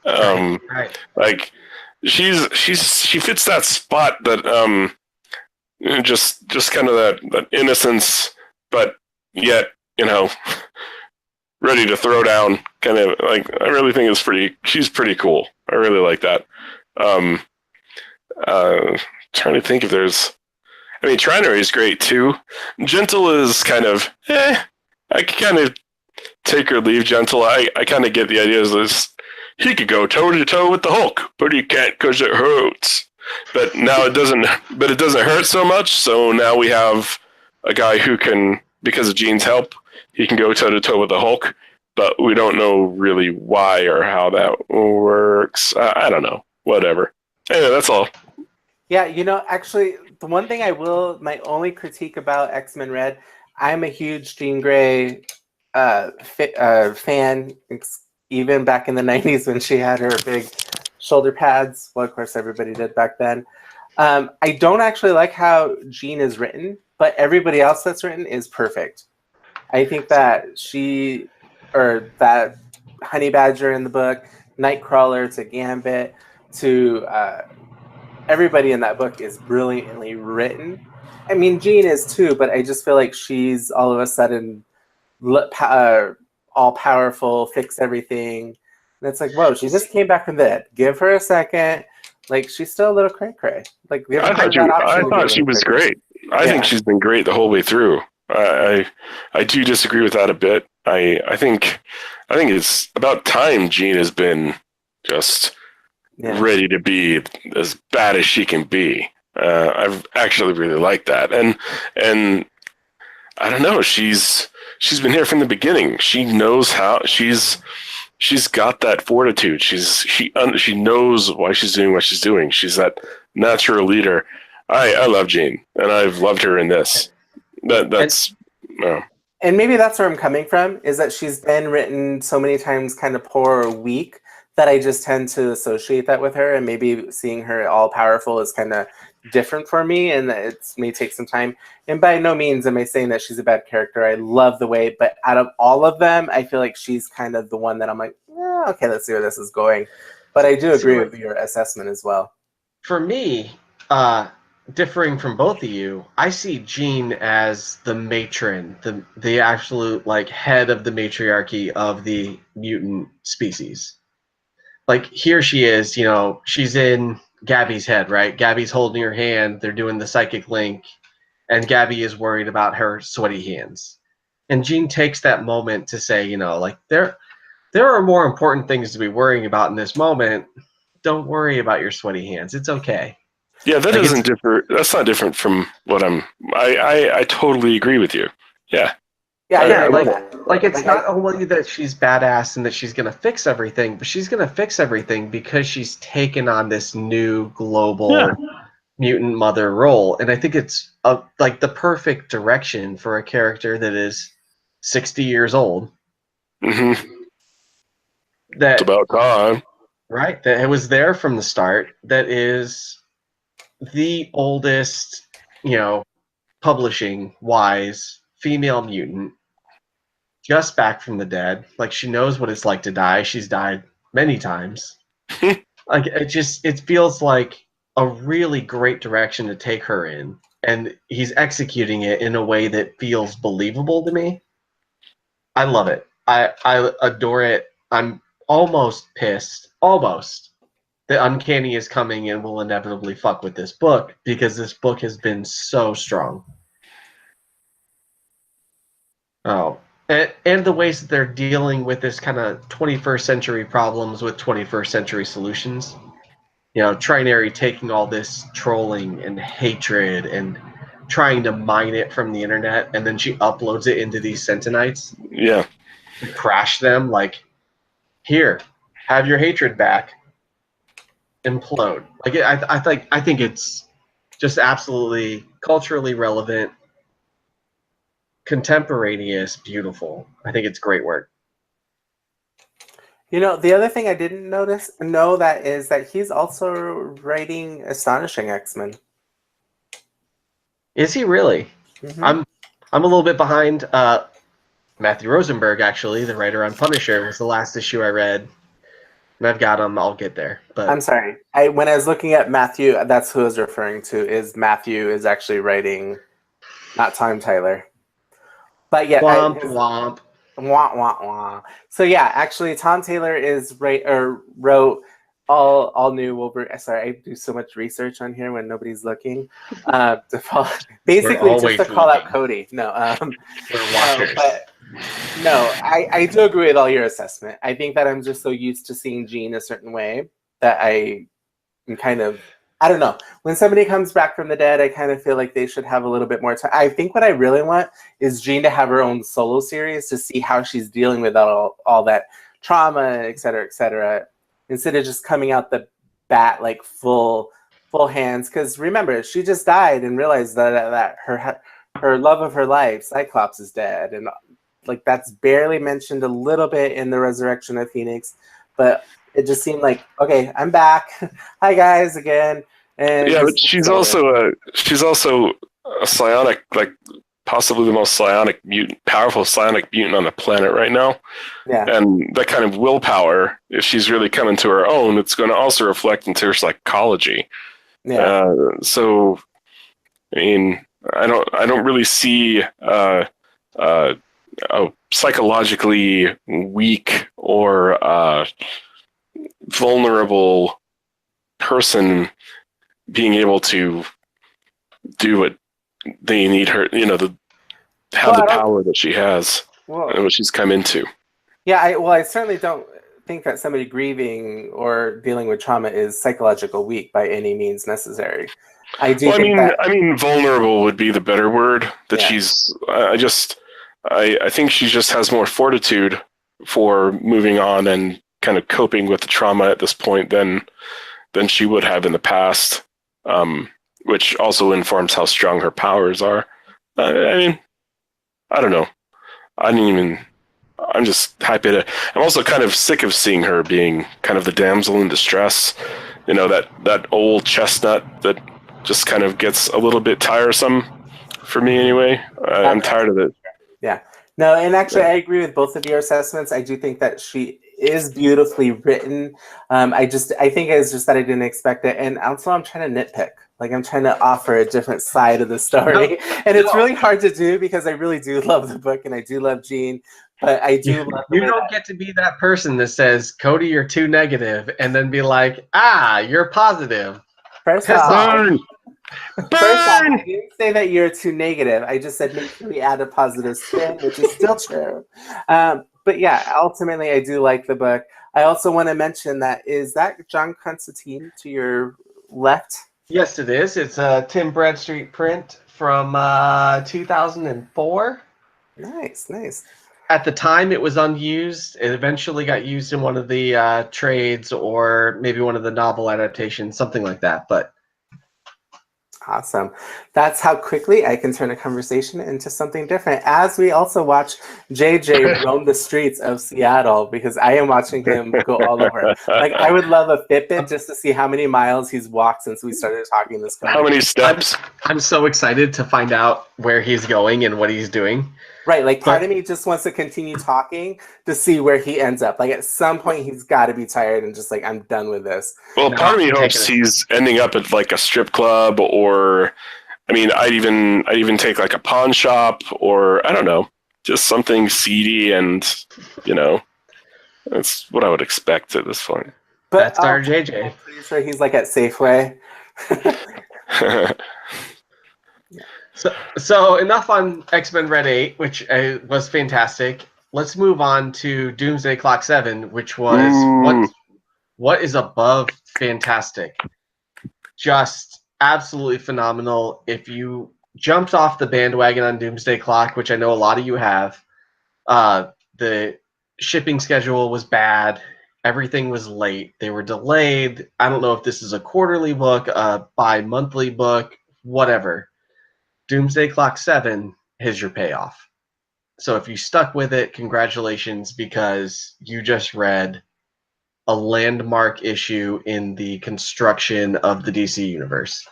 Right. Like she fits that spot that just kind of that innocence, but yet ready to throw down, kind of. Like, I really think she's pretty cool. I really like that. Trying to think if there's, I mean, Trinary is great too. Gentle is kind of, I can kind of take or leave gentle. I kind of get the idea is this. He could go toe to toe with the Hulk, but he can't because it hurts. But now it doesn't. But it doesn't hurt so much. So now we have a guy who can, because of Jean's help, he can go toe to toe with the Hulk. But we don't know really why or how that works. I don't know. Whatever. Anyway, that's all. Yeah, actually, the one thing my only critique about X-Men Red, I'm a huge Jean Grey fan. Even back in the 90s when she had her big shoulder pads. Well, of course, everybody did back then. I don't actually like how Jean is written, but everybody else that's written is perfect. I think that that Honey Badger in the book, Nightcrawler to Gambit to everybody in that book is brilliantly written. I mean, Jean is too, but I just feel like she's all of a sudden all powerful, fix everything. And it's like, whoa, she just came back from the dead. Give her a second. Like, she's still a little cray-cray. Like, I thought she was great. I think she's been great the whole way through. I do disagree with that a bit. I think it's about time Jean has been just ready to be as bad as she can be. I've actually really liked that, and I don't know. She's been here from the beginning. She knows how. She's got that fortitude. She knows why she's doing what she's doing. She's that natural leader. I love Jean, and I've loved her in this. That's. And maybe that's where I'm coming from, is that she's been written so many times kind of poor or weak that I just tend to associate that with her, and maybe seeing her all-powerful is kind of different for me, and that it may take some time. And by no means am I saying that she's a bad character. I love the way, but out of all of them, I feel like she's kind of the one that I'm like, okay, let's see where this is going. But I do agree with your assessment as well. For me, differing from both of you, I see Jean as the matron, the absolute head of the matriarchy of the mutant species. Like, here she is, she's in Gabby's head, right? Gabby's holding her hand, they're doing the psychic link, and Gabby is worried about her sweaty hands. And Jean takes that moment to say, there are more important things to be worrying about in this moment. Don't worry about your sweaty hands. It's okay. Yeah, that doesn't differ. That's not different from what I totally agree with you. Yeah. Yeah, it's not only that she's badass and that she's gonna fix everything, but she's gonna fix everything because she's taken on this new global mutant mother role, and I think it's the perfect direction for a character that is 60 years old. Mm-hmm. It's about time, right? That it was there from the start. That is the oldest, publishing-wise female mutant, just back from the dead. Like, she knows what it's like to die. She's died many times. It feels like a really great direction to take her in, and he's executing it in a way that feels believable to me. I love it. I adore it. I'm almost pissed. Almost. The Uncanny is coming and will inevitably fuck with this book, because this book has been so strong. Oh, and the ways that they're dealing with this kind of 21st century problems with 21st century solutions. Trinary taking all this trolling and hatred and trying to mine it from the internet, and then she uploads it into these Sentinites. Yeah. To crash them, here, have your hatred back. Implode. I think it's just absolutely culturally relevant, contemporaneous, beautiful. I think it's great work. The other thing I didn't know that is that he's also writing Astonishing X-Men. Is he really? Mm-hmm. I'm a little bit behind. Matthew Rosenberg, actually, the writer on Punisher, was the last issue I read. And I've got him. I'll get there. But I'm sorry. When I was looking at Matthew, that's who I was referring to. Is Matthew is actually writing, not Tom Tyler. But yeah, womp. Wah, wah, wah. So yeah, actually, Tom Taylor wrote all new Wolverine. Sorry, I do so much research on here when nobody's looking. Basically, just to call out Cody. No, we're watchers. No, I do agree with all your assessment. I think that I'm just so used to seeing Jean a certain way that I am kind of, I don't know. When somebody comes back from the dead, I kind of feel like they should have a little bit more time. I think what I really want is Jean to have her own solo series to see how she's dealing with all that trauma, et cetera, instead of just coming out the bat like full hands. Because remember, she just died and realized that her love of her life, Cyclops, is dead, and like that's barely mentioned a little bit in the resurrection of Phoenix, but it just seemed like, okay, I'm back. Hi guys again. And yeah, but she's also a psionic, like possibly the most psionic mutant, powerful psionic mutant on the planet right now. Yeah. And that kind of willpower, if she's really coming to her own, it's going to also reflect into her psychology. Yeah. So, I mean, I don't really see a psychologically weak or vulnerable person being able to do what they need her, have the power that she has and what she's come into. Yeah, I certainly don't think that somebody grieving or dealing with trauma is psychological weak by any means necessary. I mean, vulnerable would be the better word. That she's, I think she just has more fortitude for moving on and kind of coping with the trauma at this point than she would have in the past, which also informs how strong her powers are. I mean, I don't know. I'm just happy I'm also kind of sick of seeing her being kind of the damsel in distress. That old chestnut that just kind of gets a little bit tiresome for me anyway. I'm tired of it. Yeah. No, and actually I agree with both of your assessments. I do think that she is beautifully written. I think it's just that I didn't expect it. And also I'm trying to nitpick. Like I'm trying to offer a different side of the story. And it's really hard to do because I really do love the book and I do love Jean. But I do love you don't get to be that person that says, Cody, you're too negative, and then be like, you're positive. First off, I didn't say that you're too negative. I just said make sure we add a positive spin, which is still true. But yeah, ultimately, I do like the book. I also want to mention is that John Constantine to your left? Yes, it is. It's a Tim Bradstreet print from 2004. Nice. At the time, it was unused. It eventually got used in one of the trades or maybe one of the novel adaptations, something like that. But awesome. That's how quickly I can turn a conversation into something different. As we also watch JJ roam the streets of Seattle, because I am watching him go all over. Like I would love a Fitbit just to see how many miles he's walked since we started talking this. How many steps? I'm so excited to find out where he's going and what he's doing. Right, like part of me just wants to continue talking to see where he ends up. Like at some point he's got to be tired and just like, I'm done with this. Well, part of me hopes he's ending up at like a strip club, or I mean, I'd even take like a pawn shop, or I don't know, just something seedy, and that's what I would expect at this point. But that's our JJ. I'm pretty sure he's like at Safeway. So enough on X-Men Red 8, which was fantastic. Let's move on to Doomsday Clock 7, which was what is above fantastic. Just absolutely phenomenal. If you jumped off the bandwagon on Doomsday Clock, which I know a lot of you have, the shipping schedule was bad. Everything was late. They were delayed. I don't know if this is a quarterly book, a bi-monthly book, whatever. Doomsday Clock 7 is your payoff. So if you stuck with it, congratulations, because you just read a landmark issue in the construction of the DC universe.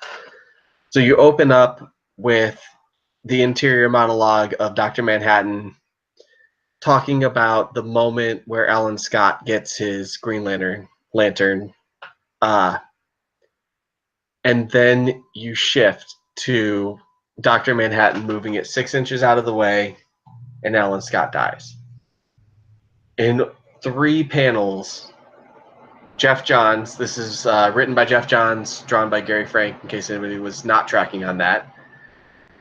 So you open up with the interior monologue of Dr. Manhattan talking about the moment where Alan Scott gets his Green Lantern. And then you shift to Dr. Manhattan moving it 6 inches out of the way, and Alan Scott dies. In 3 panels, Jeff Johns, this is written by Jeff Johns, drawn by Gary Frank, in case anybody was not tracking on that.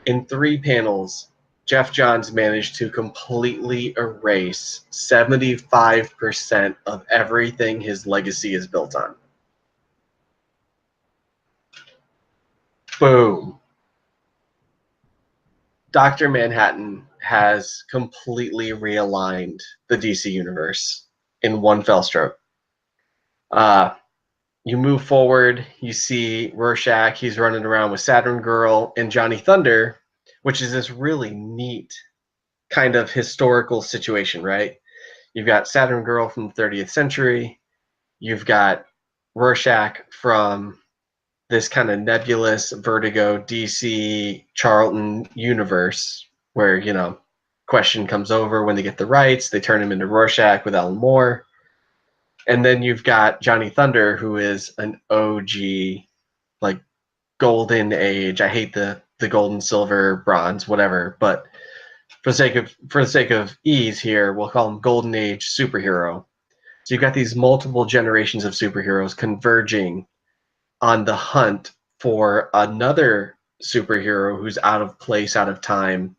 In 3 panels, Jeff Johns managed to completely erase 75% of everything his legacy is built on. Boom. Dr. Manhattan has completely realigned the DC universe in one fell stroke. You move forward, you see Rorschach, he's running around with Saturn Girl and Johnny Thunder, which is this really neat kind of historical situation, right? You've got Saturn Girl from the 30th century. You've got Rorschach from this kind of nebulous Vertigo, DC, Charlton universe where, you know, Question comes over when they get the rights. They turn him into Rorschach with Alan Moore. And then you've got Johnny Thunder, who is an OG, like, golden age. I hate the gold and silver, bronze, whatever, but for the sake of ease here, we'll call him Golden Age superhero. So you've got these multiple generations of superheroes converging on the hunt for another superhero who's out of place, out of time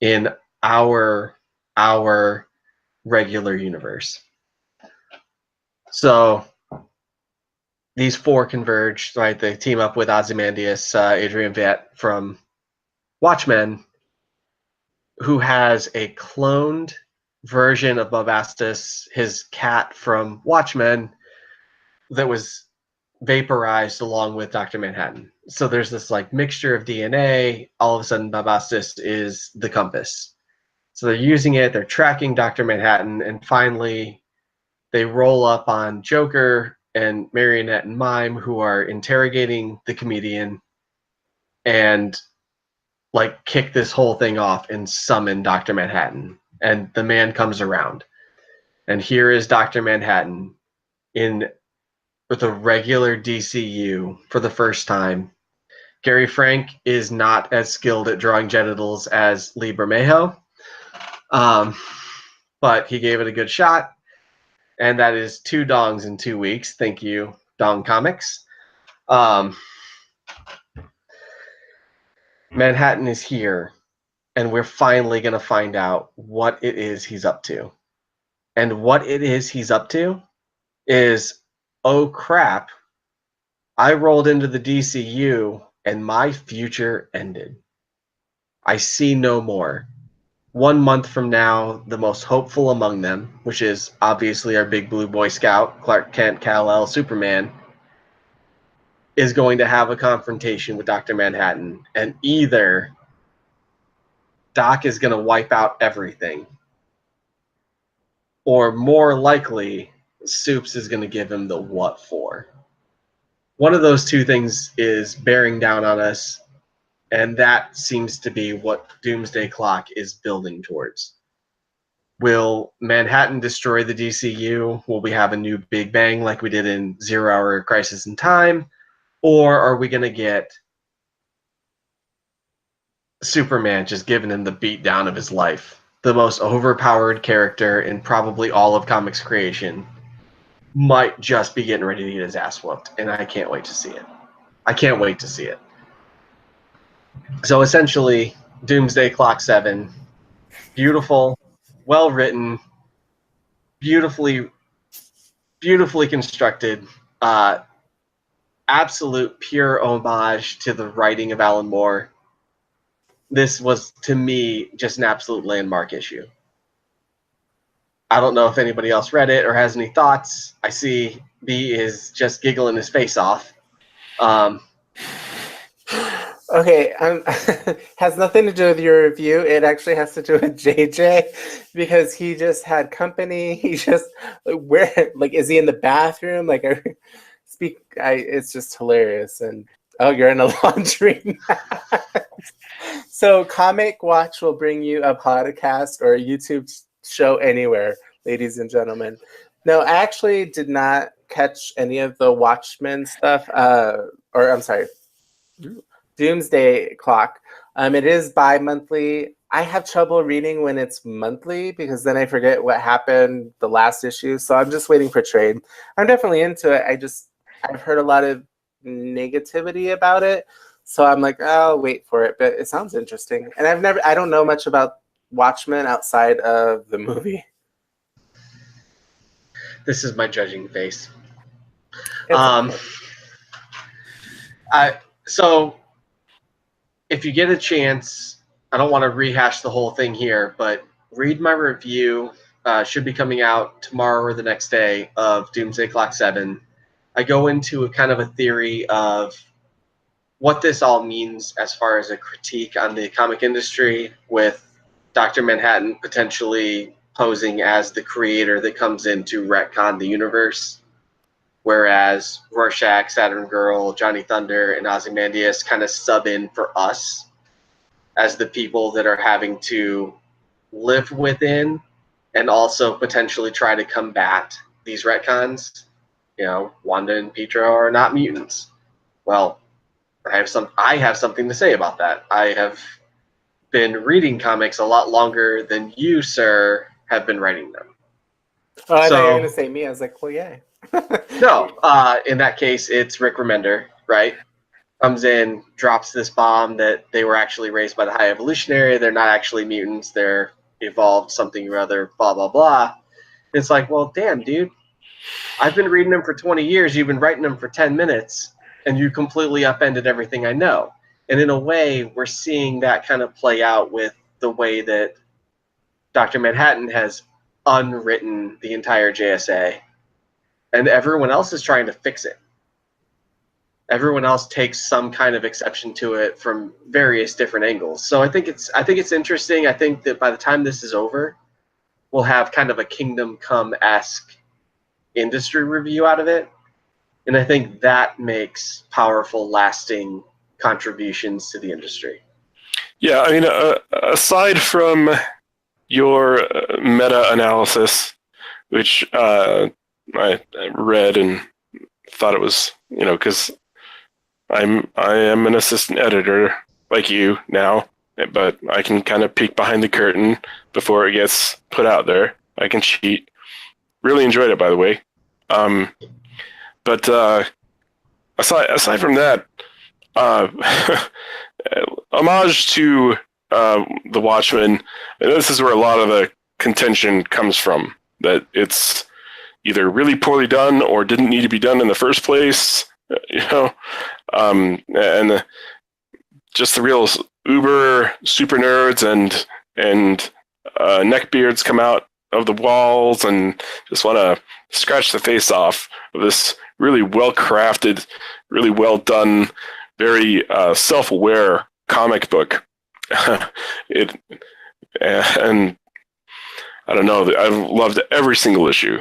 in our regular universe. So these four converge, right? They team up with Ozymandias, Adrian Veidt from Watchmen, who has a cloned version of Bubastis, his cat from Watchmen, that was vaporized along with Dr. Manhattan. So there's this like mixture of DNA. All of a sudden, Bubastis is the compass. So they're using it. They're tracking Dr. Manhattan, and finally, they roll up on Joker and Marionette and Mime, who are interrogating the comedian, and like kick this whole thing off and summon Dr. Manhattan. And the man comes around. And here is Dr. Manhattan in the regular DCU for the first time. Gary Frank is not as skilled at drawing genitals as Lee Bermejo, but he gave it a good shot. And that is 2 dongs in 2 weeks. Thank you, Dong Comics. Manhattan is here, and we're finally going to find out what it is he's up to. And what it is he's up to is, oh crap, I rolled into the DCU and my future ended. I see no more. 1 month from now, the most hopeful among them, which is obviously our big blue Boy Scout, Clark Kent, Kal-El, Superman, is going to have a confrontation with Dr. Manhattan, and either Doc is going to wipe out everything, or more likely, Supes is going to give him the what for. One of those two things is bearing down on us, and that seems to be what Doomsday Clock is building towards. Will Manhattan destroy the DCU? Will we have a new Big Bang like we did in 0 Hour Crisis in Time? Or are we going to get Superman just giving him the beatdown of his life? The most overpowered character in probably all of comics creation might just be getting ready to get his ass whooped, and I can't wait to see it. I can't wait to see it. So essentially, Doomsday Clock 7, beautiful, well-written, beautifully constructed, absolute pure homage to the writing of Alan Moore. This was, to me, just an absolute landmark issue. I don't know if anybody else read it or has any thoughts. I see B is just giggling his face off. Okay, has nothing to do with your review. It actually has to do with JJ, because he just had company. He just is he in the bathroom? It's just hilarious. And oh, you're in a laundry mat. So Comic Watch will bring you a podcast or a YouTube show anywhere, ladies and gentlemen. No, I actually did not catch any of the Watchmen stuff. Doomsday Clock. It is bi-monthly. I have trouble reading when it's monthly because then I forget what happened the last issue. So I'm just waiting for trade. I'm definitely into it. I've heard a lot of negativity about it, So I'm like, I'll wait for it, but it sounds interesting. And I don't know much about Watchmen outside of the movie. This is my judging face. It's Um, okay. so if you get a chance, I don't want to rehash the whole thing here, but read my review. Should be coming out tomorrow or the next day of Doomsday Clock 7. I go into a kind of a theory of what this all means as far as a critique on the comic industry, with Dr. Manhattan potentially posing as the creator that comes in to retcon the universe, whereas Rorschach, Saturn Girl, Johnny Thunder, and Ozymandias kind of sub in for us as the people that are having to live within and also potentially try to combat these retcons. You know, Wanda and Pietro are not mutants. Well, I have something to say about that. I have been reading comics a lot longer than you, sir, have been writing them. Oh, I thought you were So, going to say me. I was like, well, yay. no, in that case, it's Rick Remender, right? Comes in, drops this bomb that they were actually raised by the High Evolutionary. They're not actually mutants. They're evolved something or other, blah, blah, blah. It's like, well, damn, dude. I've been reading them for 20 years. You've been writing them for 10 minutes, and you completely upended everything I know. And in a way, we're seeing that kind of play out with the way that Dr. Manhattan has unwritten the entire JSA, and everyone else is trying to fix it. Everyone else takes some kind of exception to it from various different angles. So I think it's interesting. I think that by the time this is over, we'll have kind of a Kingdom Come-esque industry review out of it. And I think that makes powerful, lasting contributions to the industry. Yeah, I mean, aside from your meta-analysis, which I read and thought it was, because I am an assistant editor like you now, but I can kind of peek behind the curtain before it gets put out there. I can cheat. Really enjoyed it, by the way. But aside from that, homage to The Watchmen, and this is where a lot of the contention comes from, that it's either really poorly done or didn't need to be done in the first place, and just the real uber super nerds and neckbeards come out of the walls and just want to scratch the face off of this really well-crafted, really well-done, very self-aware comic book. And I don't know, I've loved every single issue,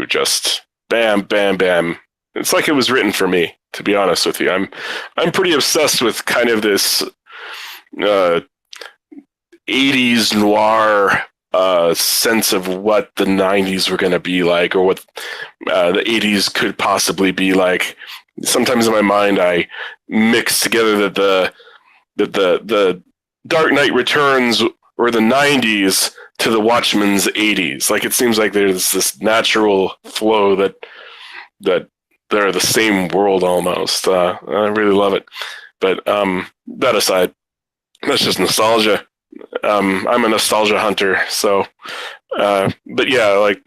just bam, bam, bam. It's like it was written for me, to be honest with you. I'm pretty obsessed with kind of this 80s noir sense of what the 90s were going to be like, or what the 80s could possibly be like. Sometimes in my mind, I mix together that the Dark Knight Returns were the 90s to the Watchmen's 80s. Like, it seems like there's this natural flow that they're the same world almost. I really love it. But that aside, that's just nostalgia. I'm a nostalgia hunter, so but yeah, like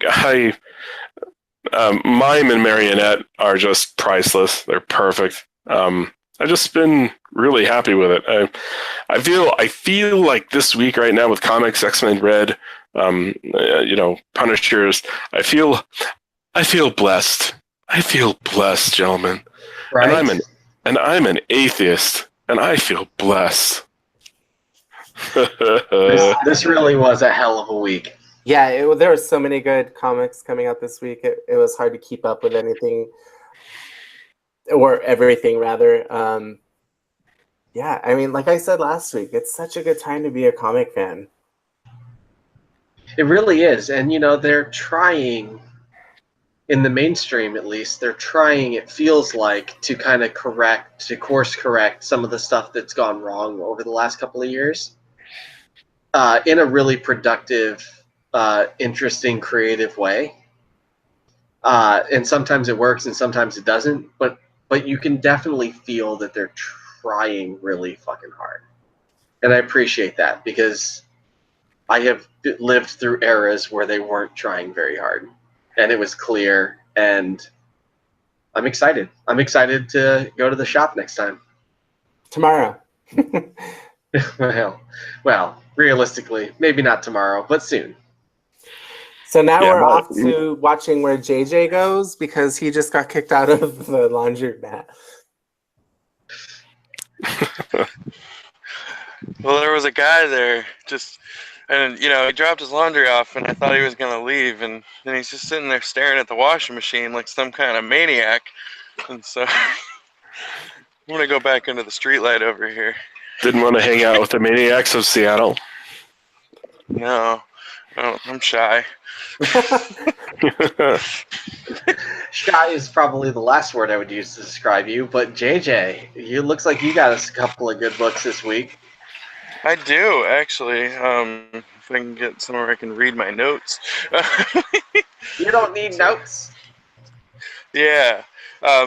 Mime and Marionette are just priceless. They're perfect. I've just been really happy with it. I feel like this week right now with comics, X-Men Red, Punishers, I feel blessed. I feel blessed, gentlemen. Right? And I'm an atheist, and I feel blessed. This really was a hell of a week. Yeah, there were so many good comics coming out this week. It was hard to keep up with anything, or everything, rather. Yeah, I mean, like I said last week, it's such a good time to be a comic fan. It really is. And, they're trying, in the mainstream at least, they're trying, it feels like, to kind of course correct some of the stuff that's gone wrong over the last couple of years in a really productive, interesting, creative way. And sometimes it works and sometimes it doesn't. But you can definitely feel that they're trying really fucking hard. And I appreciate that because I have lived through eras where they weren't trying very hard. And it was clear, and I'm excited. I'm excited to go to the shop next time. Tomorrow. well, realistically, maybe not tomorrow, but soon. So now Yeah, we're but- off to watching where JJ goes because he just got kicked out of the laundromat. Well, there was a guy there and he dropped his laundry off, and I thought he was gonna leave, and then he's just sitting there staring at the washing machine like some kind of maniac. And so I'm gonna go back into the streetlight over here. Didn't want to hang out with the maniacs of Seattle. No, I'm shy. Shy is probably the last word I would use to describe you, but JJ, you looks like you got us a couple of good books this week. I do, actually. If I can get somewhere I can read my notes. You don't need notes. Yeah.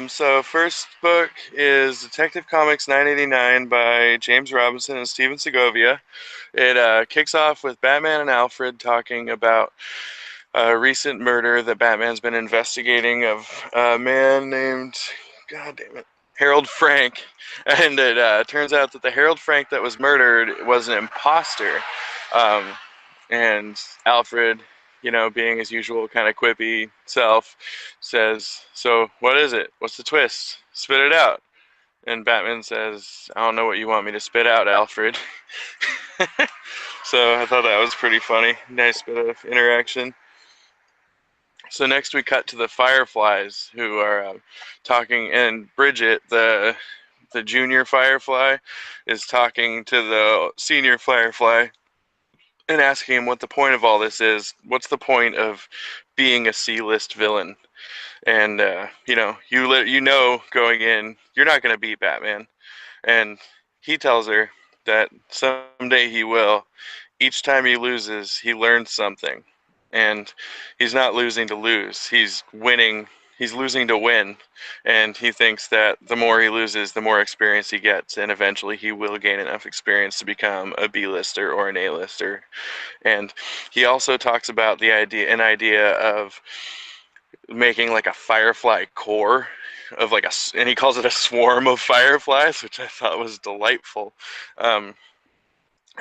So first book is Detective Comics 989 by James Robinson and Steven Segovia. It kicks off with Batman and Alfred talking about a recent murder that Batman's been investigating of a man named, God damn it, Harold Frank. And it turns out that the Harold Frank that was murdered was an imposter. And Alfred, being his usual kind of quippy self, says, "So what is it? What's the twist? Spit it out." And Batman says, "I don't know what you want me to spit out, Alfred." So I thought that was pretty funny. Nice bit of interaction. So next we cut to the Fireflies, who are talking, and Bridget, the junior Firefly, is talking to the senior Firefly and asking him what the point of all this is. What's the point of being a C-list villain? And you know going in, you're not going to beat Batman. And he tells her that someday he will. Each time he loses, he learns something. And he's not losing to lose. He's winning. He's losing to win. And he thinks that the more he loses, the more experience he gets. And eventually he will gain enough experience to become a B-lister or an A-lister. And he also talks about an idea of making like a Firefly core of and he calls it a swarm of fireflies, which I thought was delightful.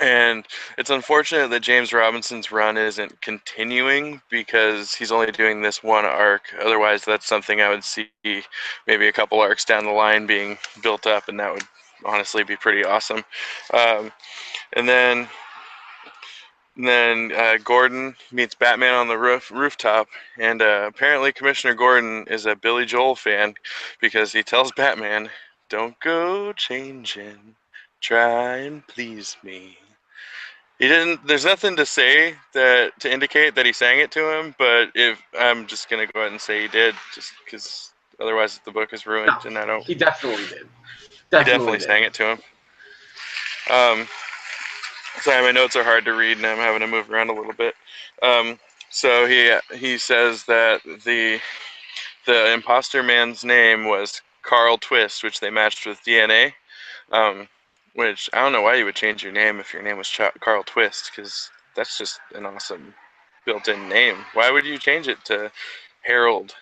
And it's unfortunate that James Robinson's run isn't continuing because he's only doing this one arc. Otherwise, that's something I would see maybe a couple arcs down the line being built up, and that would honestly be pretty awesome. And then Gordon meets Batman on the rooftop, and apparently Commissioner Gordon is a Billy Joel fan because he tells Batman, "Don't go changing, try and please me." He didn't. There's nothing to say to indicate that he sang it to him, but if I'm just gonna go ahead and say he did, just because otherwise the book is ruined, No, and I don't. He definitely did. He definitely sang it to him. Sorry, my notes are hard to read, and I'm having to move around a little bit. So he says that the imposter man's name was Carl Twist, which they matched with DNA. Which I don't know why you would change your name if your name was Carl Twist, because that's just an awesome built-in name. Why would you change it to Harold?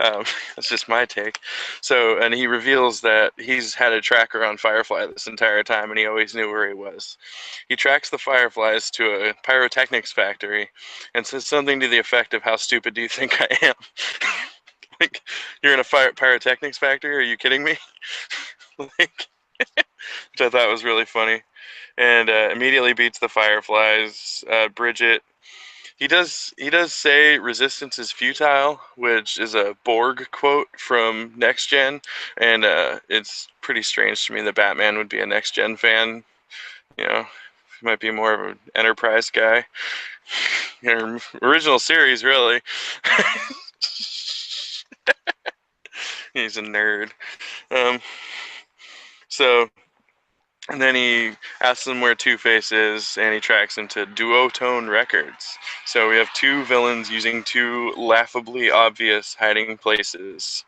That's just my take. So, and he reveals that he's had a tracker on Firefly this entire time, and he always knew where he was. He tracks the Fireflies to a pyrotechnics factory and says something to the effect of, "How stupid do you think I am?" Like, you're in a pyrotechnics factory? Are you kidding me? Like, which I thought was really funny. And immediately beats the Fireflies. Bridget, he does say resistance is futile, which is a Borg quote from Next Gen, and it's pretty strange to me that Batman would be a Next Gen fan. He might be more of an Enterprise guy. Original series, really. He's a nerd. And then he asks them where Two-Face is, and he tracks him to Duotone Records. So we have two villains using two laughably obvious hiding places.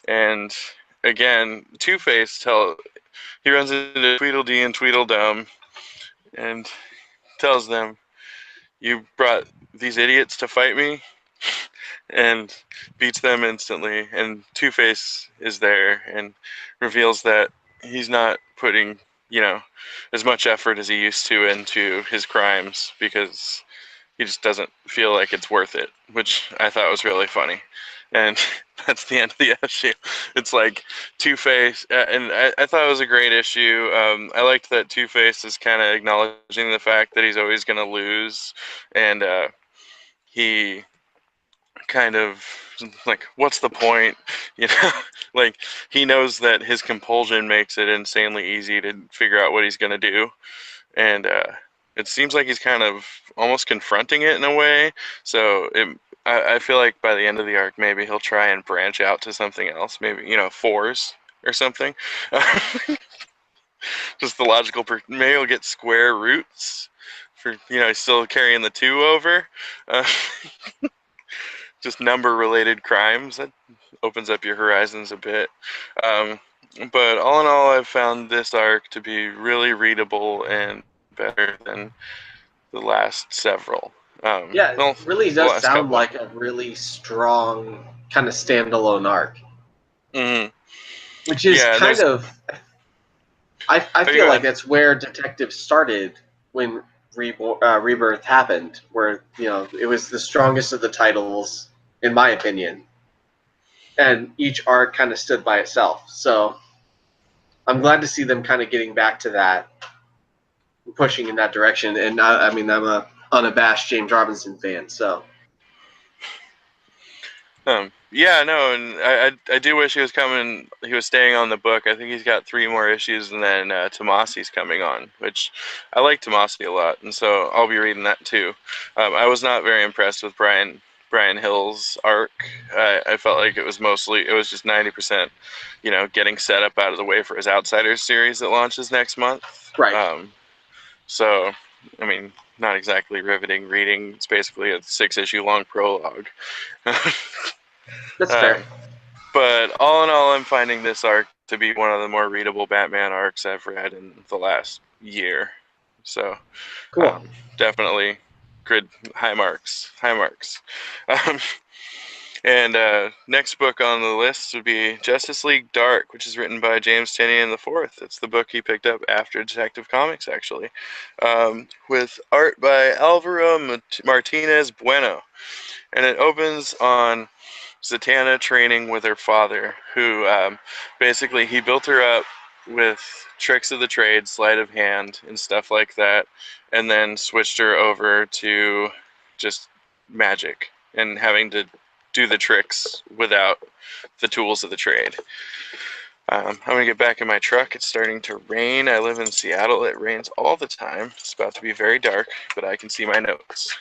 And again, Two-Face he runs into Tweedledee and Tweedledum and tells them, "You brought these idiots to fight me," and beats them instantly. And Two-Face is there and reveals that he's not putting, as much effort as he used to into his crimes because he just doesn't feel like it's worth it, which I thought was really funny. And that's the end of the issue. It's like Two-Face, and I thought it was a great issue. I liked that Two-Face is kind of acknowledging the fact that he's always going to lose, and he kind of like, what's the point? Like, he knows that his compulsion makes it insanely easy to figure out what he's going to do, and it seems like he's kind of almost confronting it in a way. So I feel like by the end of the arc, maybe he'll try and branch out to something else, maybe fours or something. Just the logical, maybe he'll get square roots for he's still carrying the 2 over. Just number-related crimes. That opens up your horizons a bit. But all in all, I've found this arc to be really readable and better than the last several. It really does sound like a really strong kind of standalone arc. Mm-hmm. Which is kind of... I feel like that's where Detective started when Rebirth happened, where it was the strongest of the titles, in my opinion, and each arc kind of stood by itself. So I'm glad to see them kind of getting back to that, pushing in that direction. And I'm a unabashed James Robinson fan, so. And I do wish he was coming. He was staying on the book. I think he's got 3 more issues, and then Tomasi's coming on, which I like Tomasi a lot, and so I'll be reading that too. I was not very impressed with Brian Hill's arc. I felt like it was just 90%, getting set up out of the way for his Outsiders series that launches next month. Right. So, not exactly riveting reading. It's basically a 6-issue long prologue. That's fair. But all in all, I'm finding this arc to be one of the more readable Batman arcs I've read in the last year. So, cool. Definitely good, high marks. And next book on the list would be Justice League Dark, which is written by James Tynion IV. It's the book he picked up after Detective Comics, actually, with art by Alvaro Martinez Bueno. And it opens on Zatanna training with her father, who basically he built her up with tricks of the trade, sleight of hand, and stuff like that, and then switched her over to just magic and having to do the tricks without the tools of the trade. I'm going to get back in my truck. It's starting to rain. I live in Seattle. It rains all the time. It's about to be very dark, but I can see my notes.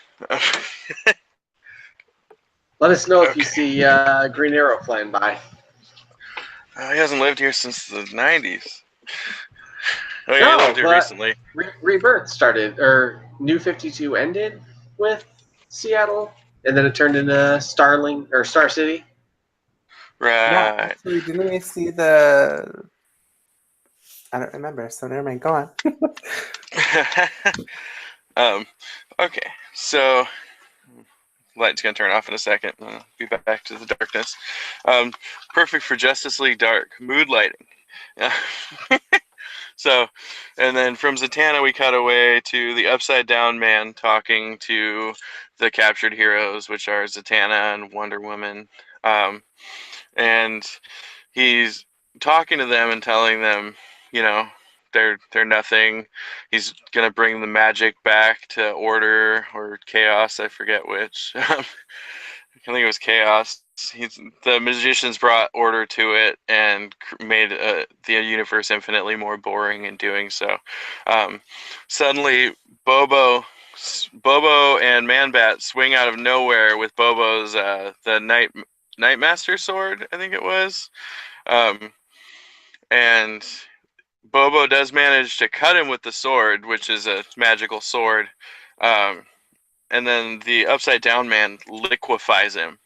Let us know if you see Green Arrow flying by. He hasn't lived here since the 90s. Oh, yeah, he lived here recently. Rebirth started, or New 52 ended with Seattle, and then it turned into Star City. Right. Yeah, actually, didn't we see the... I don't remember, so never mind. Go on. Okay, so... Light's going to turn off in a second. I'll be back to the darkness. Perfect for Justice League Dark. Mood lighting. So, and then from Zatanna, we cut away to the Upside Down Man talking to the captured heroes, which are Zatanna and Wonder Woman. And he's talking to them and telling them, they're nothing. He's gonna bring the magic back to order or chaos. I forget which. I think it was chaos. The magicians brought order to it and made the universe infinitely more boring in doing so. Suddenly, Bobo and Man-Bat swing out of nowhere with Bobo's the Nightmaster sword, I think it was, and Bobo does manage to cut him with the sword, which is a magical sword, and then the Upside Down Man liquefies him,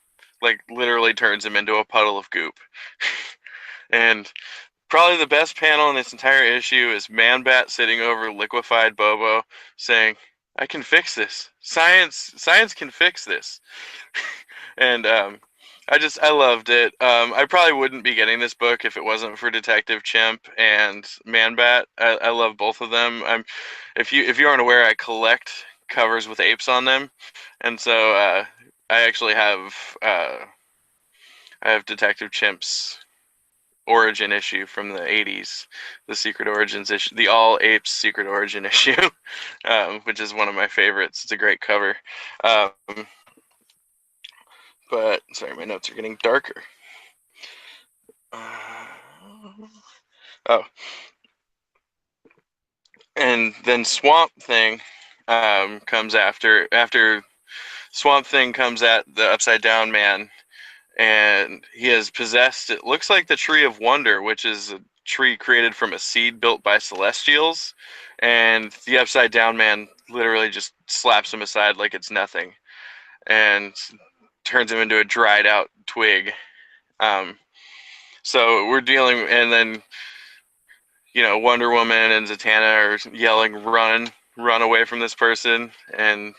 like literally turns him into a puddle of goop. And probably the best panel in this entire issue is Man-Bat sitting over liquefied Bobo saying, "I can fix this. Science can fix this." And I loved it. I probably wouldn't be getting this book if it wasn't for Detective Chimp and Man-Bat. I love both of them. If you aren't aware, I collect covers with apes on them, and so I actually have Detective Chimp's origin issue from the 80s, the Secret Origins issue, the All Apes Secret Origin issue, which is one of my favorites. It's a great cover. But sorry, my notes are getting darker. Oh, and then Swamp Thing comes after Swamp Thing comes at the Upside Down Man, and he has possessed, it looks like, the Tree of Wonder, which is a tree created from a seed built by Celestials, and the Upside Down Man literally just slaps him aside like it's nothing, and turns him into a dried out twig. So we're dealing, and then, you know, Wonder Woman and Zatanna are yelling, run away from this person, and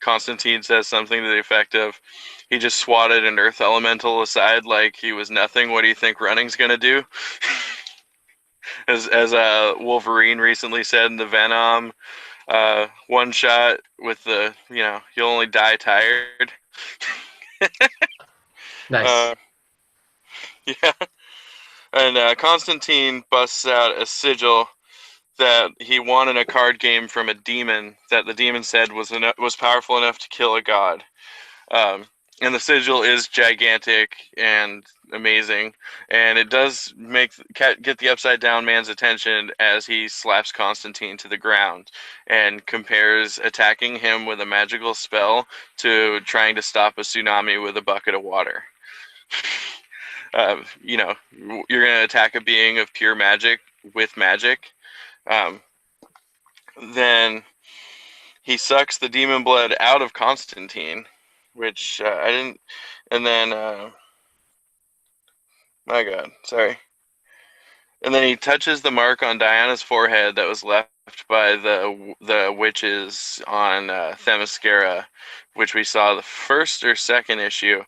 Constantine says something to the effect of, he just swatted an earth elemental aside like he was nothing. What do you think running's gonna do? as Wolverine recently said in the Venom one shot with the, you know, you'll only die tired. Nice. Yeah. And Constantine busts out a sigil that he won in a card game from a demon that the demon said was powerful enough to kill a god. And the sigil is gigantic and amazing, and it does get the Upside Down Man's attention as he slaps Constantine to the ground and compares attacking him with a magical spell to trying to stop a tsunami with a bucket of water. You know, you're going to attack a being of pure magic with magic. Then he sucks the demon blood out of Constantine, which I didn't. And then, my God, sorry. And then he touches the mark on Diana's forehead that was left by the witches on Themyscira, which we saw the first or second issue,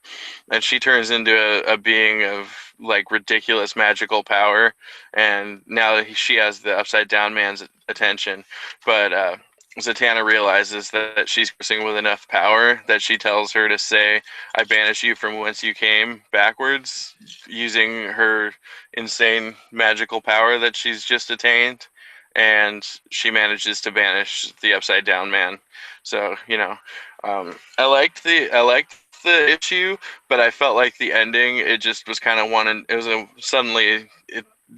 and she turns into a being of like ridiculous magical power, and now she has the Upside Down Man's attention, but Zatanna realizes that she's cursing with enough power that she tells her to say, "I banish you from whence you came," backwards, using her insane magical power that she's just attained, and she manages to banish the Upside Down Man. So, you know, I liked the issue, but I felt like the ending, it just was kind of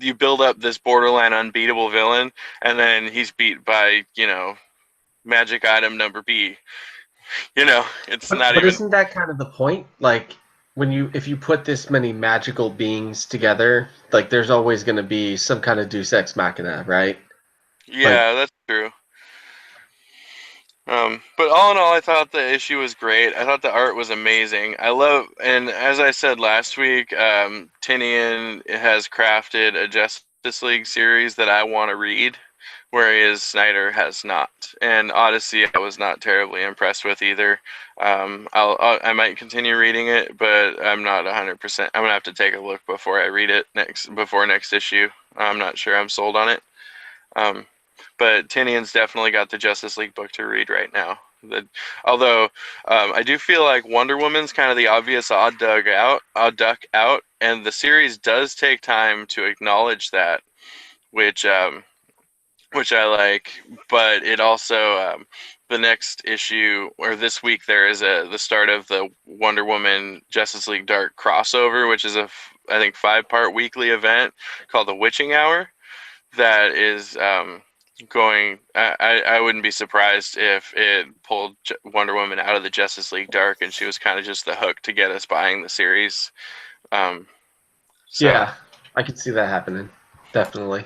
you build up this borderline unbeatable villain, and then he's beat by, you know, magic item number B. You know, it's not but even. Isn't that kind of the point? Like, if you put this many magical beings together, like there's always going to be some kind of Deus Ex Machina, right? Yeah, that's true. But all in all, I thought the issue was great. I thought the art was amazing. And as I said last week, Tinian has crafted a Justice League series that I want to read, whereas Snyder has not. And Odyssey, I was not terribly impressed with either. I might continue reading it, but I'm not 100%. I'm gonna have to take a look before I read it before next issue. I'm not sure I'm sold on it. But Tinian's definitely got the Justice League book to read right now. Although I do feel like Wonder Woman's kind of the obvious odd duck out, and the series does take time to acknowledge that, which I like. But it also the next issue, or this week, there is the start of the Wonder Woman Justice League Dark crossover, which is I think 5-part weekly event called the Witching Hour. That is going. I wouldn't be surprised if it pulled Wonder Woman out of the Justice League Dark, and she was kind of just the hook to get us buying the series. Yeah, I could see that happening. Definitely.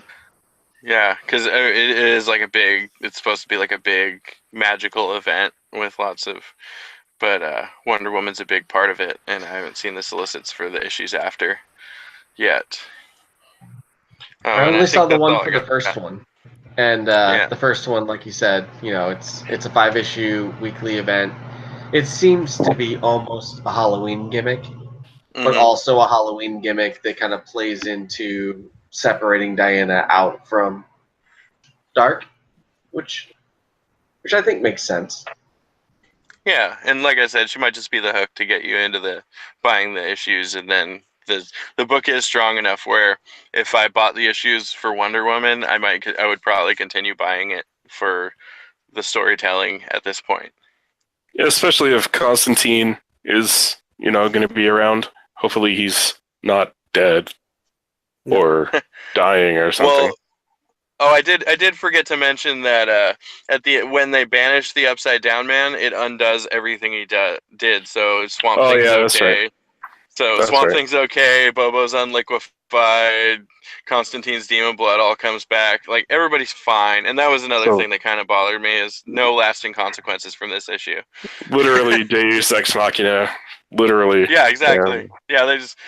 Yeah, because it is like it's supposed to be like a big magical event with lots of, but Wonder Woman's a big part of it, and I haven't seen the solicits for the issues after yet. Oh, I and only saw the that's one all for I the got. first one, and Yeah. the first one, like you said, it's a 5-issue weekly event. It seems to be almost a Halloween gimmick, but Hmm. also a Halloween gimmick that kind of plays into separating Diana out from Dark, which I think makes sense. Yeah, and like I said, she might just be the hook to get you into the buying the issues, and then the book is strong enough where if I bought the issues for Wonder Woman, I would probably continue buying it for the storytelling at this point. Yeah, especially if Constantine is, going to be around. Hopefully he's not dead No. or dying or something. Well, oh, I did forget to mention that at the when they banish the Upside Down Man, it undoes everything he did. So Swamp Oh Thing's yeah, that's right. okay. So That's Swamp right. Thing's okay. Bobo's unliquefied. Constantine's demon blood all comes back. Like everybody's fine. And that was another So thing that kind of bothered me is no lasting consequences from this issue. literally Deus Ex Machina. Literally. Yeah, exactly. Um, Yeah, they just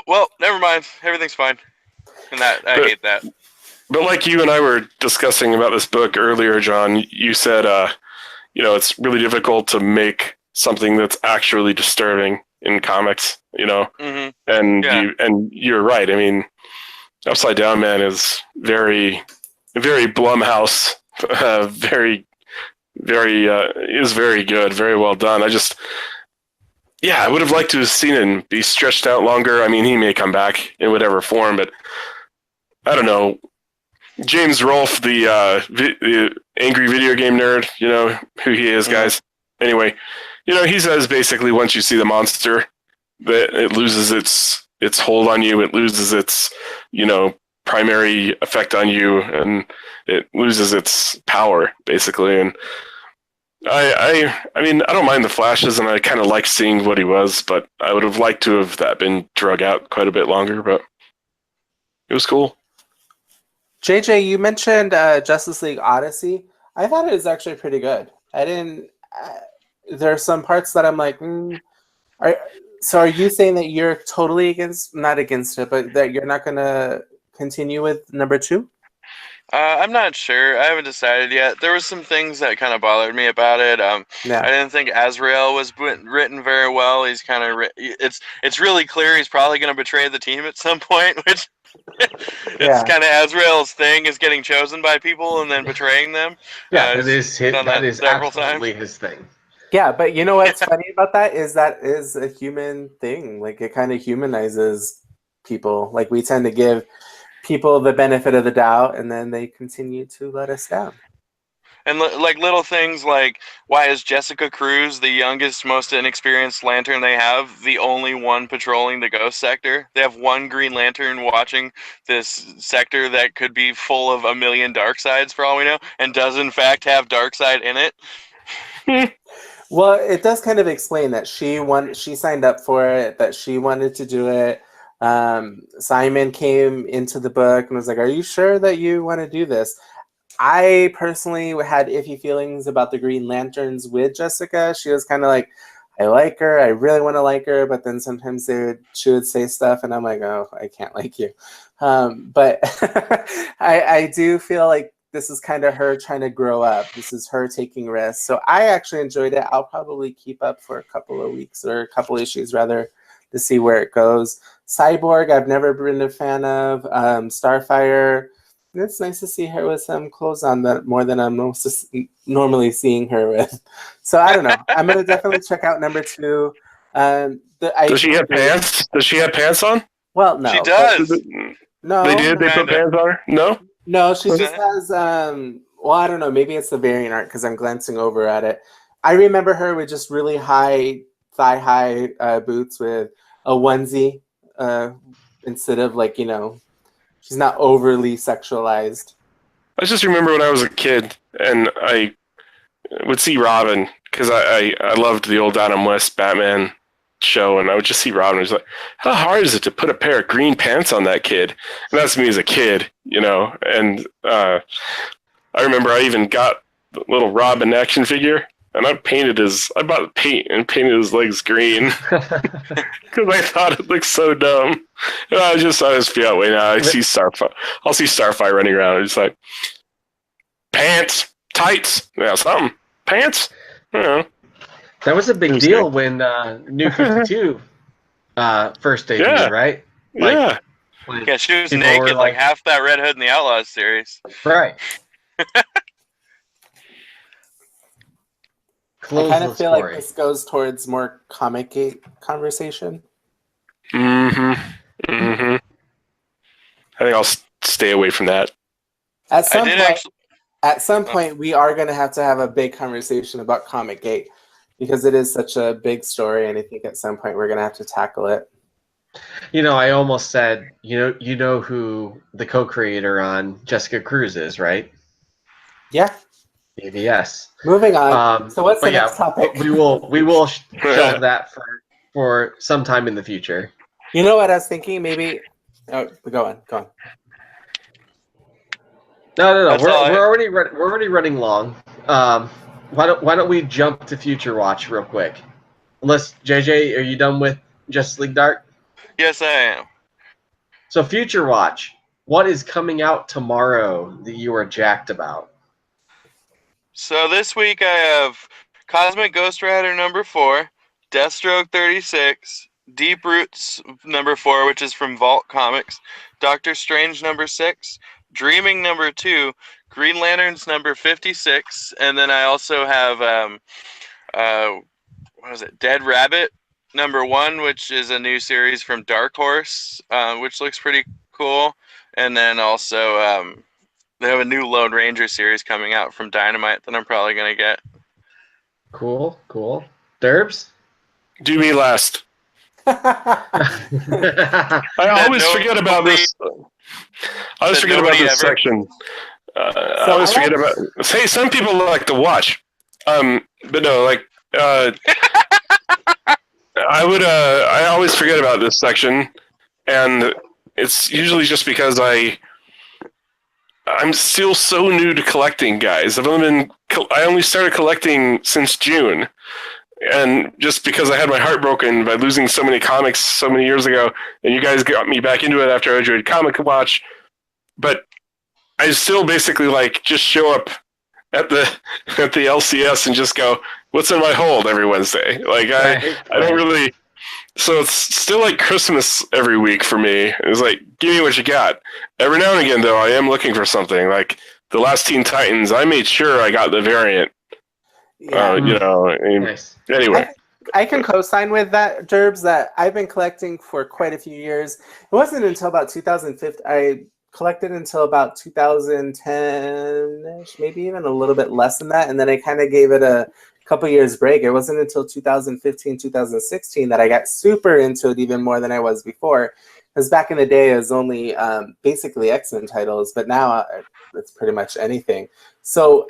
well, never mind. Everything's fine. And that I but hate that. but like you and I were discussing about this book earlier, John, you said it's really difficult to make something that's actually disturbing in comics, Hmm. and Yeah. you're right. I mean, Upside Down Man is very very Blumhouse, very very is very good, very well done. I would have liked to have seen him be stretched out longer. I mean, he may come back in whatever form, but I don't know. James Rolfe, the angry video game nerd, you know who he is, guys. Anyway, he says basically once you see the monster, that it loses its hold on you. It loses its primary effect on you, and it loses its power basically. And I mean, I don't mind the flashes, and I kind of like seeing what he was, but I would have liked to have that been drug out quite a bit longer. But it was cool. JJ, you mentioned Justice League Odyssey. I thought it was actually pretty good. I didn't. There are some parts that I'm like, so are you saying that you're totally not against it, but that you're not going to continue with number 2? I'm not sure. I haven't decided yet. There was some things that kind of bothered me about it. Yeah. I didn't think Azrael was written very well. He's kind of it's really clear he's probably going to betray the team at some point, which it's kind of Azrael's thing is getting chosen by people and then betraying them. Yeah, He's done that is several times. absolutely his thing. Yeah, but you know what's funny about that is a human thing. Like it kind of humanizes people. Like we tend to give people the benefit of the doubt, and then they continue to let us down. And like little things like, why is Jessica Cruz, the youngest, most inexperienced Lantern they have, the only one patrolling the ghost sector? They have one Green Lantern watching this sector that could be full of a million Darkseids for all we know, and does in fact have Darkseid in it. Well, it does kind of explain that she signed up for it, that she wanted to do it. Simon came into the book and was like, "Are you sure that you want to do this?" I personally had iffy feelings about the Green Lanterns with Jessica. She was kind of like, I like her, I really want to like her, but then sometimes she would say stuff, and I'm like, oh, I can't like you. But I do feel like this is kind of her trying to grow up. This is her taking risks. So I actually enjoyed it. I'll probably keep up for a couple of weeks, or a couple issues rather, to see where it goes. Cyborg, I've never been a fan of. Starfire, it's nice to see her with some clothes on that more than I'm normally seeing her with. So I don't know. I'm gonna definitely check out number 2. Does she have pants? Does she have pants on? Well, no. She does. No. They did. They put pants on her. No. No, she just has. Well, I don't know. Maybe it's the variant art because I'm glancing over at it. I remember her with just really high thigh-high boots with a onesie instead of she's not overly sexualized. I just remember when I was a kid and I would see Robin because I loved the old Adam West Batman show, and I would just see Robin. I was like, how hard is it to put a pair of green pants on that kid? And that's me as a kid, And I remember I even got the little Robin action figure, and I bought paint and painted his legs green because I thought it looked so dumb. And I just feel that way now. I'll see Starfire running around and it's like pants, tights, yeah, something, pants. You know. That was a big deal when New 52 first debuted, right? Yeah. Yeah, she was naked like half that Red Hood in the Outlaws series. Right. I kind of feel like this goes towards more Comic-Gate conversation. I think I'll stay away from that. At some point, we are going to have a big conversation about Comic-Gate because it is such a big story, and I think at some point we're going to have to tackle it. You know, I almost said, you know who the co-creator on Jessica Cruz is, right? Yeah. ABS. Moving on. So what's the next topic? We will shelve that for some time in the future. You know what I was thinking? Maybe. Oh, go on. No. We're already running long. Why don't we jump to Future Watch real quick? Unless JJ, are you done with Justice League Dark? Yes, I am. So Future Watch, what is coming out tomorrow that you are jacked about? So this week I have Cosmic Ghost Rider #4, Deathstroke 36, Deep Roots #4, which is from Vault Comics, Doctor Strange #6, Dreaming #2, Green Lanterns #56, and then I also have Dead Rabbit #1, which is a new series from Dark Horse, which looks pretty cool, and then also they have a new Lone Ranger series coming out from Dynamite that I'm probably gonna get. Cool. Derbs? Do me last. I always forget about this. I always forget about this section. I always forget about. Hey, some people like to watch, but no, like I always forget about this section, and it's usually just because I'm still so new to collecting, guys. I only started collecting since June, and just because I had my heart broken by losing so many comics so many years ago, and you guys got me back into it after I joined Comic Watch, but I still basically just show up at the LCS and just go, what's in my hold every Wednesday? I don't really. So it's still like Christmas every week for me. It's like, give me what you got. Every now and again, though, I am looking for something. Like the last Teen Titans, I made sure I got the variant. Yeah. Nice. Anyway. I can co-sign with that, Derbs, that I've been collecting for quite a few years. It wasn't until about 2015. I collected until about 2010-ish, maybe even a little bit less than that. And then I kind of gave it a couple years break. It wasn't until 2015, 2016 that I got super into it even more than I was before. Because back in the day, it was only basically X-Men titles, but now it's pretty much anything. So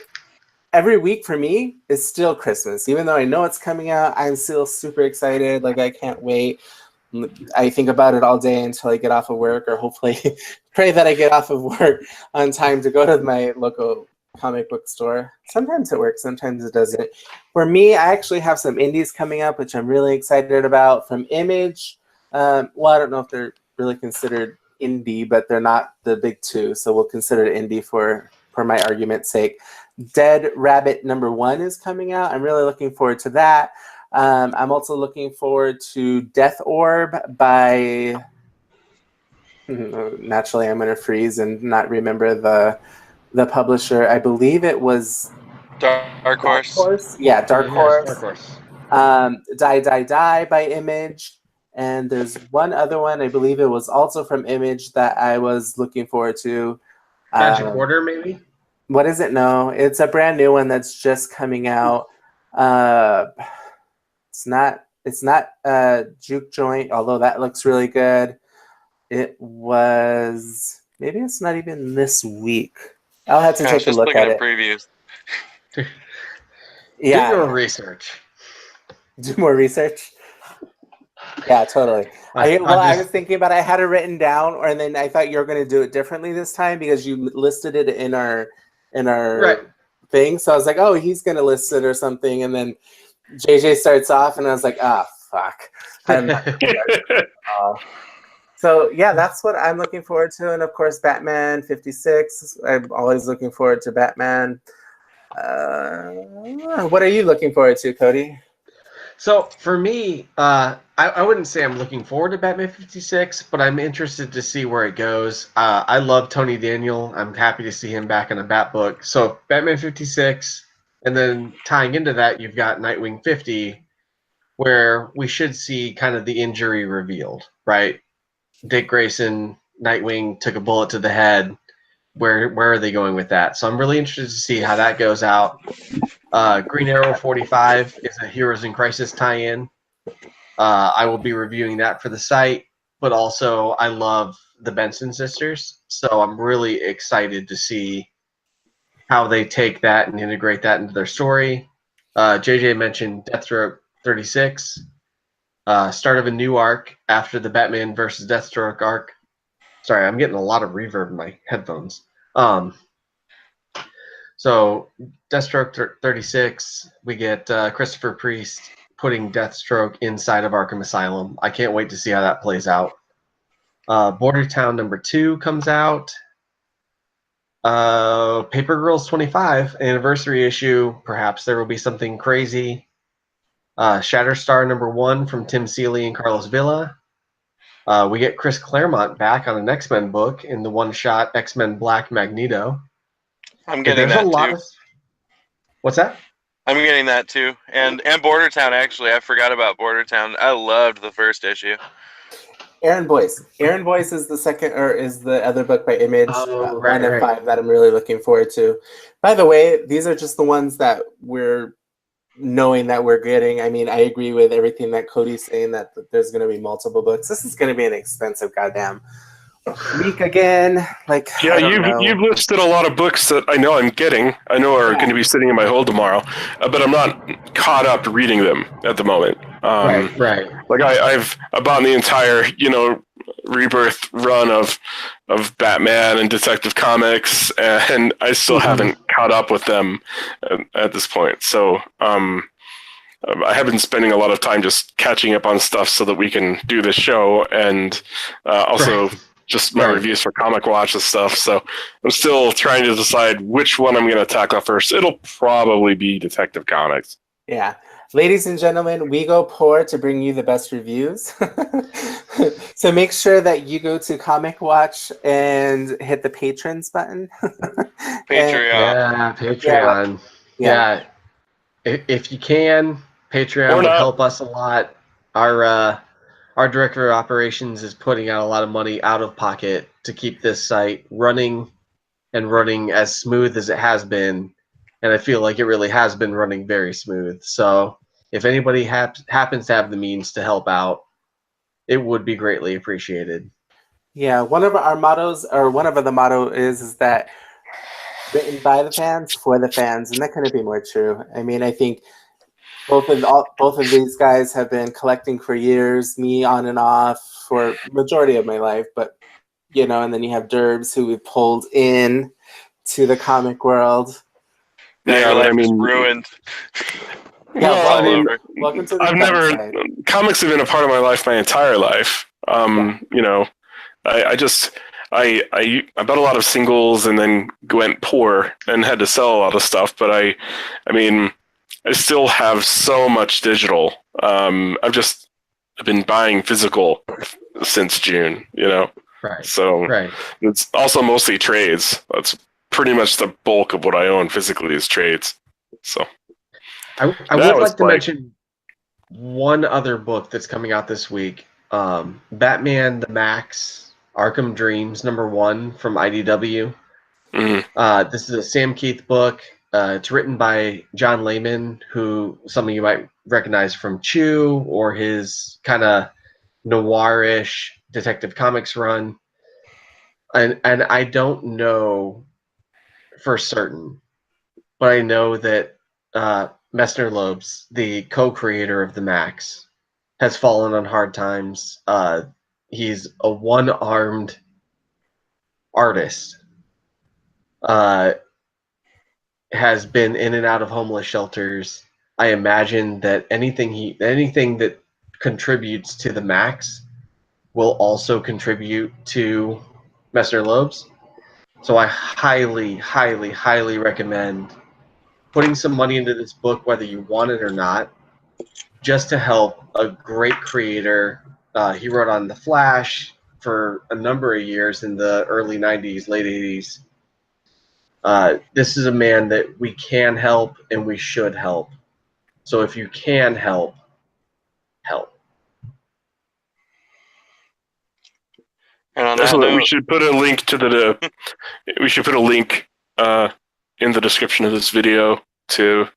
every week for me is still Christmas. Even though I know it's coming out, I'm still super excited. I can't wait. I think about it all day until I get off of work, or hopefully pray that I get off of work on time to go to my local comic book store. Sometimes it works, sometimes it doesn't. For me, I actually have some indies coming up, which I'm really excited about from Image. Well, I don't know if they're really considered indie, but they're not the big two, so we'll consider it indie for my argument's sake. Dead Rabbit #1 is coming out. I'm really looking forward to that. I'm also looking forward to Death Orb by... Naturally, I'm going to freeze and not remember the publisher. I believe it was Dark Horse. Yeah, Dark Horse. Dark Horse. Die by Image. And there's one other one, I believe it was also from Image, that I was looking forward to. Magic Order, maybe? What is it? No, it's a brand new one that's just coming out. It's not Juke Joint, although that looks really good. It was... Maybe it's not even this week. I'll have to take a look at it. Previews. Yeah. Do your research. Do more research. Yeah, totally. I was thinking about it. I had it written down, and then I thought you were going to do it differently this time because you listed it in our right. thing. So I was like, oh, he's gonna list it or something, and then JJ starts off, and I was like, ah, fuck. I'm not gonna So yeah, that's what I'm looking forward to, and of course, Batman 56. I'm always looking forward to Batman. What are you looking forward to, Cody? So for me, I wouldn't say I'm looking forward to Batman 56, but I'm interested to see where it goes. I love Tony Daniel. I'm happy to see him back in a Bat book. So Batman 56, and then tying into that, you've got Nightwing 50, where we should see kind of the injury revealed, right? Dick Grayson, Nightwing took a bullet to the head. Where are they going with that? So I'm really interested to see how that goes out. Green Arrow 45 is a Heroes in Crisis tie-in. I will be reviewing that for the site, but also I love the Benson sisters, so I'm really excited to see how they take that and integrate that into their story. JJ mentioned Deathstroke 36, start of a new arc after the Batman versus Deathstroke arc. Sorry, I'm getting a lot of reverb in my headphones. So Deathstroke 36, we get Christopher Priest putting Deathstroke inside of Arkham Asylum. I can't wait to see how that plays out. Border Town #2 comes out. Paper Girls 25 anniversary issue. Perhaps there will be something crazy. Shatterstar #1 from Tim Seeley and Carlos Villa. We get Chris Claremont back on an X-Men book in the one-shot X-Men Black Magneto. I'm getting that too. What's that? I'm getting that too, and Border Town. Actually, I forgot about Border Town. I loved the first issue. Aaron Boyce. Aaron Boyce is the second, or is the other book by Image. Right, 1 and 5 that I'm really looking forward to. By the way, these are just the ones that we're knowing that we're getting. I mean, I agree with everything that Cody's saying, that there's going to be multiple books. This is going to be an expensive goddamn week again. Like, Yeah, I don't know. you've listed a lot of books that I know I'm getting. I know are going to be sitting in my hold tomorrow, but I'm not caught up reading them at the moment. Right. Like I've bought the entire Rebirth run of Batman and Detective Comics, and I still haven't caught up with them at this point. So I have been spending a lot of time just catching up on stuff so that we can do this show, and also just my reviews for Comic Watch and stuff. So I'm still trying to decide which one I'm going to tackle first. It'll probably be Detective Comics. Yeah. Ladies and gentlemen, we go poor to bring you the best reviews. So make sure that you go to Comic Watch and hit the patrons button. Patreon. Yeah. If you can, Patreon would help us a lot. Our director of operations is putting out a lot of money out of pocket to keep this site running as smooth as it has been. And I feel like it really has been running very smooth. So if anybody happens to have the means to help out, it would be greatly appreciated. Yeah, one of our mottos, or one of the motto is that written by the fans for the fans, and that couldn't be more true. I mean, I think both of these guys have been collecting for years, me on and off for majority of my life, but and then you have Derbs who we pulled in to the comic world. Now your life is ruined. Welcome to the comics have been a part of my life my entire life. I bought a lot of singles and then went poor and had to sell a lot of stuff. But I still have so much digital. I've been buying physical since June. Right. So it's also mostly trades. That's pretty much the bulk of what I own physically is trades. So I would like to mention one other book that's coming out this week. Batman the Max Arkham Dreams #1 from IDW. This is a Sam Keith book. It's written by John Layman, who some of you might recognize from Chew or his kind of noirish Detective Comics run. And I don't know for certain, but I know that Messner Loebs, the co-creator of the Max, has fallen on hard times. He's a one-armed artist. has been in and out of homeless shelters. I imagine that anything that contributes to the Max will also contribute to Messner Loeb's. So I highly, highly, highly recommend putting some money into this book, whether you want it or not, just to help a great creator. He wrote on The Flash for a number of years in the early 90s, late 80s. This is a man that we can help and we should help. So if you can help, help. And on That's that what note, we should put a link to we should put a link in the description of this video to,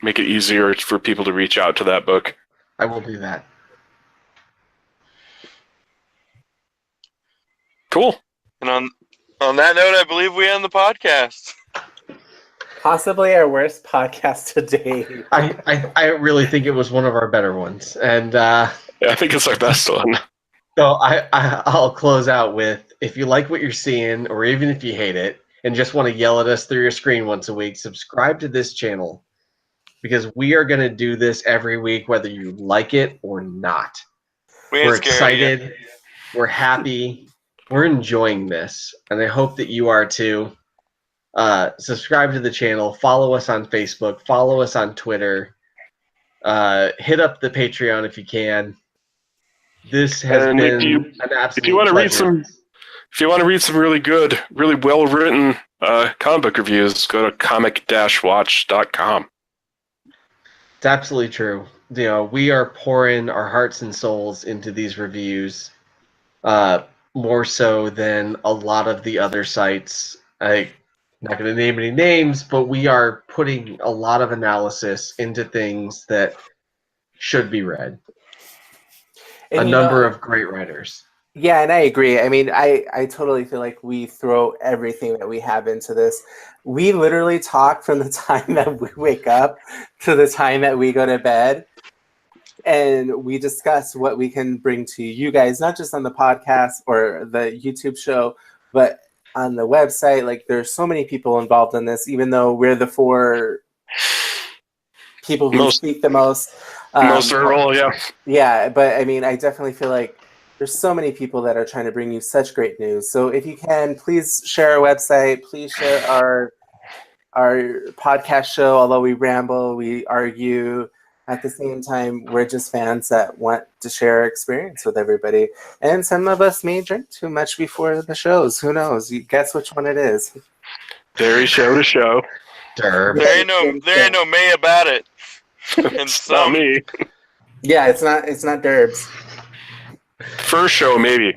make it easier for people to reach out to that book. I will do that. Cool. and on that note, I believe we end the podcast. Possibly our worst podcast to date. I really think it was one of our better ones. And Yeah, I think it's our best one. so I'll close out with, if you like what you're seeing, or even if you hate it, and just want to yell at us through your screen once a week, subscribe to this channel, because we are going to do this every week, whether you like it or not. We're excited. We're happy. We're enjoying this. And I hope that you are too. Subscribe to the channel. Follow us on Facebook. Follow us on Twitter. Hit up the Patreon if you can. This has been an absolute if you want to pleasure. if you want to read some really good, really well-written comic book reviews, go to comic-watch.com. It's absolutely true. We are pouring our hearts and souls into these reviews, more so than a lot of the other sites. I'm not going to name any names, but we are putting a lot of analysis into things that should be read. And a number of great writers. Yeah, and I agree. I mean, I totally feel like we throw everything that we have into this. We literally talk from the time that we wake up to the time that we go to bed. And we discuss what we can bring to you guys, not just on the podcast or the YouTube show, but on the website. Like, there's so many people involved in this, even though we're the four people who speak the most. Most rural, yeah. Yeah, but I mean, I definitely feel like there's so many people that are trying to bring you such great news. So if you can, please share our website. Please share our podcast show. Although we ramble, we argue. At the same time, we're just fans that want to share our experience with everybody. And some of us may drink too much before the shows. Who knows? You guess which one it is. Very show to show. Derb. There ain't no May about it. It's not me. Yeah, it's not Derbs. First show, maybe.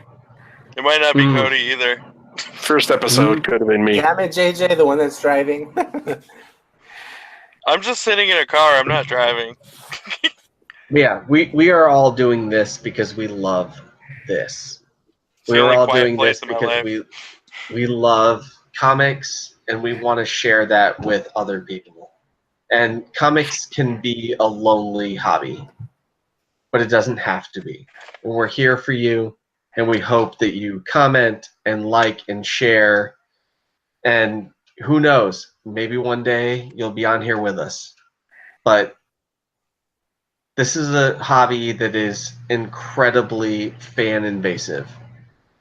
It might not be Cody either. First episode could have been me. Damn it, JJ, the one that's driving. I'm just sitting in a car. I'm not driving. Yeah, we are all doing this because we love this. the We are only all quiet doing place this in my because we love comics, and we want to share that with other people. And comics can be a lonely hobby, but it doesn't have to be. And we're here for you, and we hope that you comment and like and share. And who knows, maybe one day you'll be on here with us. But this is a hobby that is incredibly fan invasive,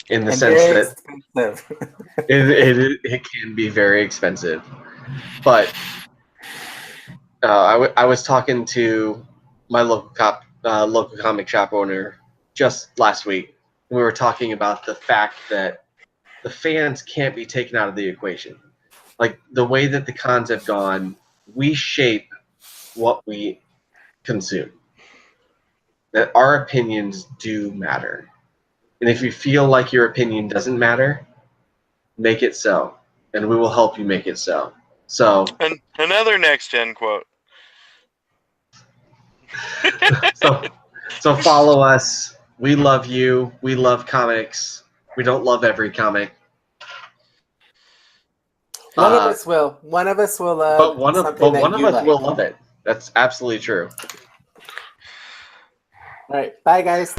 in the sense that it can be very expensive. But I was talking to my local comic shop owner just last week. We were talking about the fact that the fans can't be taken out of the equation. Like, the way that the cons have gone, we shape what we consume. That our opinions do matter. And if you feel like your opinion doesn't matter, make it so. And we will help you make it so. So, And another next gen quote. so follow us. We love you. We love comics. We don't love every comic. One of us will. One of us will love. But one of us will love it. That's absolutely true. All right. Bye, guys.